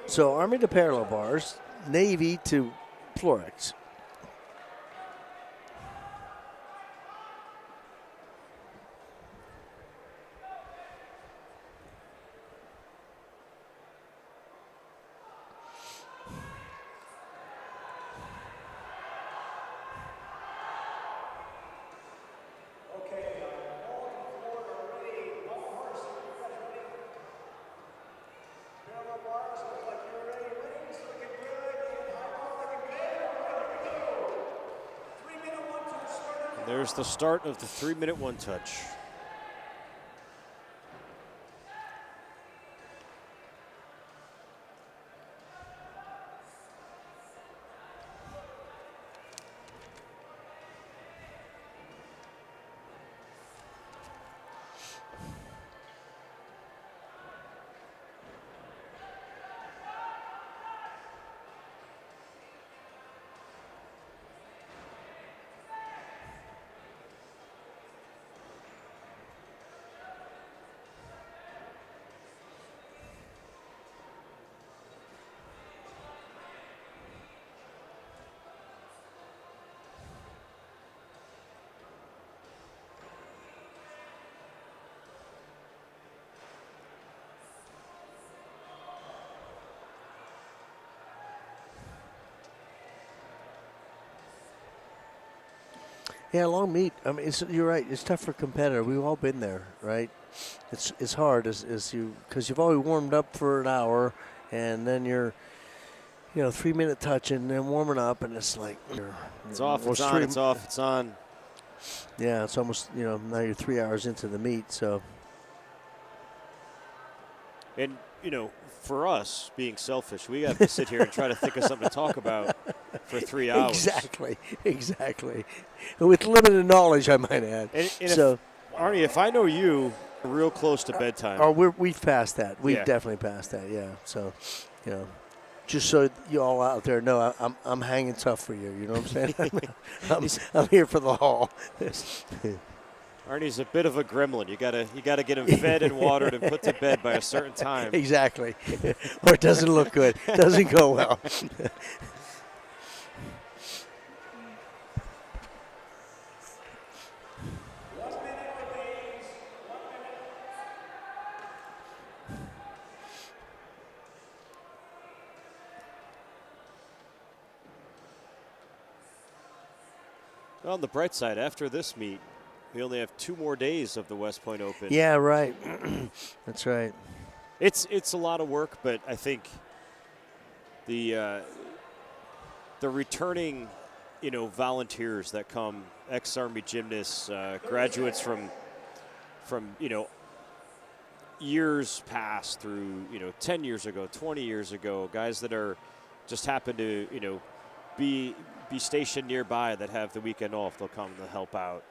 So Army to parallel bars, Navy to Florex. There's the start of the 3-minute one-touch. Yeah, long meet. I mean, you're right. It's tough for a competitor. We've all been there, right? It's hard because you've already warmed up for an hour, and then you're, 3-minute touch and then warming up, and it's like it's off, it's on, it's off, it's on. Yeah, it's almost now you're 3 hours into the meet, so. And for us being selfish, we have to sit here and try to think of something to talk about for 3 hours. Exactly. With limited knowledge, I might add. And so, Arnie, if I know you, real close to bedtime. Oh, we've passed that. We've definitely passed that. Yeah. So, just so you all out there know, I'm hanging tough for you. You know what I'm saying? I'm here for the haul. Arnie's a bit of a gremlin. You gotta get him fed and watered and put to bed by a certain time. Exactly. Or it doesn't look good. Doesn't go well. Well, on the bright side, after this meet, we only have 2 more days of the West Point Open. Yeah, right. That's right. It's a lot of work, but I think the returning, volunteers that come, ex-Army gymnasts, graduates from years past through 10 years ago, 20 years ago, guys that are just happen to be stationed nearby that have the weekend off, they'll come to help out.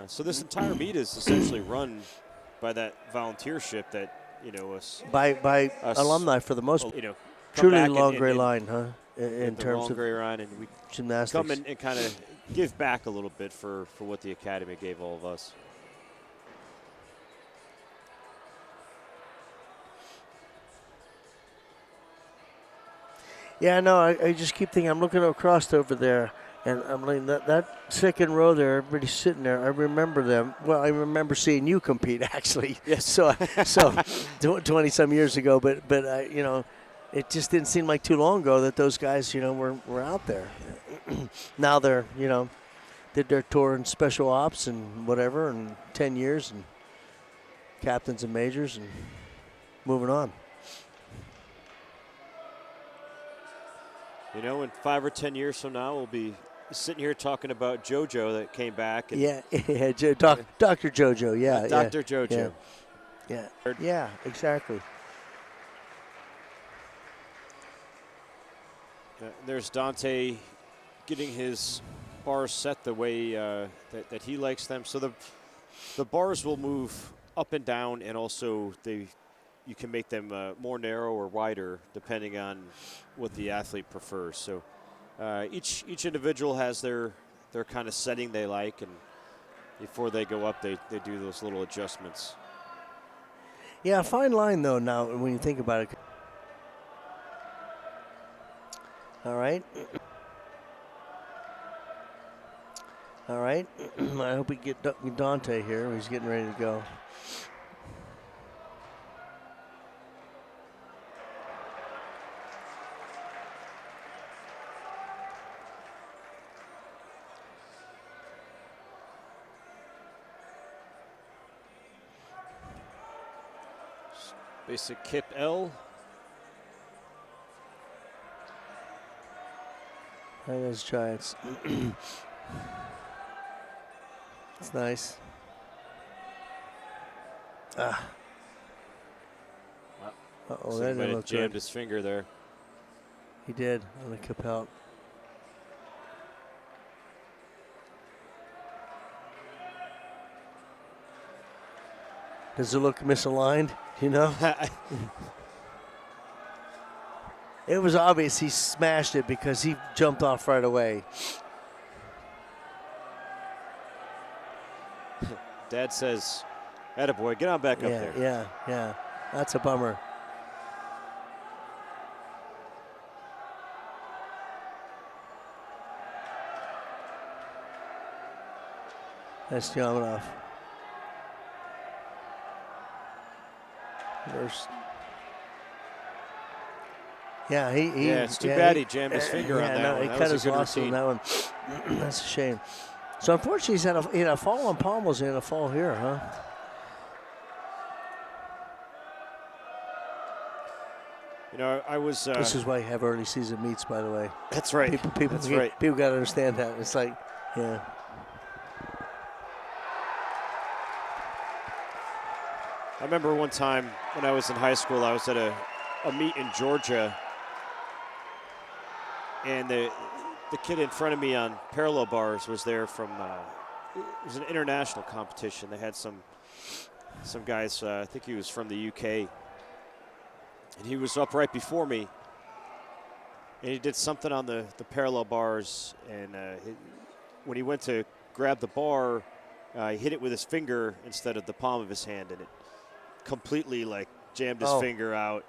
So this entire meet is essentially run by that volunteership that us by us, alumni for the most. come Truly back long and- gray and- line, huh? In the terms long of gray line, and we gymnastics. come and kind of give back a little bit for what the academy gave all of us. Yeah, no, I just keep thinking. I'm looking across over there, and I'm like that second row there. Everybody's sitting there. I remember them. Well, I remember seeing you compete actually. Yes. So 20 some years ago, but it just didn't seem like too long ago that those guys were out there. Now they're did their tour in special ops and whatever, and 10 years and captains and majors and moving on. In 5 or 10 years from now, we'll be sitting here talking about JoJo that came back. And Dr. JoJo, yeah. Dr. JoJo. Yeah, exactly. There's Dante getting his bars set the way that he likes them. So the bars will move up and down, and also you can make them more narrow or wider depending on what the athlete prefers. So each individual has their kind of setting they like, and before they go up, they do those little adjustments. Yeah, fine line though now when you think about it. All right. All right. I hope we get Dante here. He's getting ready to go. Basic kip L. That is Giants. It's nice. Uh-oh, that Somebody didn't look jammed good. his finger there. He did on the Capel. Does it look misaligned? It was obvious he smashed it because he jumped off right away. Dad says, "Attaboy, get on back up there." Yeah. That's a bummer. That's Yamanov. Yeah, it's too bad he jammed his finger on that one. He That cut was his a good loss on routine. that one. That's a shame. So unfortunately, he had a fall on Pommels and a fall here, huh? I was. This is why you have early season meets, by the way. That's right. People got to understand that. It's like, yeah. I remember one time when I was in high school, I was at a meet in Georgia, and the kid in front of me on parallel bars was there from it was an international competition. They had some guys, I think he was from the UK, and he was up right before me, and he did something on the parallel bars, and when he went to grab the bar, he hit it with his finger instead of the palm of his hand, and it completely jammed his finger out.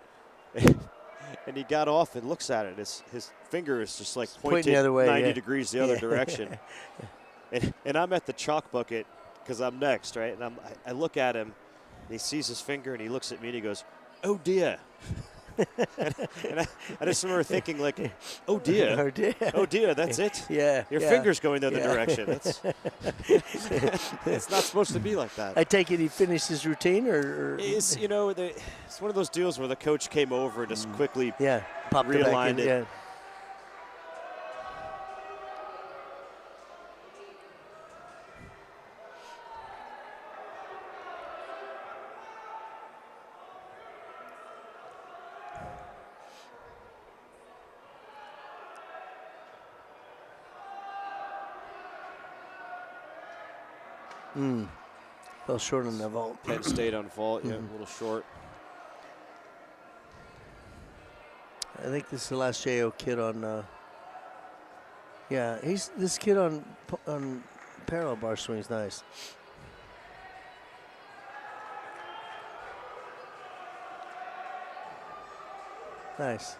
And he got off and looks at it. His finger is just pointed the other way, 90 degrees the other direction. And I'm at the chalk bucket because I'm next, right? And I look at him, and he sees his finger, and he looks at me, and he goes, "Oh, dear." and I just remember thinking, oh, dear. Oh, dear. Oh, dear, that's it? Yeah. Your finger's going the other direction. It's not supposed to be like that. I take it he finished his routine, or? It's one of those deals where the coach came over and just quickly popped it back realigned in, it. Yeah. Fell short on that vault. Penn State on vault, yeah, a little short. I think this is the last JO kid on. Yeah, this kid on parallel bar swings nice. Nice.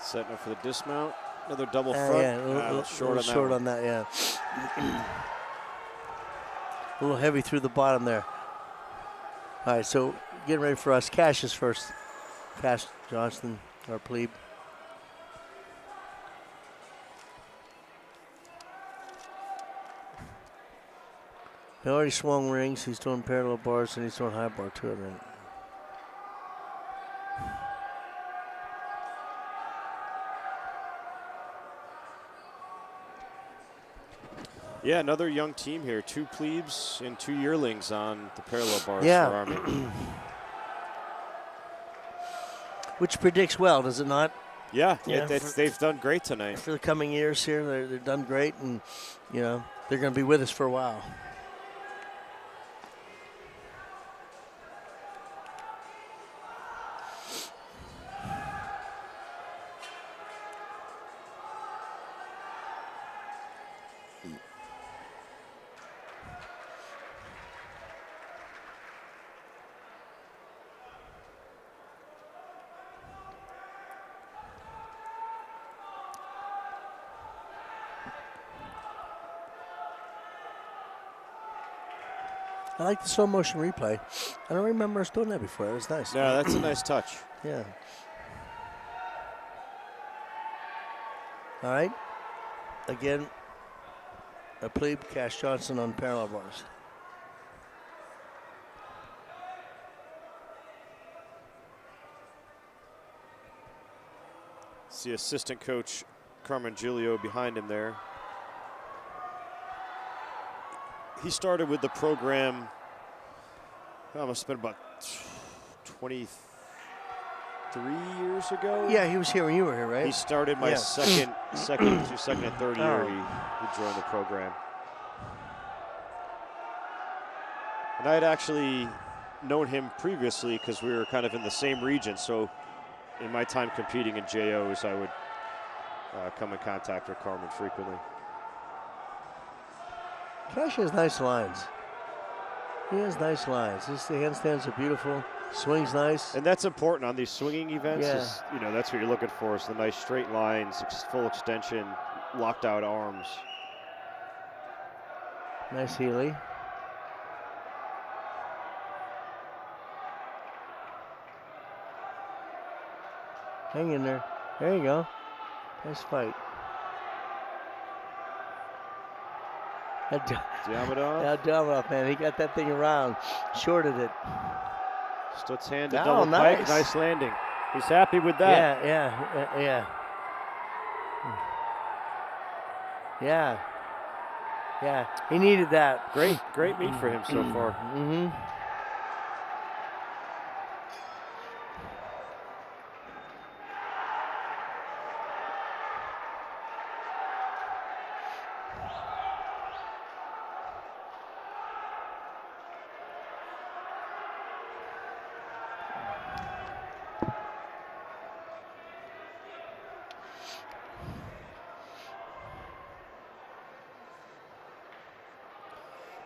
Setting up for the dismount. Another double front. Yeah, a little short on that, yeah. A little heavy through the bottom there. All right, so getting ready for us. Cash is first. Cash Johnston, our plebe. He already swung rings. He's doing parallel bars, and he's doing high bar too. And then yeah, another young team here. 2 plebes and 2 yearlings on the parallel bars for yeah. Army. Which predicts well, does it not? Yeah, Yeah, they've done great tonight. For the coming years here, they've done great, and you know they're going to be with us for a while. I like the slow motion replay. I don't remember us doing that before. It was nice. No, that's a nice touch. Yeah. All right. Again, a plebe, Cash Johnson on parallel bars. See assistant coach Carmen Giulio behind him there. He started with the program, must have been about 23 years ago. Yeah, he was here when you were here, right? He started my second and third year. He joined the program. And I had actually known him previously because we were kind of in the same region. So in my time competing in JOs, I would come in contact with Carmen frequently. Cash has nice lines. He has nice lines. The handstands are beautiful. Swings nice. And that's important on these swinging events. Yeah. Is, that's what you're looking for, is the nice straight lines, full extension, locked out arms. Nice Healy. Hang in there. There you go. Nice fight. Damodoff, man. He got that thing around. Shorted it. Stutz hand to double pike. Nice landing. He's happy with that. Yeah. He needed that. Great meet for him so far. Mm-hmm.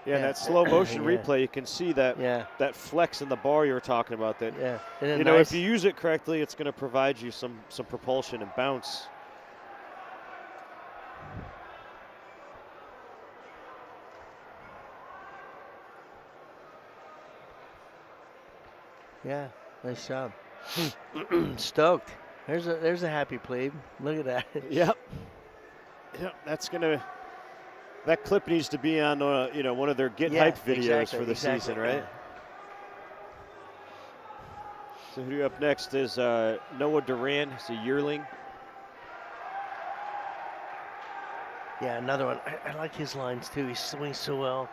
Yeah, that slow motion replay, you can see that that flex in the bar you were talking about. That if you use it correctly, it's going to provide you some propulsion and bounce. Yeah, nice job. Stoked. There's a happy plebe. Look at that. Yep. That's gonna. That clip needs to be on, one of their Get Hype videos for the season, right? So who do you up next is Noah Duran. He's a yearling. Yeah, another one. I like his lines too. He swings so well.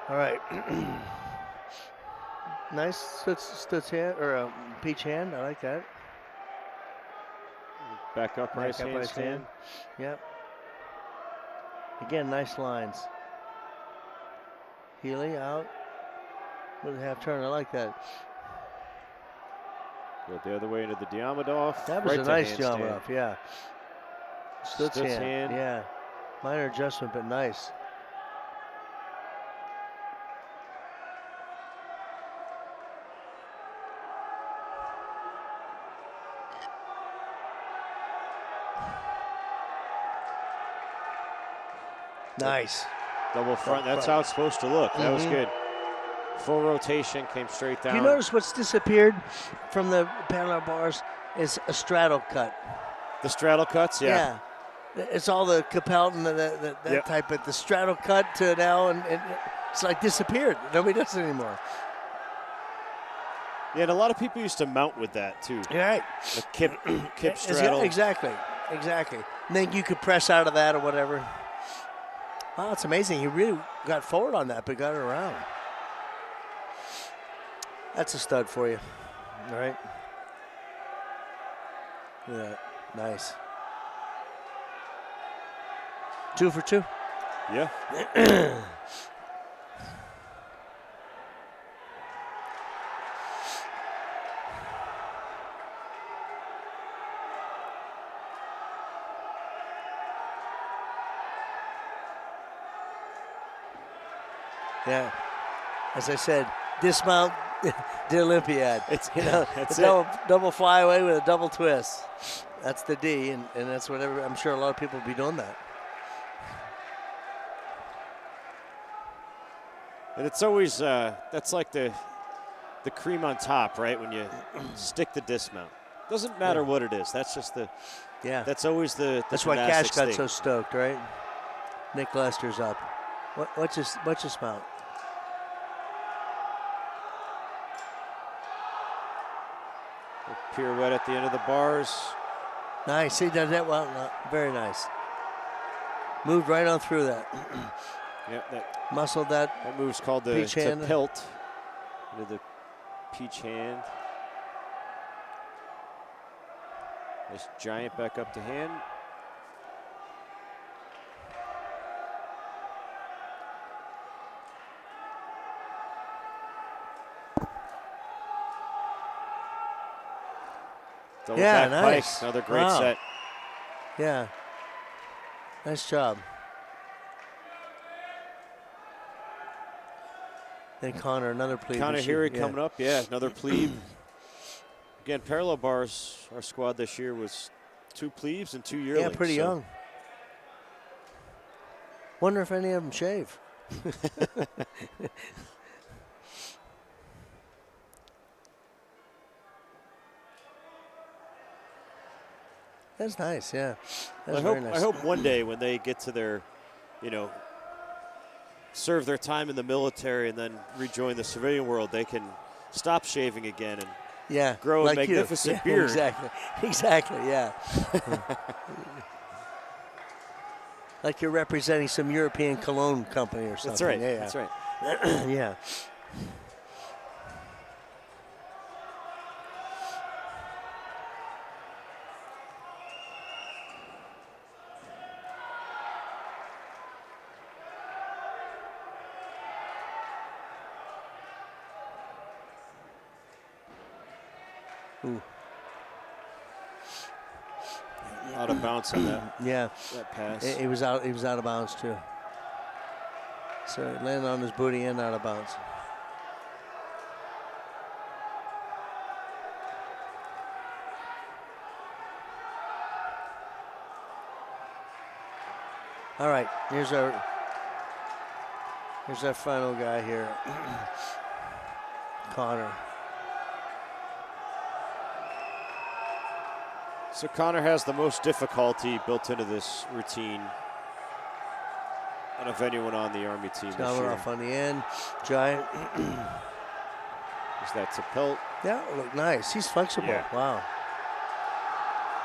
All right. Nice stutz hand or peach hand. I like that. Back up, right hand stand. Yep. Again, nice lines. Healy out with a half turn. I like that. Go the other way into the Diamondov. That was right a to nice handstand. Diamondov, yeah. Stutz hand. Yeah. Minor adjustment, but nice. Nice. Double front. That's how it's supposed to look. That was good. Full rotation, came straight down. You notice what's disappeared from the parallel bars is a straddle cut. The straddle cuts, yeah. It's all the Capel and that type, but the straddle cut to now, and it's like disappeared. Nobody does it anymore. Yeah, and a lot of people used to mount with that too. You're right. The kip straddle. Exactly. And then you could press out of that or whatever. Wow, it's amazing. He really got forward on that, but got it around. That's a stud for you. All right. Yeah, nice. 2 for 2. Yeah. Yeah. As I said, dismount the Olympiad. It's it's double flyaway with a double twist. That's the D, and that's whatever. I'm sure a lot of people will be doing that. And it's always that's like the cream on top, right? When you stick the dismount, doesn't matter what it is. That's just the That's always the that's why Cash got thing. so stoked, right? Nick Lester's up. What's his mount? Pirouette at the end of the bars. Nice. He does that well. No, very nice. Moved right on through that. Yep, that muscled that. That move's called the peach hand. Pelt. Into the peach hand. Nice giant back up to hand. Double back nice. pike, another great set. Yeah, nice job. Then Connor, another plebe. Connor Heary coming up, another plebe. Again, parallel bars, our squad this year was 2 plebes and 2 yearlings. Yeah, pretty young. Wonder if any of them shave. That's nice, yeah. That's very nice. I hope one day when they get to their, serve their time in the military and then rejoin the civilian world, they can stop shaving again and grow a magnificent beard. Exactly, yeah. Like you're representing some European cologne company or something. That's right, yeah. that's right. Yeah. Ooh. Out of bounds on that. Yeah. That pass. He was out of bounds too. So it landed on his booty and out of bounds. All right, here's our final guy here, Connor. So Connor has the most difficulty built into this routine out of anyone on the Army team this Dollar year. off on the end, giant. Is that to pelt? Yeah, look nice. He's flexible. Yeah. Wow.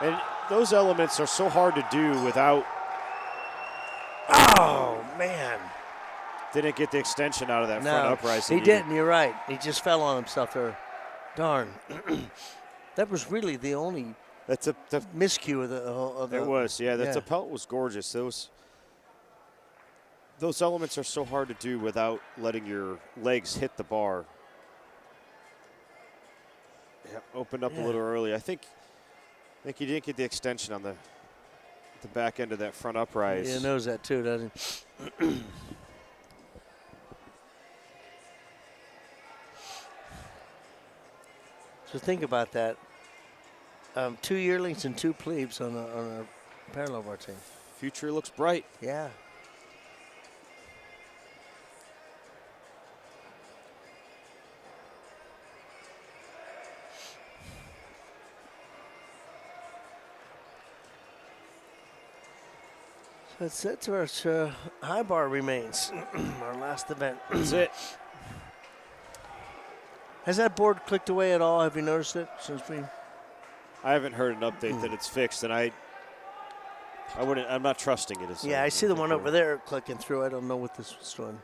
And those elements are so hard to do without. Oh man. Didn't get the extension out of that No, front uprising. he didn't. You're right. He just fell on himself there. Darn. That was really the only That's a. miscue of the. It was, yeah. The yeah. pelt was gorgeous. Those elements are so hard to do without letting your legs hit the bar. Yeah, opened up a little early. I think he didn't get the extension on the back end of that front uprise. He knows that too, doesn't he? So think about that. 2 yearlings and 2 plebes on a parallel bar team. Future looks bright. Yeah. So that's where high bar remains. Our last event. That's it. Has that board clicked away at all? Have you noticed it since we? I haven't heard an update that it's fixed, and I'm not trusting it. Yeah, I see the one over there clicking through. I don't know what this was doing.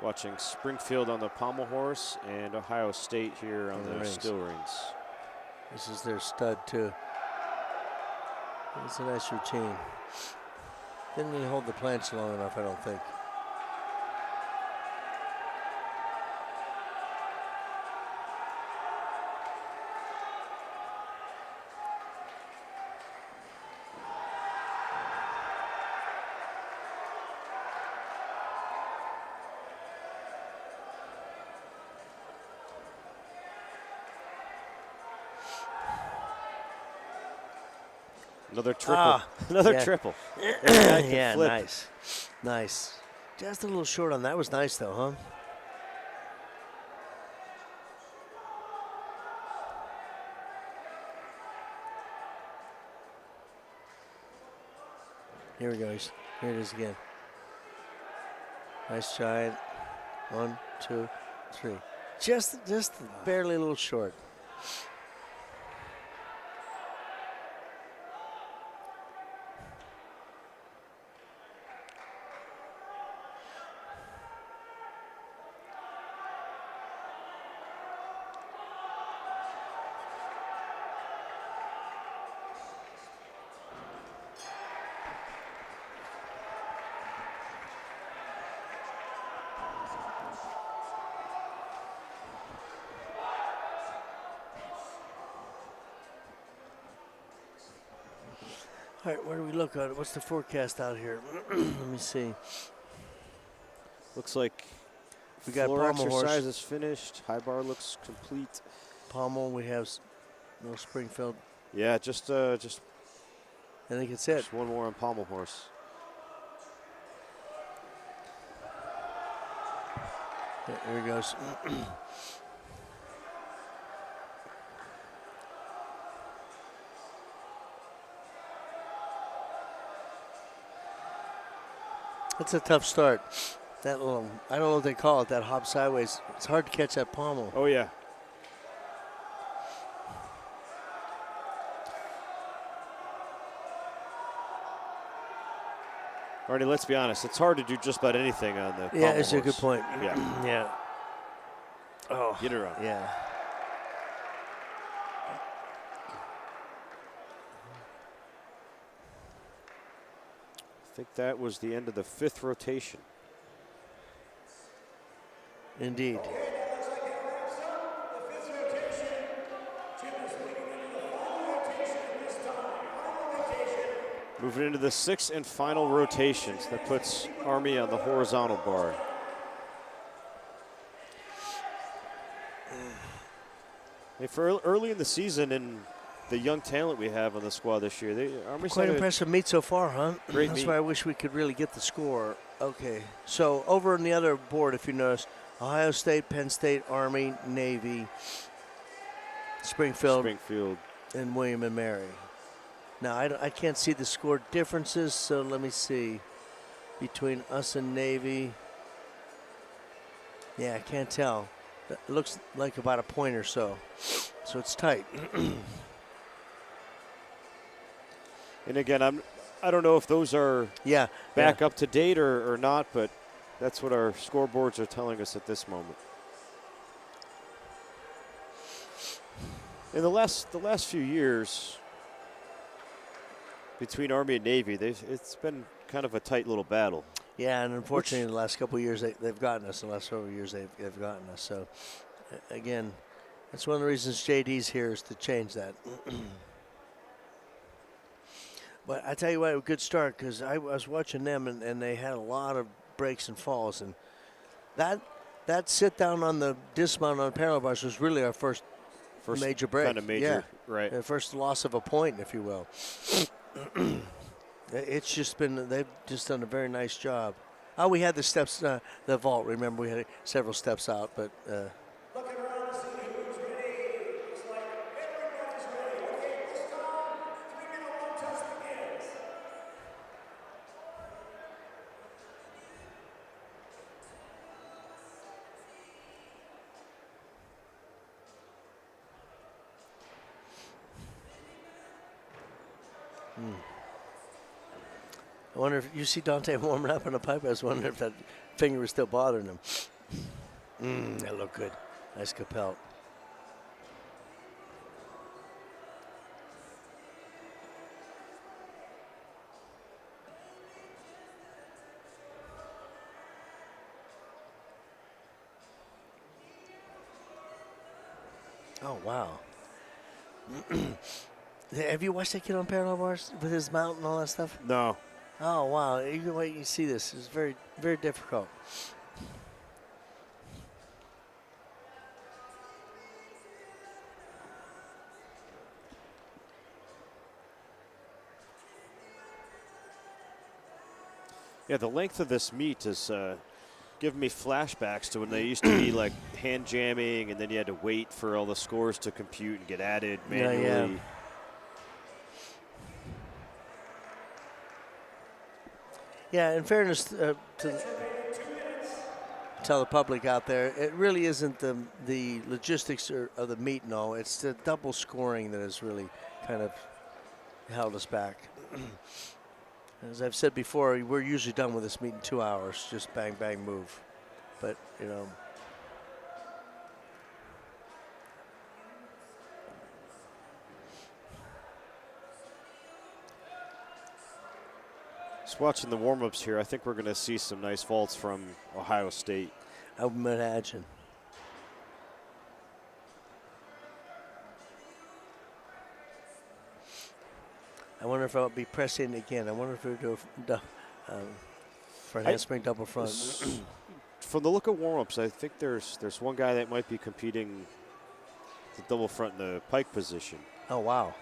Watching Springfield on the Pommel Horse and Ohio State here on the rings. Still Rings. This is their stud too. It's a nice routine. Didn't really hold the planche long enough, I don't think. Another triple. Another yeah. triple. Yeah, flip. nice. Nice. Just a little short on that. Was nice, though, huh? Here we go. Here it is again. Nice giant. 1, 2, 3. Just barely a little short. All right, where do we look at it? What's the forecast out here? Let me see. Looks like We got floor Pommel Horse. exercise is finished. High bar looks complete. Pommel, we have no Springfield. Yeah, just I think it's it. just one more on Pommel Horse. Yeah, here he goes. That's a tough start. That little, I don't know what they call it, that hop sideways. It's hard to catch that pommel. Oh, yeah. Arnie, let's be honest. It's hard to do just about anything on the Yeah, Pommel it's a good Horse. point. Yeah. Yeah. Oh, Get her on. yeah. I think that was the end of the 5th rotation. Indeed. Moving into the 6th and final rotations. That puts Army on the horizontal bar. Hey, for early in the season and the young talent we have on the squad this year, Army's Quite had a impressive meet so far, huh? great That's meet. why I wish we could really get the score. Okay, so over on the other board, if you notice, Ohio State, Penn State, Army, Navy, Springfield, and William and Mary. Now, I can't see the score differences, so let me see. Between us and Navy, yeah, I can't tell. It looks like about a point or so. So it's tight. And again, I don't know if those are back up to date or not, but that's what our scoreboards are telling us at this moment. In the last few years, between Army and Navy, it's been kind of a tight little battle. Yeah, and unfortunately, in the last couple of years, they've gotten us. The last several years, they've gotten us. So, again, that's one of the reasons JD's here is to change that. But I tell you what, a good start because I was watching them, and they had a lot of breaks and falls. And that sit down on the dismount on the parallel bars was really our first major break. Kind of major, right. The first loss of a point, if you will. It's just been, they've just done a very nice job. Oh, we had the steps, the vault. Remember, we had several steps out, but. Looking around to see who's ready. Looks like everybody's ready. Okay, this time, 3-minute one-touch begins. I wonder if you see Dante warming up in the pipe. I was wondering if that finger was still bothering him. That looked good. Nice Capel. Oh, wow. Have you watched that kid on parallel bars with his mount and all that stuff? No. Oh, wow. Even when you see this, it's very, very difficult. Yeah, the length of this meet is giving me flashbacks to when they used to be like hand jamming, and then you had to wait for all the scores to compute and get added manually. Yeah. Yeah, in fairness to tell the public out there, it really isn't the logistics of the meet and all. It's the double scoring that has really kind of held us back. As I've said before, we're usually done with this meet in 2 hours, just bang, bang, move. But, you know. Just watching the warm-ups here, I think we're going to see some nice vaults from Ohio State. I would imagine. I wonder if I'll be pressing again. I wonder if we'll do front handspring double front. From the look of warm-ups, I think there's one guy that might be competing the double front in the pike position. Oh, wow.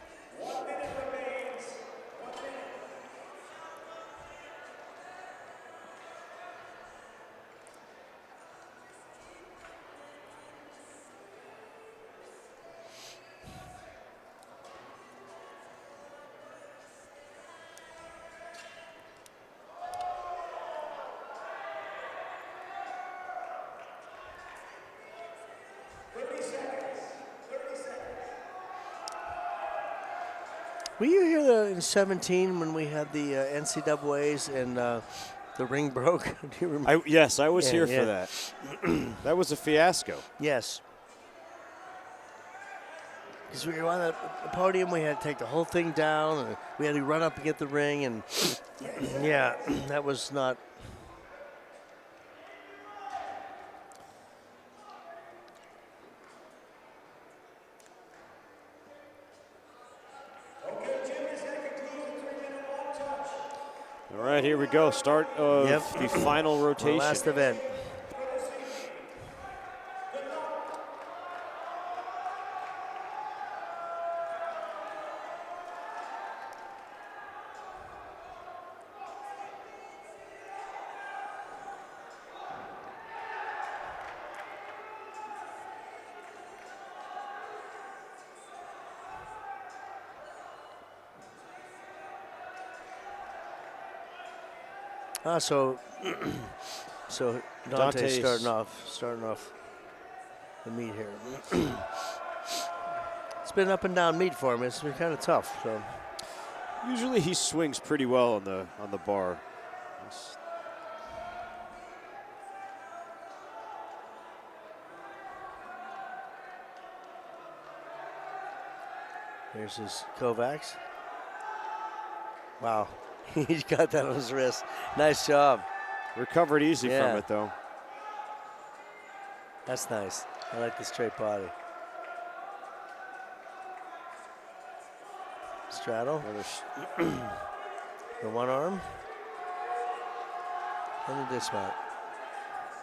Were you here in 17 when we had the NCAAs and the ring broke? Do you remember? Yes, I was here for that. That was a fiasco. Yes. because we were on the podium, we had to take the whole thing down, and we had to run up and get the ring, and yeah, that was not. All right, here we go. Start of the final rotation. Last event. So Dante's starting off the meet here. It's been up and down meet for him. It's been kind of tough. So usually he swings pretty well on the bar. Here's his Kovacs. Wow. He's got that on his wrist. Nice job. Recovered easy from it, though. That's nice. I like the straight body. Straddle. The one arm. And the dismount.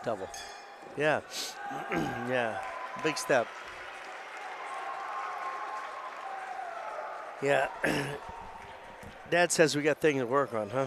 Double. Yeah. Yeah. Big step. Yeah. Dad says we got things to work on, huh?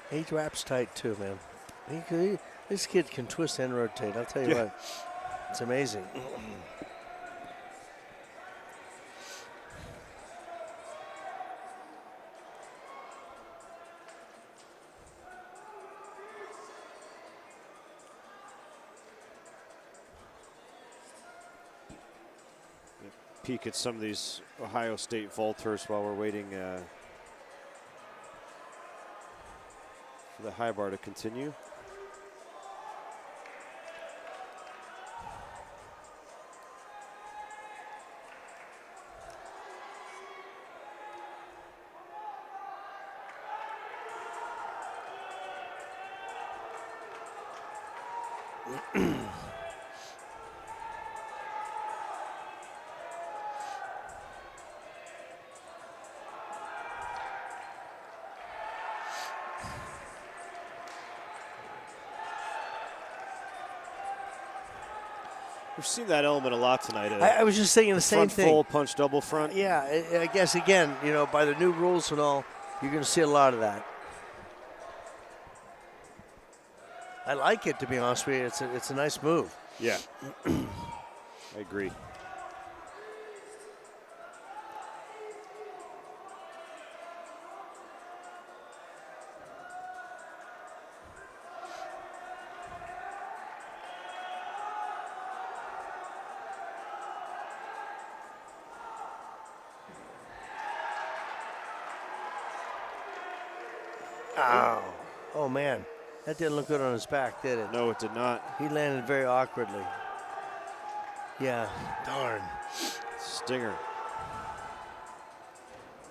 8 wraps tight too, man. This kid can twist and rotate. I'll tell you what, it's amazing. Peek at some of these Ohio State vaulters while we're waiting for the high bar to continue. We've seen that element a lot tonight. I was just thinking the same thing. Front full, punch double front. Yeah, I guess, again, you know, by the new rules and all, you're going to see a lot of that. I like it, to be honest with you. It's a nice move. Yeah, I agree. Ow. Oh, man. That didn't look good on his back, did it? No, it did not. He landed very awkwardly. Yeah, darn. Stinger.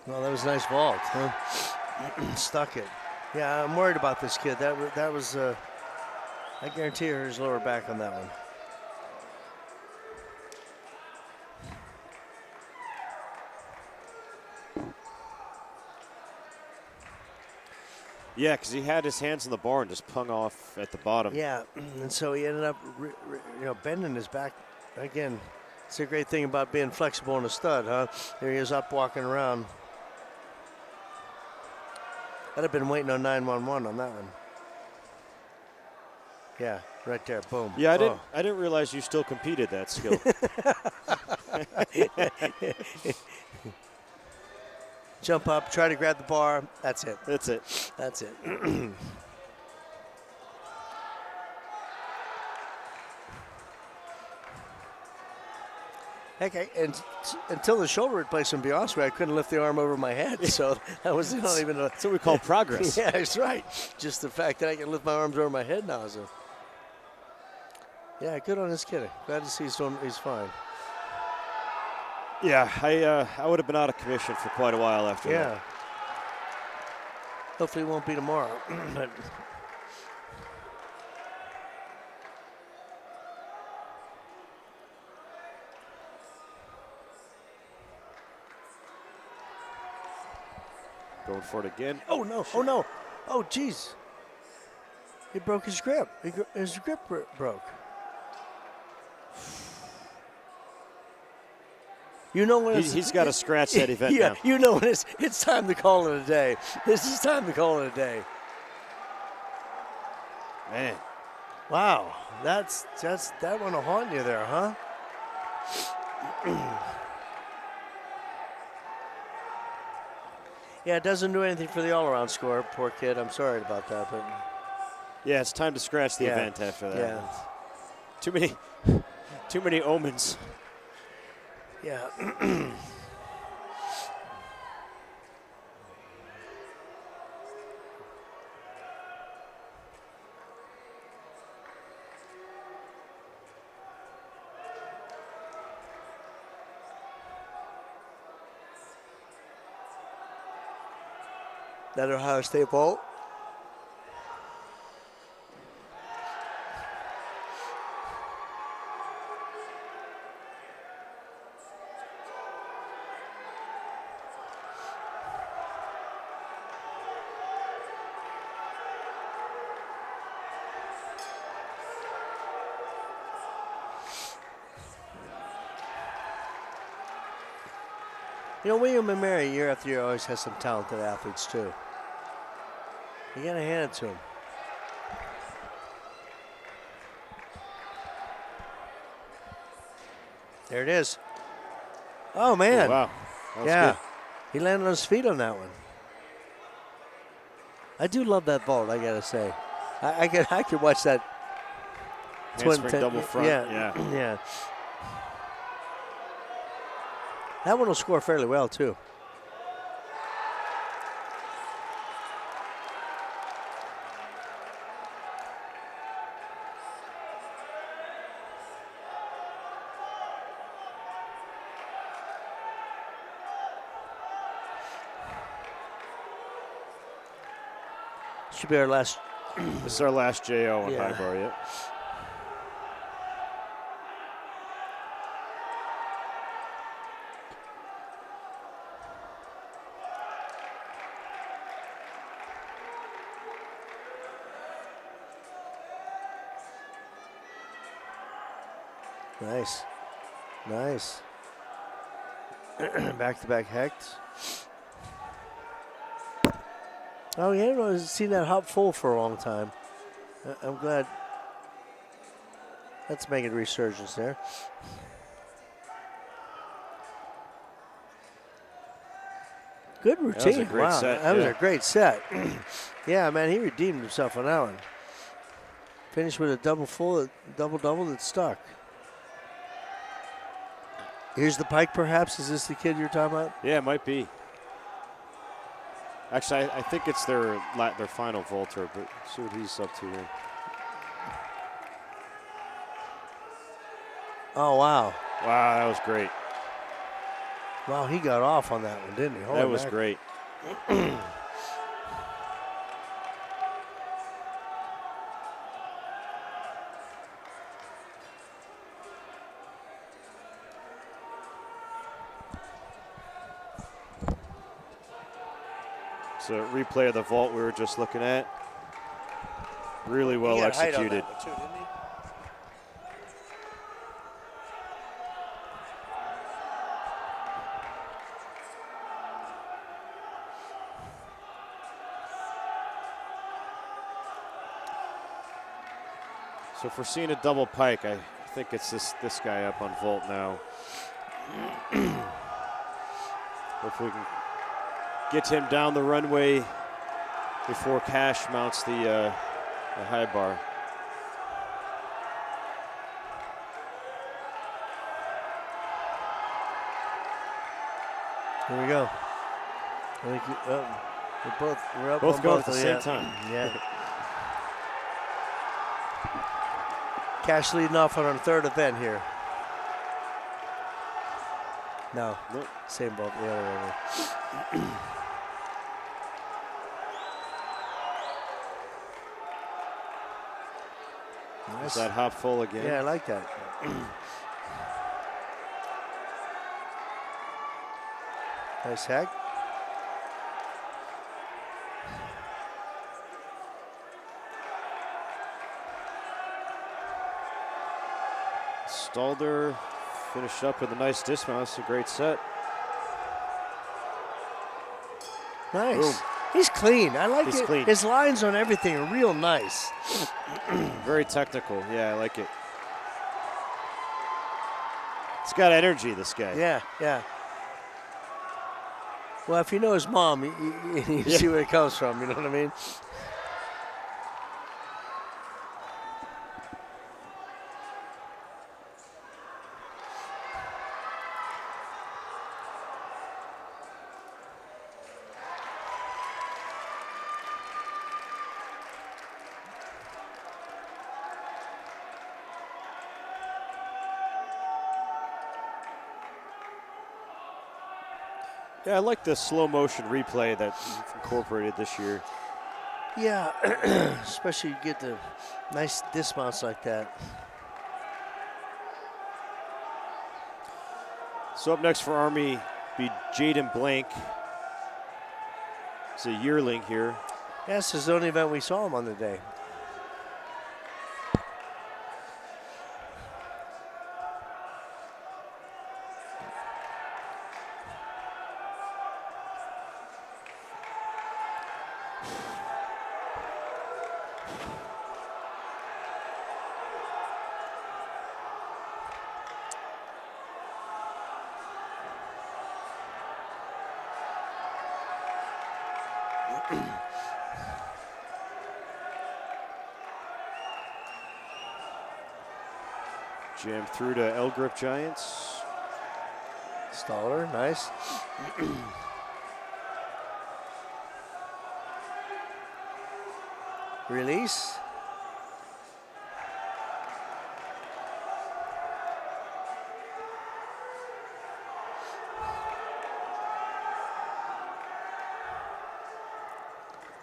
Well, that was a nice vault, huh? Stuck it. Yeah, I'm worried about this kid. That was, I guarantee you his lower back on that one. Yeah, because he had his hands in the bar and just hung off at the bottom. Yeah, and so he ended up, bending his back. Again, it's a great thing about being flexible in a stud, huh? There he is up walking around. I'd have been waiting on 911 on that one. Yeah, right there, boom. Yeah, I didn't realize you still competed that skill. Jump up, try to grab the bar. That's it. That's it. That's it. Heck, until the shoulder replacement, to be honest with you, I couldn't lift the arm over my head. So that was not even a. That's what we call progress. Yeah, that's right. Just the fact that I can lift my arms over my head now is a. Yeah, good on this kid. Glad to see he's fine. Yeah, I would have been out of commission for quite a while after that. Yeah. Hopefully it won't be tomorrow. But Going for it again. oh no! Oh no! Oh jeez! He broke his grip. His grip broke. You know when He's got to scratch that event yeah, now. you know when it's time to call it a day. This is time to call it a day. Man. Wow, that one will haunt you there, huh? Yeah, it doesn't do anything for the all-around score. Poor kid. I'm sorry about that, but Yeah, it's time to scratch the Yeah. event after that. yeah, Too many omens. yeah. That Ohio State vault. You know, William and Mary, year after year, always has some talented athletes, too. You got to hand it to him. There it is. Oh, man. Oh, wow. That was Yeah. good. He landed on his feet on that one. I do love that vault, I got to say. I could watch that. Handspring double front. Yeah. Yeah. That one will score fairly well, too. Should be our last. This is our last JO on Yeah. high bar, yep. Nice. Nice. Back-to-back hecks. Oh, yeah, I haven't seen that hop full for a long time. I'm glad. That's making a resurgence there. Good routine. That was a great wow, set, that was yeah. a great set. Yeah, man, he redeemed himself on that one. Finished with a double-double that stuck. Here's the pike, perhaps. Is this the kid you're talking about? Yeah, it might be. Actually, I think it's their final vaulter, but see what he's up to here. Oh, wow. Wow, that was great. Wow, he got off on that one, didn't he? Holy That was mackerel. great. So replay of the vault we were just looking at. Really well He got height on executed. that one too, didn't he? So if we're seeing a double pike, I think it's this guy up on vault now. If we can get him down the runway before Cash mounts the high bar. Here we go. I think we're up Both on go both at the yeah. same time. Yeah. Cash leading off on our third event here. No. Nope. Same ball. The other way. Is that hop full again? Yeah, I like that. Nice hack. Stalder finished up with a nice dismount. It's a great set. Nice. Boom. He's clean. I like He's it. clean. His lines on everything are real nice. Very technical. Yeah, I like it. He's got energy, this guy. Yeah, yeah. Well, if you know his mom, you Yeah. see where it comes from. You know what I mean? Yeah, I like the slow motion replay that you've incorporated this year. Yeah, especially you get the nice dismounts like that. So up next for Army be Jaden Blank. He's a yearling here. Yeah, this is the only event we saw him on the day. Jam through to L grip Giants. Staller, nice. Release.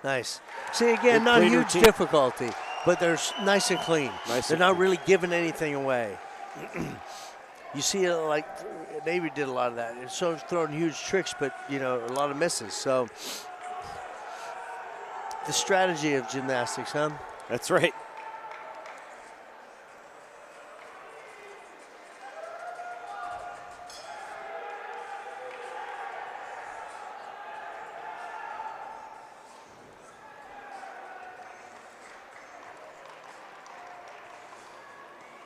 Nice. See, again, Good not clean huge routine. difficulty, but they're nice and clean. Nice They're and not clean. really giving anything away. You see it like Navy did a lot of that. It's so throwing huge tricks, but, you know, a lot of misses. So the strategy of gymnastics, huh? That's right.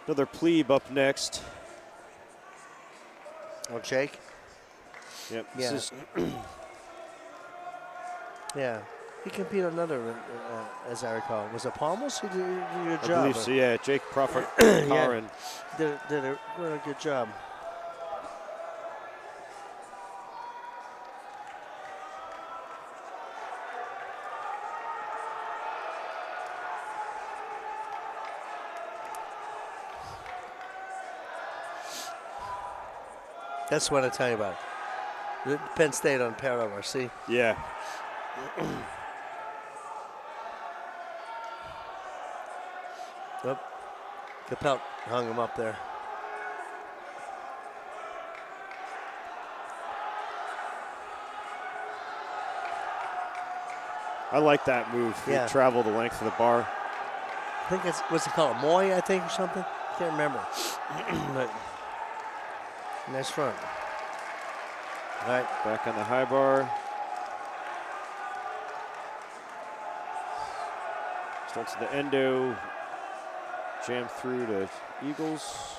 Another plebe up next. Oh, Jake? Yep. Yeah. This is Yeah. He competed on another, as I recall. Was it Pommels? He did a good I job. believe so, yeah. Jake Crawford. Yeah. Did a really good job. That's what I tell you about. The Penn State on Parover, see? Yeah. Oop. Capel hung him up there. I like that move. Yeah. You travel the length of the bar. I think it's, what's it called, a Moy, I think, or something? Can't remember. But nice front. All right. Back on the high bar. Starts the endo. Jam through to Eagles.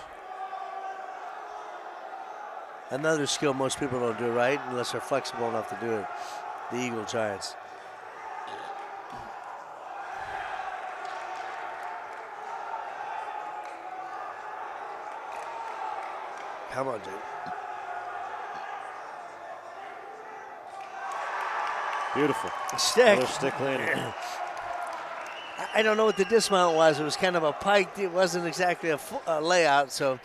Another skill most people don't do, right? Unless they're flexible enough to do it. The Eagle Giants. Come on, dude. Beautiful. Stick. Another stick landing. I don't know what the dismount was. It was kind of a pike. It wasn't exactly a layout, so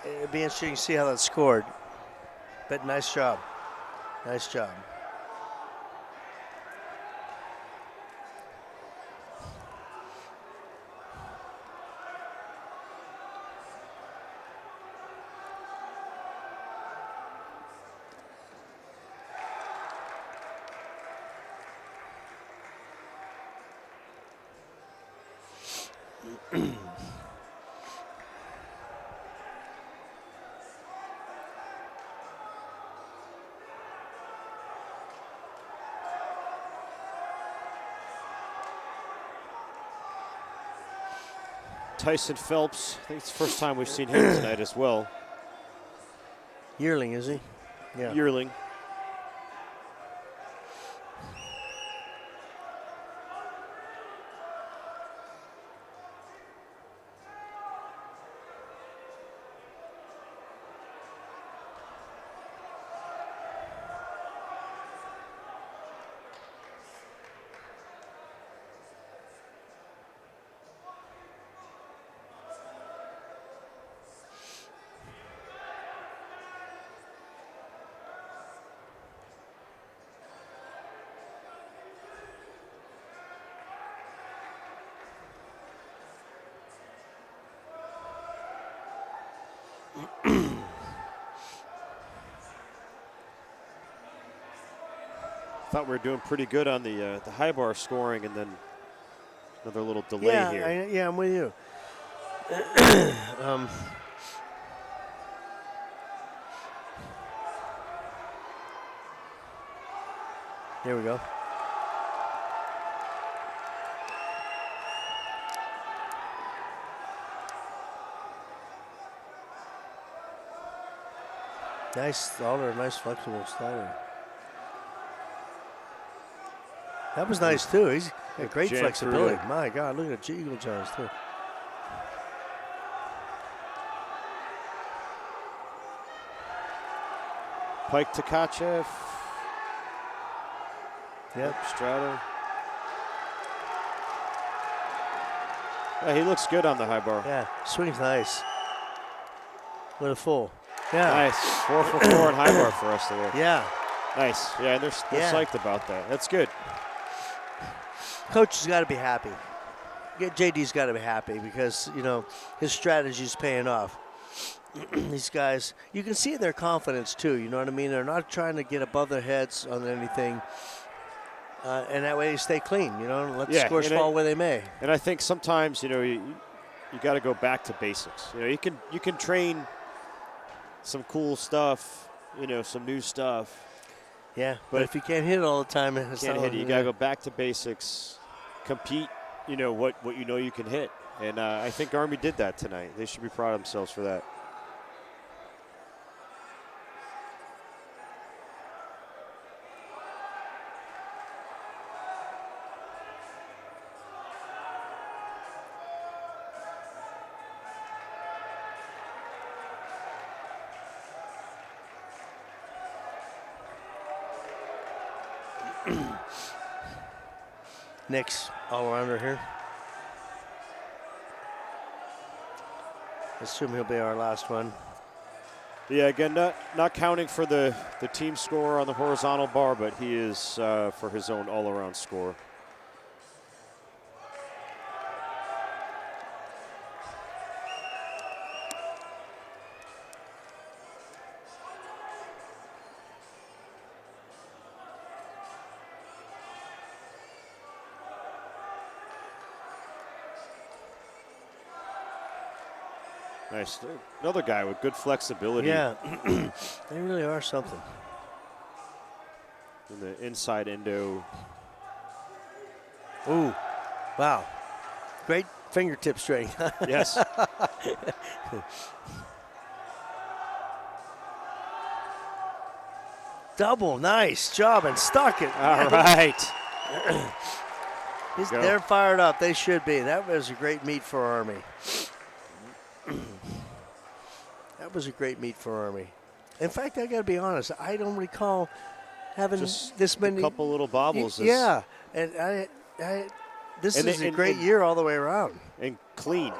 it'd be interesting to see how that scored. But nice job. Nice job. Tyson Phelps, I think it's the first time we've seen him tonight as well. Yearling, is he? Yeah. Yearling. Thought we were doing pretty good on the high bar scoring, and then another little delay here. Yeah, I'm with you. Here we go. Nice staller, nice flexible staller. That was nice too. He's got great Jan flexibility. through it. My God, look at the Eagle Giants too. Pike Tkachev. Yep. Strata. Yeah, he looks good on the high bar. Yeah, swing's nice. With a full. Yeah. Nice. 4 for 4 on high bar for us today. Yeah. Nice. Yeah, and they're Yeah. psyched about that. That's good. Coach has got to be happy. JD's got to be happy because, you know, his strategy's paying off. These guys, you can see their confidence too, you know what I mean? They're not trying to get above their heads on anything. And that way they stay clean, you know, let the scores fall where they may. And I think sometimes, you know, you got to go back to basics. You know, you can train some cool stuff, you know, some new stuff. Yeah, but if you can't hit it all the time, it's can't not hit it. You got to go back to basics, compete, you know, what you know you can hit. And I think Army did that tonight. They should be proud of themselves for that. Nick's all-arounder here. Assume he'll be our last one. Yeah, again, not counting for the team score on the horizontal bar, but he is for his own all-around score. Nice. Another guy with good flexibility. Yeah, they really are something. In the inside endo. Ooh, wow. Great fingertip strength. Yes. Double, nice job, and stuck it. All right. They're fired up. They should be. That was a great meet for Army. That was a great meet for Army. In fact, I got to be honest. I don't recall having Just this many. a couple little bobbles. Yeah, and this And is they- a great year all the way around. And clean.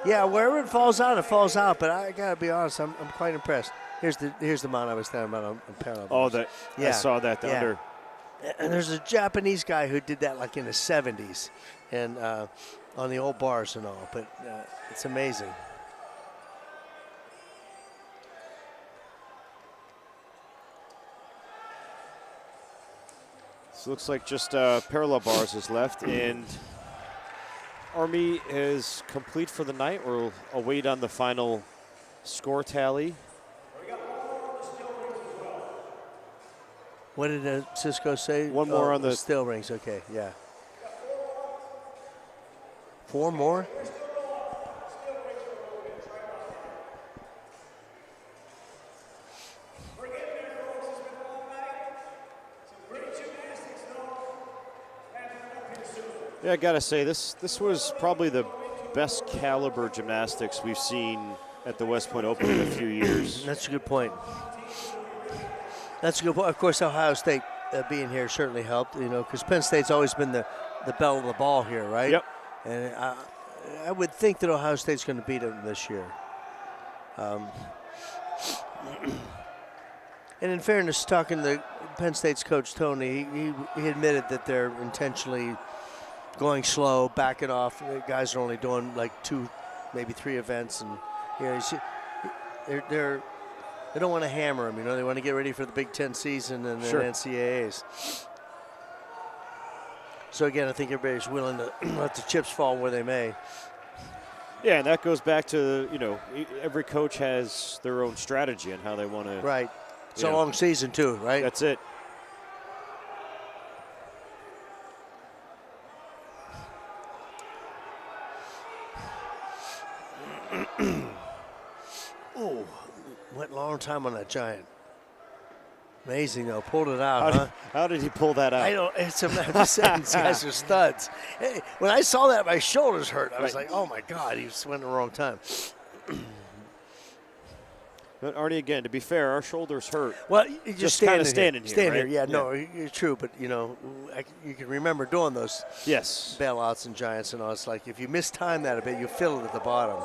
Yeah, wherever it falls out, it falls out. But I gotta be honest, I'm quite impressed. Here's the mount I was talking about on parallel. Oh, bars. I saw that. The under. And there's a Japanese guy who did that like in the 70s, and on the old bars and all. But it's amazing. So it looks like just parallel bars is left, and Army is complete for the night. We'll await on the final score tally. What did Cisco say? One more on the still rings. Okay, yeah. 4 more. Yeah, I gotta say this was probably the best caliber gymnastics we've seen at the West Point Open in a few years. That's a good point. That's a good point. Of course, Ohio State being here certainly helped, because Penn State's always been the belle of the ball here, right? Yep. And I would think that Ohio State's going to beat them this year. And in fairness, talking to Penn State's coach, Tony, he admitted that they're intentionally going slow, backing off. The guys are only doing like 2, maybe 3 events, and they don't want to hammer them. They want to get ready for the Big Ten season and the NCAAs. So again, I think everybody's willing to let the chips fall where they may. Yeah, and that goes back to every coach has their own strategy on how they want to. Right. It's a long season too, right? That's it. Oh, went a long time on that giant. Amazing though, pulled it out, How did he pull that out? I don't. I'm just saying, these guys are studs. Hey, when I saw that, my shoulders hurt. I was like, oh my God, he just went at the wrong time. But Arnie, again, to be fair, our shoulders hurt. Well, you just kind of standing here. Right? Yeah, no, you're true. But you can remember doing those Yes. bailouts and giants and all. It's like if you mistime that a bit, you feel it at the bottom.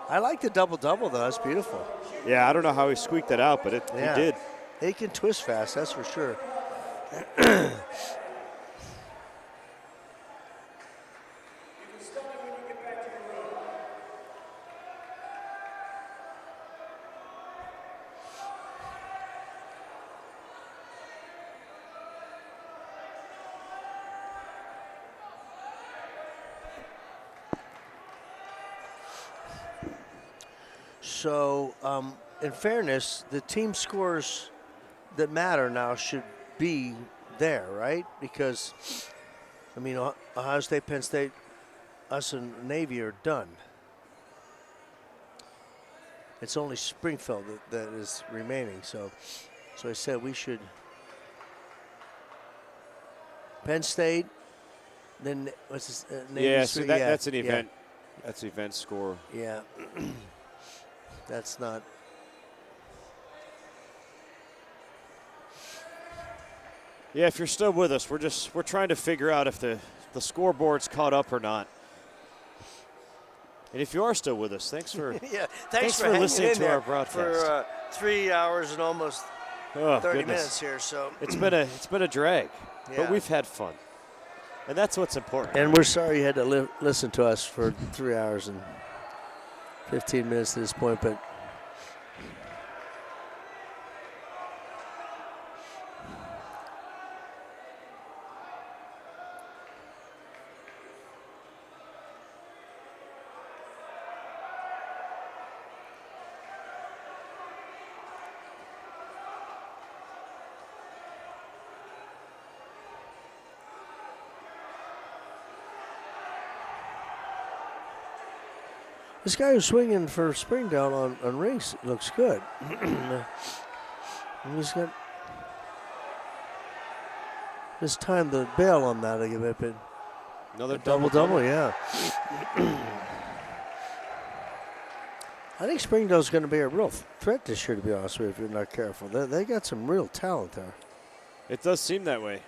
I like the double-double though. That's beautiful. Yeah, I don't know how he squeaked that out, but he did. They can twist fast, that's for sure. So, in fairness, the team scores that matter now should be there, right? Because, Ohio State, Penn State, us and Navy are done. It's only Springfield that is remaining. So I said we should. Penn State, then what's this? Navy? Yeah, so that's an event. Yeah. That's event score. Yeah. That's not. Yeah, if you're still with us, we're trying to figure out if the scoreboard's caught up or not. And if you are still with us, thanks for thanks for listening to our broadcast for 3 hours and almost 30 goodness. minutes here. So it's been a drag, but Yeah. we've had fun, and that's what's important. and we're sorry you had to listen to us for 3 hours and 15 minutes to this point, but. This guy who's swinging for Springdale on rings looks good. He's got this time to bail on that a bit, but Another double, yeah. I think Springdale's going to be a real threat this year, to be honest with you, if you're not careful. They got some real talent there. It does seem that way.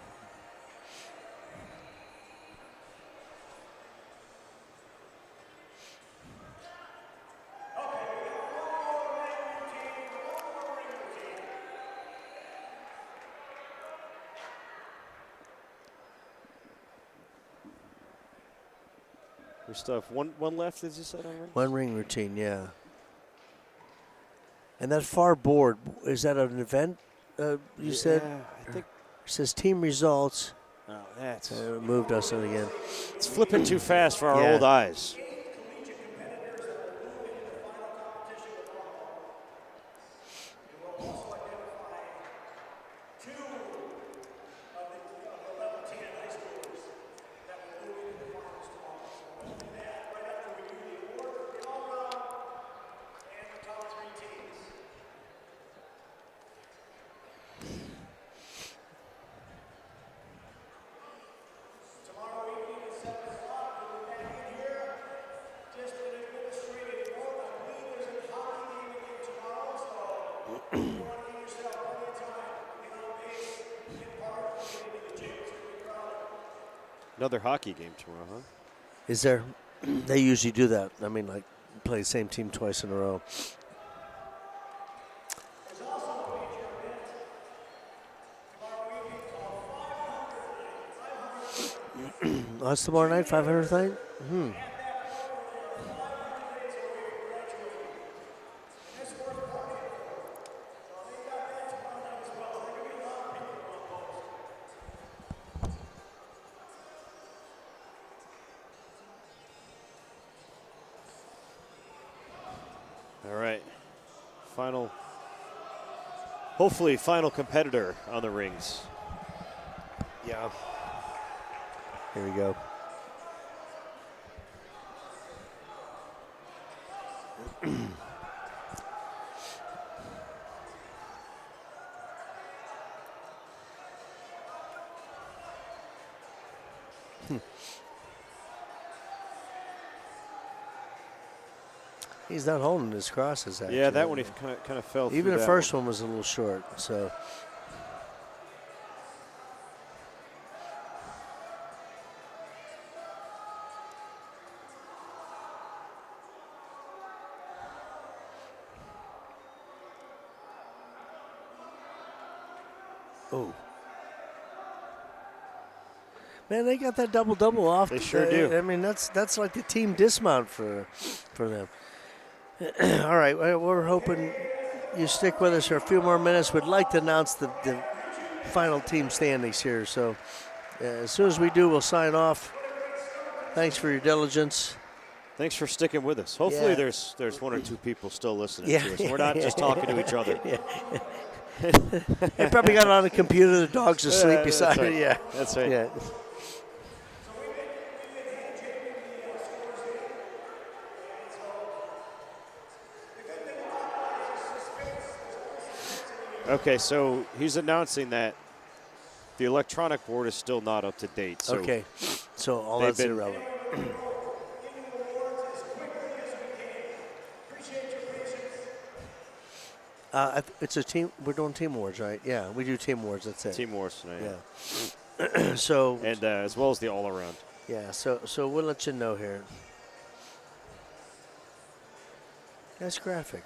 We still have one left, as you said, on rings? One ring routine, yeah. And that far board, is that an event, you said? I think. It says team results. Oh, that's. Moved us in again. It's flipping too fast for our Yeah. old eyes. Another hockey game tomorrow, huh? Is there? They usually do that. I mean, like, play the same team twice in a row. Oh, that's tomorrow night, 500th night? All right. Hopefully final competitor on the rings. Yeah. Here we go. He's not holding his crosses, actually. Yeah, that one he kind of fell through. Even the that first one was a little short, so. Oh. Man, they got that double-double off. They sure do. I mean, that's like the team dismount for them. All right, we're hoping you stick with us for a few more minutes. We'd like to announce the final team standings here. So as soon as we do, we'll sign off. Thanks for your diligence. Thanks for sticking with us. Hopefully there's one or two people still listening to us. We're not just talking to each other. They probably got it on the computer. The dog's asleep beside right. it. Yeah, That's right. Yeah. Okay, so he's announcing that the electronic board is still not up to date. So Okay, so all they've that's been- irrelevant. It's a team. We're doing team awards, right? Yeah, we do team awards. That's it. Team Wars tonight. Yeah. So And as well as the all around. yeah, so we'll let you know here. Nice graphic.